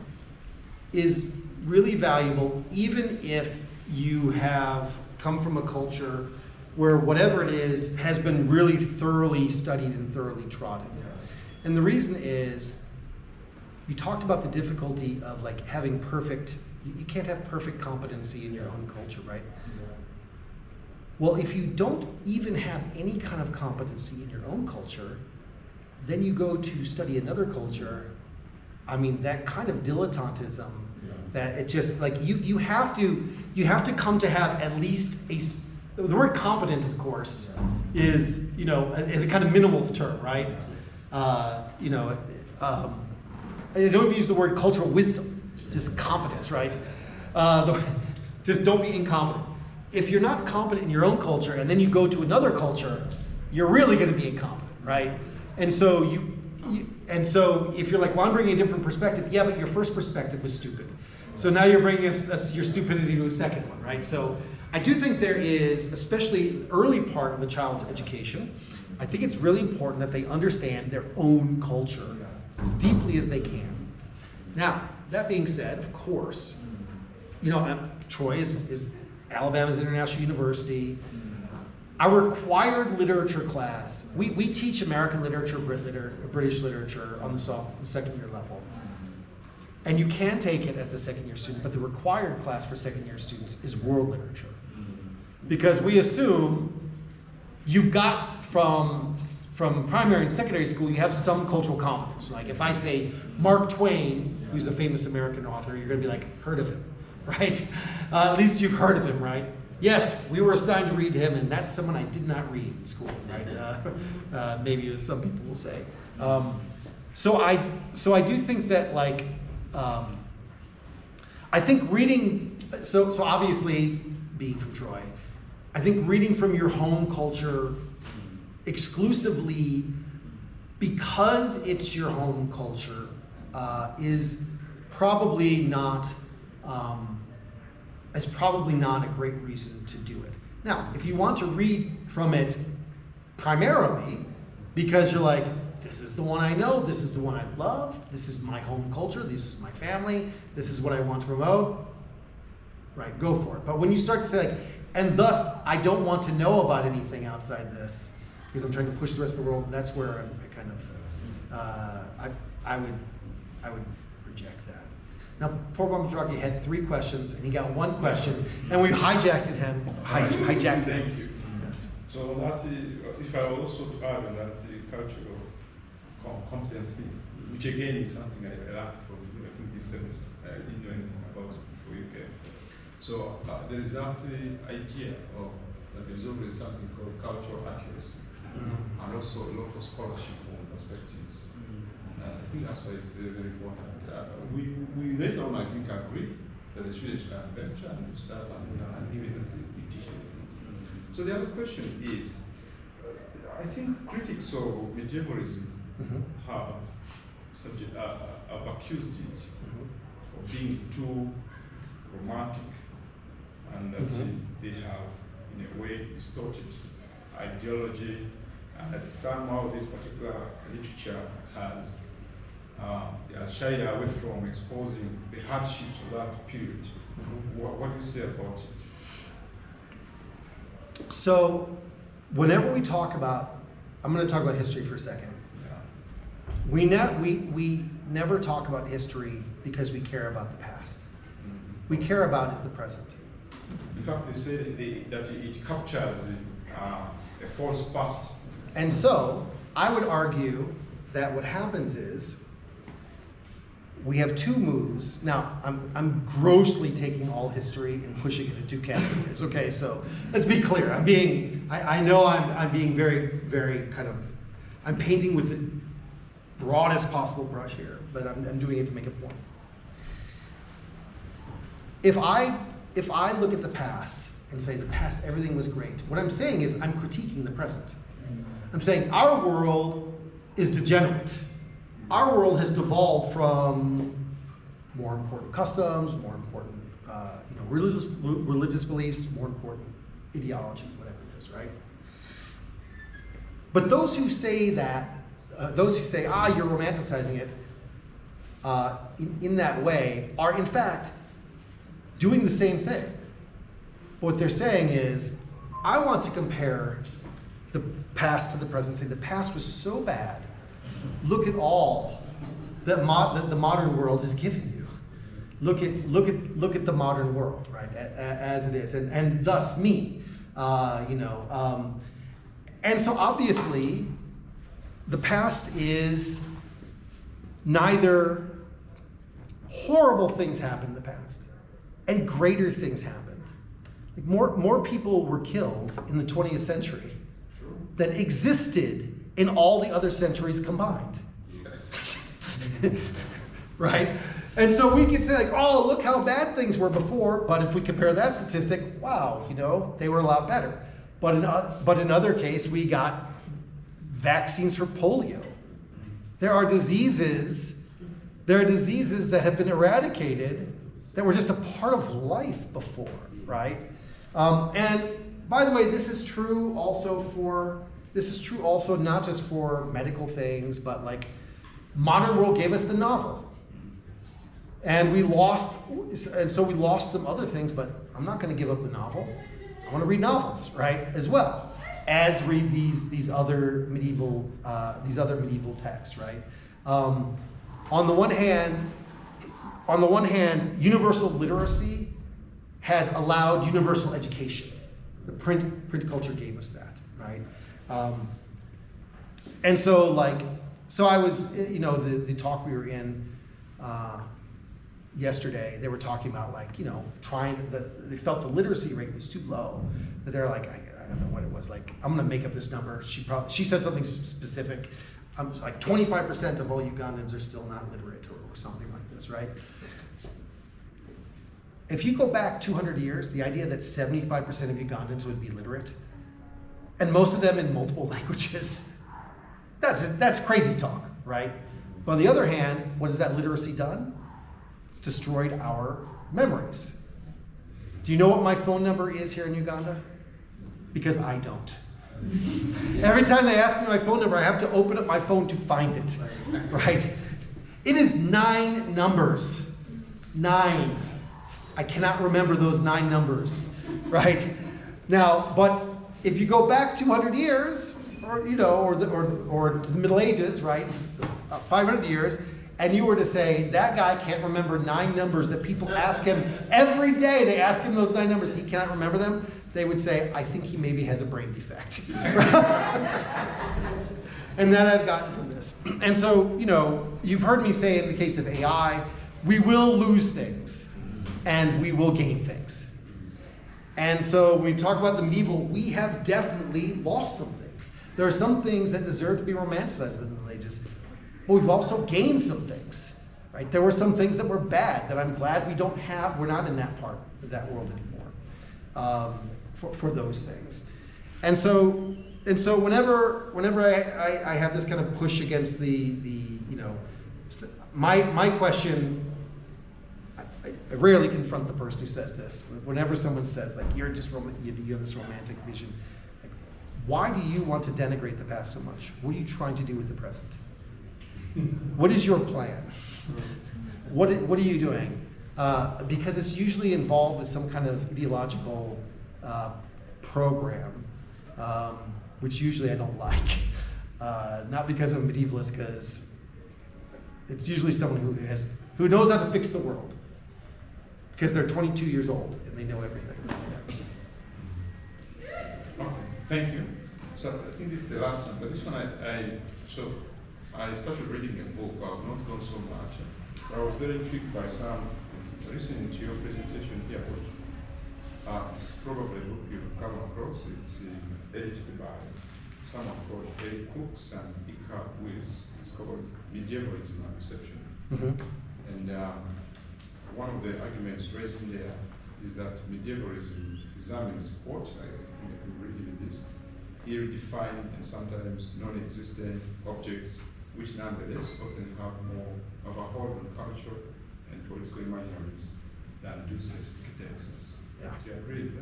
is really valuable, even if you have come from a culture where whatever it is has been really thoroughly studied and thoroughly trodden. And the reason is, you talked about the difficulty of like having perfect, you can't have perfect competency in your own culture, right? Well, if you don't even have any kind of competency in your own culture, then you go to study another culture. I mean, that kind of dilettantism, that it just like you have to come to have at least the word competent, of course, is is a kind of minimalist term, right? I don't even use the word cultural wisdom, just competence, right? Just don't be incompetent. If you're not competent in your own culture and then you go to another culture, you're really going to be incompetent, right? And so if you're like, well, I'm bringing a different perspective, yeah, but your first perspective was stupid. So now you're bringing your stupidity to a second one, right? So I do think there is, especially early part of a child's education, I think it's really important that they understand their own culture as deeply as they can. Now, that being said, of course, Troy is Alabama's International University. Our required literature class, we teach American literature, British literature on the second year level. And you can take it as a second year student, but the required class for second year students is world literature. Because we assume you've got from primary and secondary school, you have some cultural competence. Like if I say Mark Twain, who's a famous American author, you're gonna be like, heard of him, right? At least you've heard of him, right? Yes, we were assigned to read him, and that's someone I did not read in school, right? Maybe as some people will say. So I do think that like, I think reading, so obviously being from Troy, I think reading from your home culture exclusively because it's your home culture is probably not a great reason to do it. Now, if you want to read from it primarily because you're like, this is the one I know, this is the one I love, this is my home culture, this is my family, this is what I want to promote, right, go for it. But when you start to say like, and thus I don't want to know about anything outside this because I'm trying to push the rest of the world, that's where I kind of, I would reject that. Now, poor Bamadraki had 3 questions and he got 1 question and we hijacked him. Thank you. Yes. So that if I also to add on that cultural competency, which again is something I learned from I think this semester. I didn't know anything about it before you came. So there is that idea of that there is always something called cultural accuracy and also local scholarship from perspectives. I think that's why it's very important. We later on I think agree that the students can venture and start and even we teach them things. So the other question is, I think critics of medievalism have accused it of being too romantic and that they have, in a way, distorted ideology and that somehow this particular literature has they are shied away from exposing the hardships of that period. What do you say about it? So, whenever we talk about, I'm going to talk about history for a second. We never talk about history because we care about the past. We care about is the present. In fact, they say that it captures a false past. And so, I would argue that what happens is we have 2 moves. Now, I'm grossly taking all history and pushing it into 2 categories. Okay, so let's be clear. I know I'm being very, very kind of, I'm painting with the broadest possible brush here, but I'm doing it to make a point. If I look at the past and say the past, everything was great, what I'm saying is I'm critiquing the present. I'm saying our world is degenerate. Our world has devolved from more important customs, more important religious beliefs, more important ideology, whatever it is, right? But those who say that, you're romanticizing it in that way, are in fact doing the same thing. What they're saying is, I want to compare the past to the present, say the past was so bad, look at all that the modern world has given you. Look at the modern world, right, as it is, and thus me, and so obviously, the past is neither horrible things happened in the past, and greater things happened. Like more people were killed in the 20th century than existed in all the other centuries combined. Right? And so we can say like, oh, look how bad things were before, but if we compare that statistic, wow, they were a lot better. But in other case, we got vaccines for polio. There are diseases that have been eradicated that were just a part of life before, right? And by the way, this is true also not just for medical things, but like modern world gave us the novel. And we lost some other things, but I'm not going to give up the novel. I want to read novels, right, as well as read these other medieval texts, right? On the one hand, universal literacy has allowed universal education. The print culture gave us that, right? And so I was, the talk we were in yesterday, they were talking about they felt the literacy rate was too low. That they're like, I don't know what it was, like, I'm gonna make up this number. She said something specific. like 25% of all Ugandans are still not literate or something like this, right? If you go back 200 years, the idea that 75% of Ugandans would be literate, and most of them in multiple languages, that's crazy talk, right? But on the other hand, what has that literacy done? It's destroyed our memories. Do you know what my phone number is here in Uganda? Because I don't. Every time they ask me my phone number, I have to open up my phone to find it, right? It is 9 numbers. 9. I cannot remember those 9 numbers, right? Now, but if you go back 200 years, or to the Middle Ages, right, 500 years, and you were to say that guy can't remember 9 numbers that people ask him every day. They ask him those 9 numbers. He cannot remember them. They would say, I think he maybe has a brain defect. And that I've gotten from this. And so, you've heard me say in the case of AI, we will lose things and we will gain things. And so when we talk about the medieval, we have definitely lost some things. There are some things that deserve to be romanticized in the Middle Ages, but we've also gained some things, right? There were some things that were bad that I'm glad we're not in that part of that world anymore. For those things. And so whenever I have this kind of push against my question, I rarely confront the person who says this. Whenever someone says, like, you have this romantic vision, like, why do you want to denigrate the past so much? What are you trying to do with the present? What is your plan? What are you doing? Because it's usually involved with some kind of ideological program, which usually I don't like. Not because I'm a medievalist, because it's usually someone who knows how to fix the world, because they're 22 years old and they know everything. Okay, thank you. So I think this is the last one, but this one I started reading a book. I've not gone so much, but I was very intrigued by some listening to your presentation here. It's probably a book you've come across. It's edited by someone called Eric Cooks and Ika Wills. It's called Medievalism and Reception. Mm-hmm. And one of the arguments raised in there is that medievalism examines what, I think I can read it is, ill-defined and sometimes non-existent objects which nonetheless often have more of a hold on culture and political imaginaries than do specific texts. Yeah. Do you agree with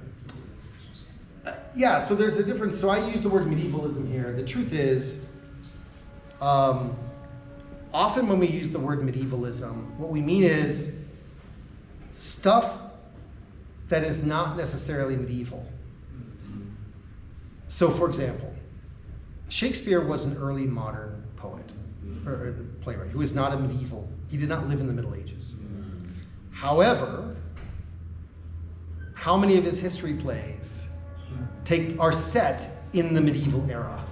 that? Yeah, so there's a difference. So I use the word medievalism here. The truth is, often when we use the word medievalism, what we mean is stuff that is not necessarily medieval. So for example, Shakespeare was an early modern poet, or playwright, who was not a medieval. He did not live in the Middle Ages. However, how many of his history plays are set in the medieval era,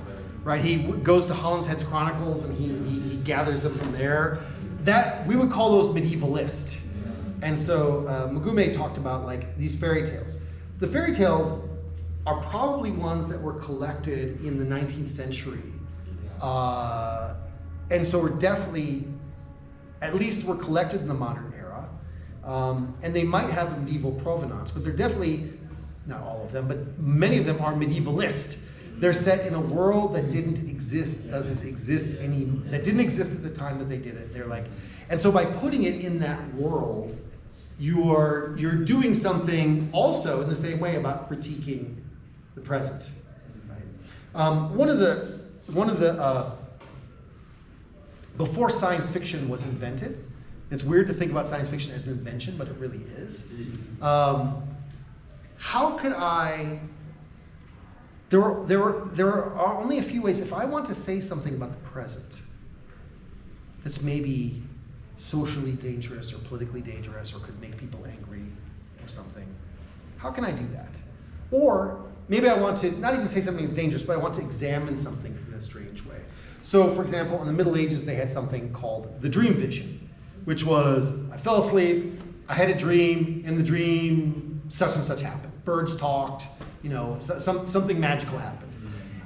right? He goes to Holinshed's Chronicles and he gathers them from there. That we would call those medievalist. And so Mugume talked about like these fairy tales. The fairy tales are probably ones that were collected in the 19th century. And so we're definitely, at least were collected in the modern era. And they might have a medieval provenance, but they're definitely, not all of them, but many of them are medievalist. They're set in a world that didn't exist at the time that they did it. They're like, and so by putting it in that world, you're doing something also in the same way about critiquing the present. Right? One of the before science fiction was invented, it's weird to think about science fiction as an invention, but it really is. How could I? There are only a few ways. If I want to say something about the present that's maybe socially dangerous or politically dangerous or could make people angry or something, how can I do that? Or maybe I want to not even say something that's dangerous, but I want to examine something in a strange way. So, for example, in the Middle Ages, they had something called the dream vision, which was, I fell asleep, I had a dream, in the dream, such and such happened. Birds talked, something magical happened.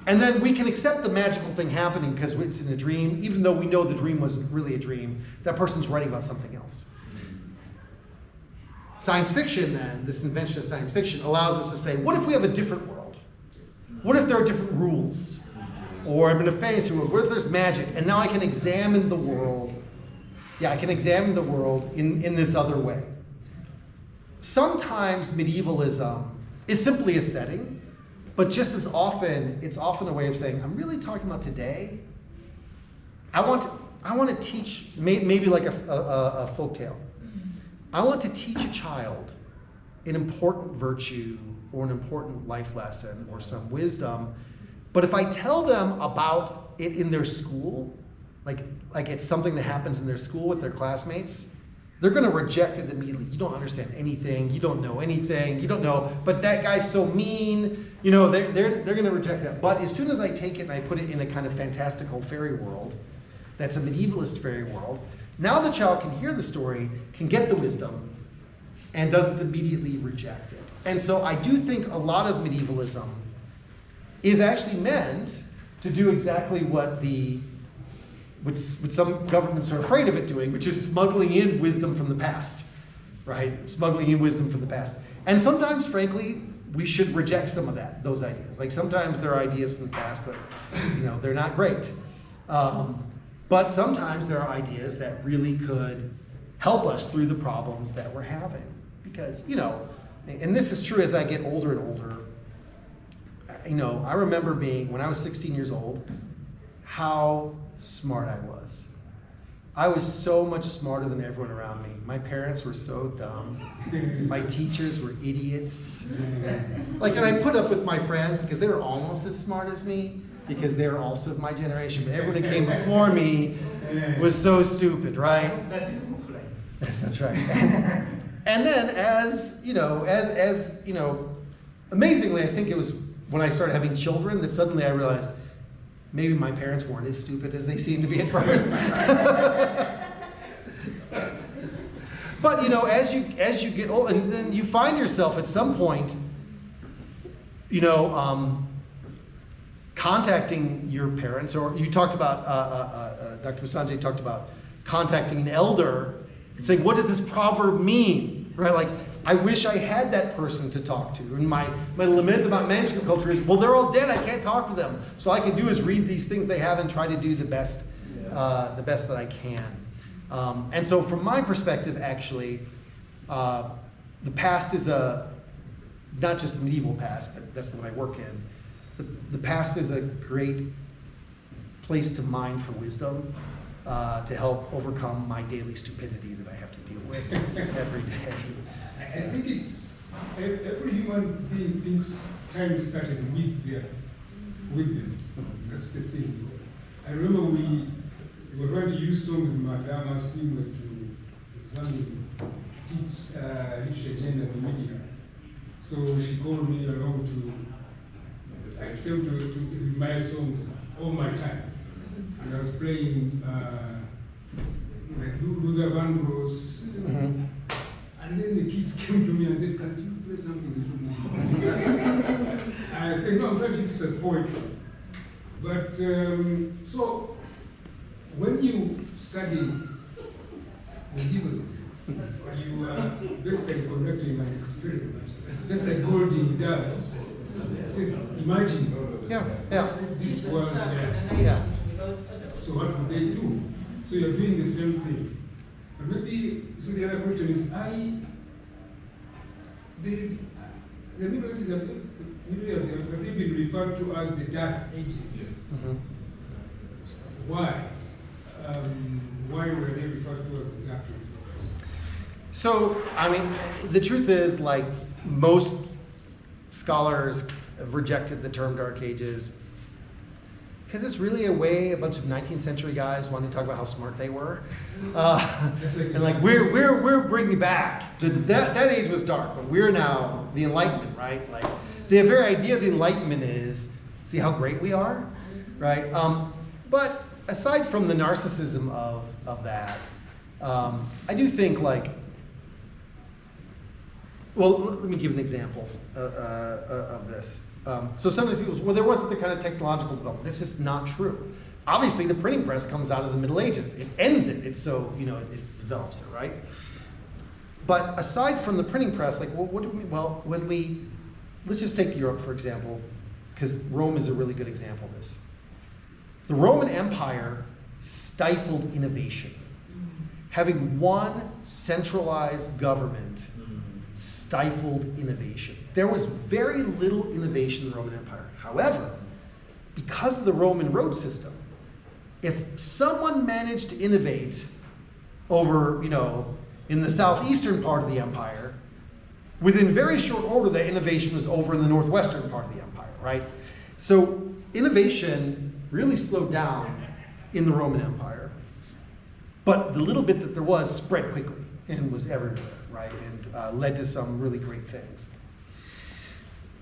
And then we can accept the magical thing happening because it's in a dream, even though we know the dream wasn't really a dream. That person's writing about something else. Science fiction, then, this invention of science fiction, allows us to say, what if we have a different world? What if there are different rules? Or I'm in a fantasy world. What if there's magic? And now I can examine the world. Yeah, I can examine the world in this other way. Sometimes medievalism is simply a setting, but just as often, it's often a way of saying, I'm really talking about today. I want to teach, maybe like a folktale. I want to teach a child an important virtue or an important life lesson or some wisdom. But if I tell them about it in their school, like it's something that happens in their school with their classmates, they're going to reject it immediately. You don't understand anything. You don't know anything. You don't know. But that guy's so mean. You know, they're going to reject that. But as soon as I take it and I put it in a kind of fantastical fairy world, that's a medievalist fairy world, now the child can hear the story, can get the wisdom, and doesn't immediately reject it. And so I do think a lot of medievalism is actually meant to do exactly which some governments are afraid of it doing, which is smuggling in wisdom from the past, right? Smuggling in wisdom from the past. And sometimes, frankly, we should reject some of those ideas. Like sometimes there are ideas from the past that, they're not great. But sometimes there are ideas that really could help us through the problems that we're having. Because, and this is true as I get older and older, I remember when I was 16 years old, how smart I was. I was so much smarter than everyone around me. My parents were so dumb. My teachers were idiots. And I put up with my friends because they were almost as smart as me, because they were also of my generation. But everyone who came before me was so stupid, right? That is awful. Yes, that's right. And then as amazingly, I think it was when I started having children that suddenly I realized maybe my parents weren't as stupid as they seemed to be at first. But as you get old, and then you find yourself at some point, contacting your parents, or you talked about Dr. Musanje talked about contacting an elder and saying, what does this proverb mean? Right? Like, I wish I had that person to talk to. And my lament about manuscript culture is, well, they're all dead. I can't talk to them. So all I can do is read these things they have and try to do the best that I can. And so from my perspective, actually, the past is not just the medieval past, but that's the one I work in. The past is a great place to mine for wisdom, to help overcome my daily stupidity that I have to deal with every day. I think it's every human being thinks time started with them. That's the thing. I remember we were trying to use songs in Madama Singh to examine each agenda of the media. So she called me along I came to my songs all my time. And I was playing Luther Vandross. Mm-hmm. And then the kids came to me and said, can you play something a little more? I said, no, I'm trying to use this as poetry. But, so, when you study medievism, you are basically conducting an experiment, just like Golding does. He says, imagine this world there. Yeah. So what would they do? So you're doing the same thing. And maybe, so the other question is, the Middle Ages have they been referred to as the Dark Ages? Mm-hmm. Why? Why were they referred to as the Dark Ages? So, the truth is, like, most scholars have rejected the term Dark Ages because it's really a way a bunch of 19th century guys wanted to talk about how smart they were. And like, we're bringing back. That age was dark, but we're now the Enlightenment, right? Like, the very idea of the Enlightenment is, see how great we are, right? But aside from the narcissism of that, I do think, like, well, let me give an example of this. So some of these people say, well, there wasn't the kind of technological development. That's just not true. Obviously, the printing press comes out of the Middle Ages. It ends it. It's so, it develops it, right? But aside from the printing press, like, well, what do we mean? Well, let's just take Europe, for example, because Rome is a really good example of this. The Roman Empire stifled innovation. Having one centralized government stifled innovation. There was very little innovation in the Roman Empire. However, because of the Roman road system, if someone managed to innovate over, in the southeastern part of the empire, within very short order, that innovation was over in the northwestern part of the empire, right? So innovation really slowed down in the Roman Empire, but the little bit that there was spread quickly and was everywhere, right? And led to some really great things.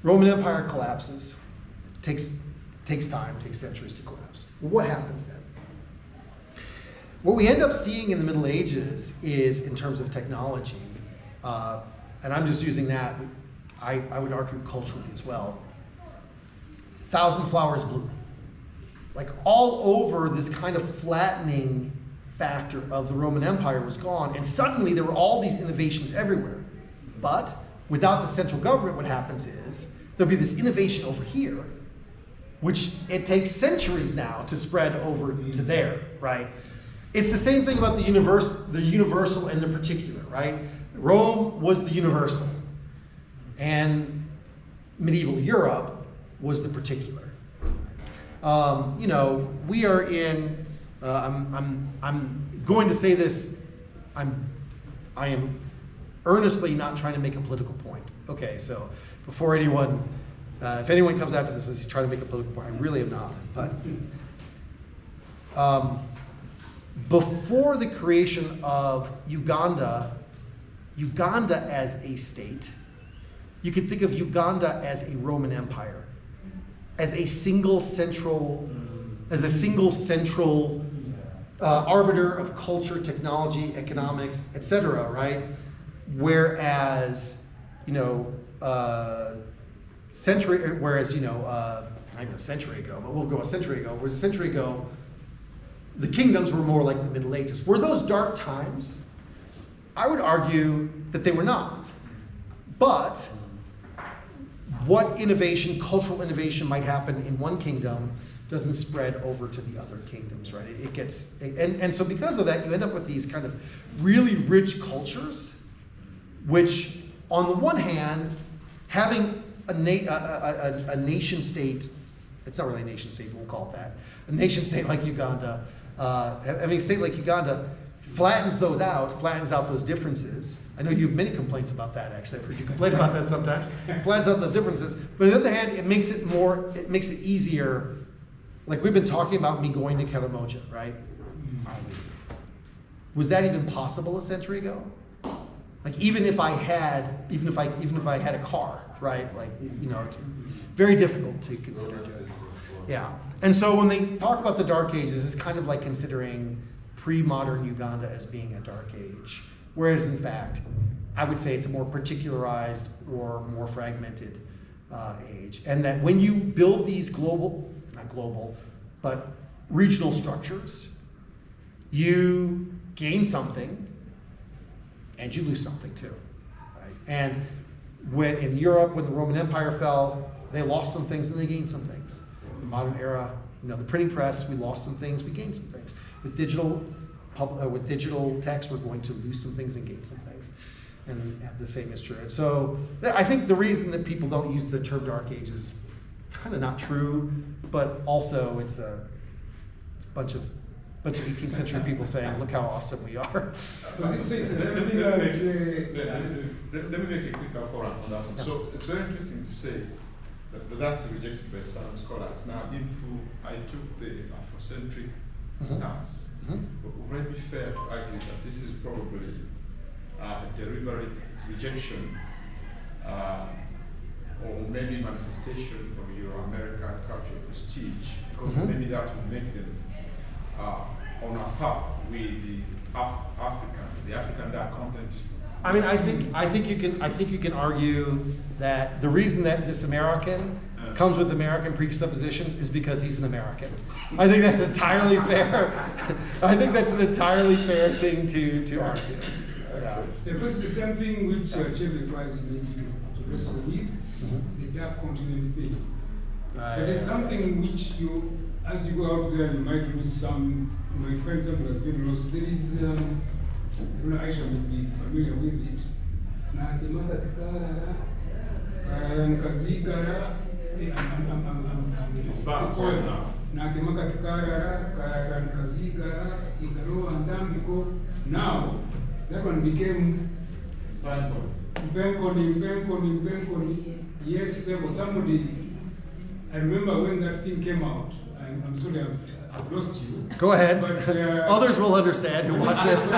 Roman Empire collapses, takes time, takes centuries to collapse. Well, what happens then? What we end up seeing in the Middle Ages is, in terms of technology, and I'm just using that, I would argue culturally as well, 1,000 flowers bloom. Like all over, this kind of flattening factor of the Roman Empire was gone, and suddenly there were all these innovations everywhere. But without the central government, what happens is there'll be this innovation over here, which it takes centuries now to spread over to there, right? It's the same thing about the universal and the particular, right? Rome was the universal, and medieval Europe was the particular. We are in. I'm going to say this. I am earnestly not trying to make a political point. Okay, so before anyone, if anyone comes after this and he's trying to make a political point, I really am not. But before the creation of Uganda as a state, you could think of Uganda as a Roman Empire, as a single central arbiter of culture, technology, economics, etc. Right? Whereas, not even a century ago, but we'll go a century ago. Whereas a century ago, the kingdoms were more like the Middle Ages. Were those dark times? I would argue that they were not. But what innovation, cultural innovation might happen in one kingdom doesn't spread over to the other kingdoms, right? And so because of that, you end up with these kind of really rich cultures, which on the one hand, having a nation state, it's not really a nation state, we'll call it that, a nation state like Uganda, having a state like Uganda flattens out those differences. I know you have many complaints about that, actually. I've heard you complain about that sometimes. Flattens out those differences. But on the other hand, it makes it easier. Like we've been talking about me going to Kyambogo, right? Was that even possible a century ago? Like even if I had a car, right? Like, very difficult to consider doing. Yeah. And so when they talk about the Dark Ages, it's kind of like considering pre-modern Uganda as being a dark age. Whereas in fact, I would say it's a more particularized or more fragmented age. And that when you build these not global, but regional structures, you gain something and you lose something too. Right? And when in Europe, when the Roman Empire fell, they lost some things and they gained some things. In the modern era, the printing press, we lost some things, we gained some things. With digital text, we're going to lose some things and gain some things. And the same is true. And so I think the reason that people don't use the term Dark Age is kind of not true, but also it's a bunch of 18th century people saying, look how awesome we are. Let me make a quick follow up on that one. Yeah. So it's very interesting to say that that's rejected by some scholars. Now, if I took the Afrocentric stance, would it be fair to argue that this is probably a deliberate rejection or maybe manifestation of your American cultural prestige, because maybe that would make them on a par with the African dark content I mean, I think you can argue that the reason that this American comes with American presuppositions is because he's an American. I think that's entirely fair. I think that's an entirely fair thing to argue. Yeah. Because the same thing which Chebe tries maybe to wrestle with, the dark continent thing. But there's something which you, as you go out there, you might lose some. My friend something has been lost. There is, I don't know, Aisha would be familiar with it. It's back now. Now, that one became Benkoni. Yes, there was somebody. I remember when that thing came out. I'm sorry, I've lost you. Go ahead. But, Others will understand who watch this.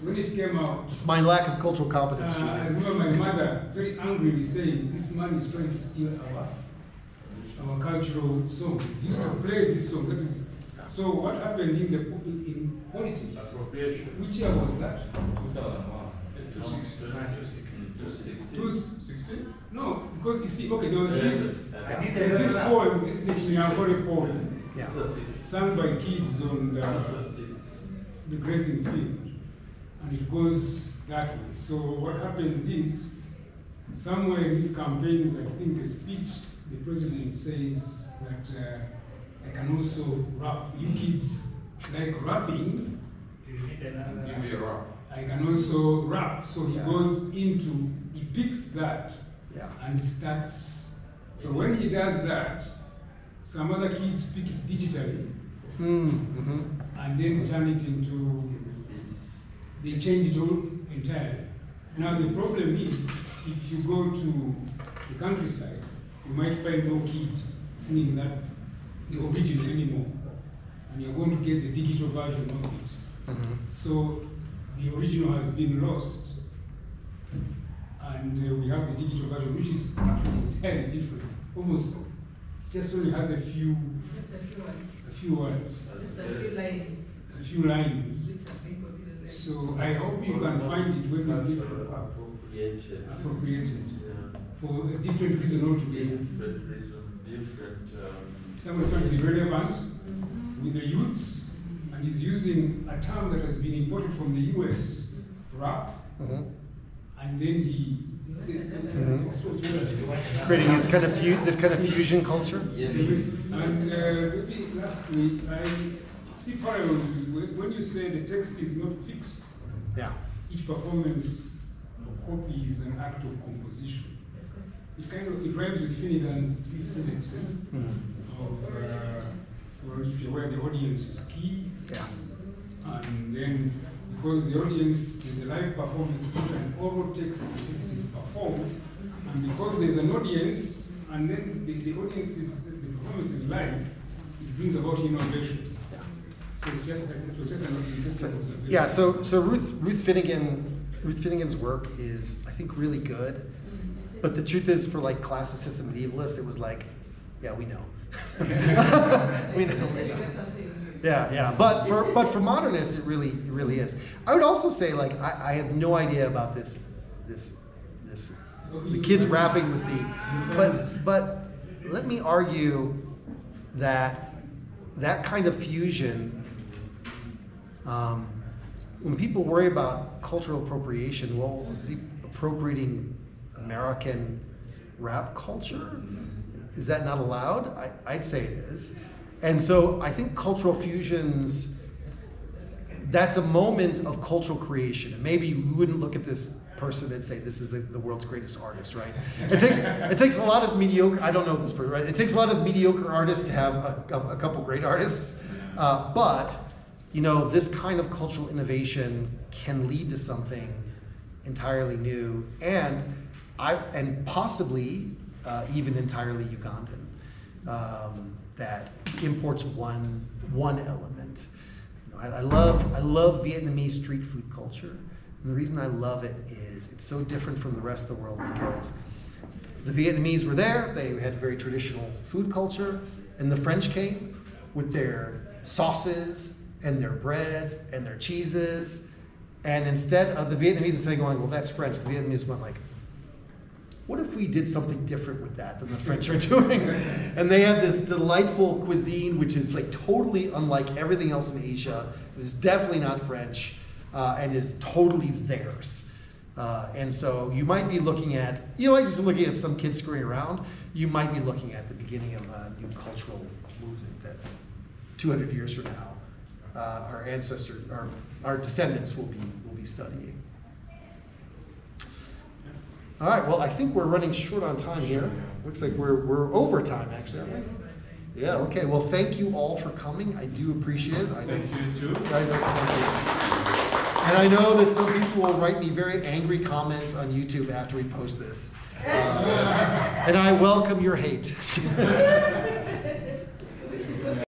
When it came out, It's my lack of cultural competence. I remember my mother very angrily saying, "This man is trying to steal our cultural song. He used to play this song." That is, so what happened in politics? Appropriation. Which year was that? 2016. No, because you see, okay, there was this poem, this Nyangore poem, Yeah. sung by kids on the grazing field, and it goes that way. So what happens is, somewhere in his campaigns, I think a speech, the president says that I can also rap. You kids like rapping. Give me a rap. I can also rap. So he goes into, he picks that Yeah. and starts. So when he does that, some other kids pick it digitally Mm-hmm. and then turn it into, they change it all entirely. Now the problem is, if you go to the countryside, you might find no kid singing that, the original anymore. And you're going to get the digital version of it. Mm-hmm. So the original has been lost, and we have the digital version, which is entirely different. Almost, it just only has a few words, Just a few lines. a few lines. Which have been popular. So I hope you can find it when you Appropriated. appropriated Yeah. for a different reason altogether. Different reason, different. Someone's trying to be relevant Mhm. with the youths, and is using a term that has been imported from the US, rap, Mm-hmm. and then he says Creating this kind of fusion culture. And maybe lastly, I see parallel when you say the text is not fixed. Yeah. Each performance or copy is an act of composition. It rhymes with Finnegan's three tenets Mm-hmm. of where the audience is key, Yeah. and then because the audience is a live performance, it's not an oral text, it is performed, and because there's an audience, and then the audience is, the performance is live, it brings about innovation. So it's just like, it was just an interesting observation. Yeah. So Ruth Finnegan's work is, I think, really good. But the truth is, for like classicists and medievalists, it was like, yeah, we know. we know. Yeah. But for modernists, it really is. I would also say, like, I have no idea about this the kids rapping with but let me argue that kind of fusion, when people worry about cultural appropriation, well, is he appropriating American rap culture? Is that not allowed? I'd say it is. And so I think cultural fusions, that's a moment of cultural creation. And maybe we wouldn't look at this person and say this is the world's greatest artist, right? It takes a lot of mediocre, I don't know this person, right? It takes a lot of mediocre artists to have a couple great artists. But, you know, this kind of cultural innovation can lead to something entirely new and possibly even entirely Ugandan, that imports one element. You know, I love Vietnamese street food culture, and the reason I love it is it's so different from the rest of the world because the Vietnamese were there, they had very traditional food culture, and the French came with their sauces and their breads and their cheeses, And instead of the Vietnamese instead of going, well, that's French, the Vietnamese went like, what if we did something different with that than the French are doing? And they have this delightful cuisine, which is like totally unlike everything else in Asia. It is definitely not French, and is totally theirs. And so you might be looking at, like just looking at some kids screwing around, you might be looking at the beginning of a new cultural movement that 200 years from now, our ancestors, our descendants will be studying. All right, well, I think we're running short on time here. Looks like we're over time, actually, aren't we? Yeah, okay. Well, thank you all for coming. I do appreciate it. Thank you too. Thank you. And I know that some people will write me very angry comments on YouTube after we post this. And I welcome your hate.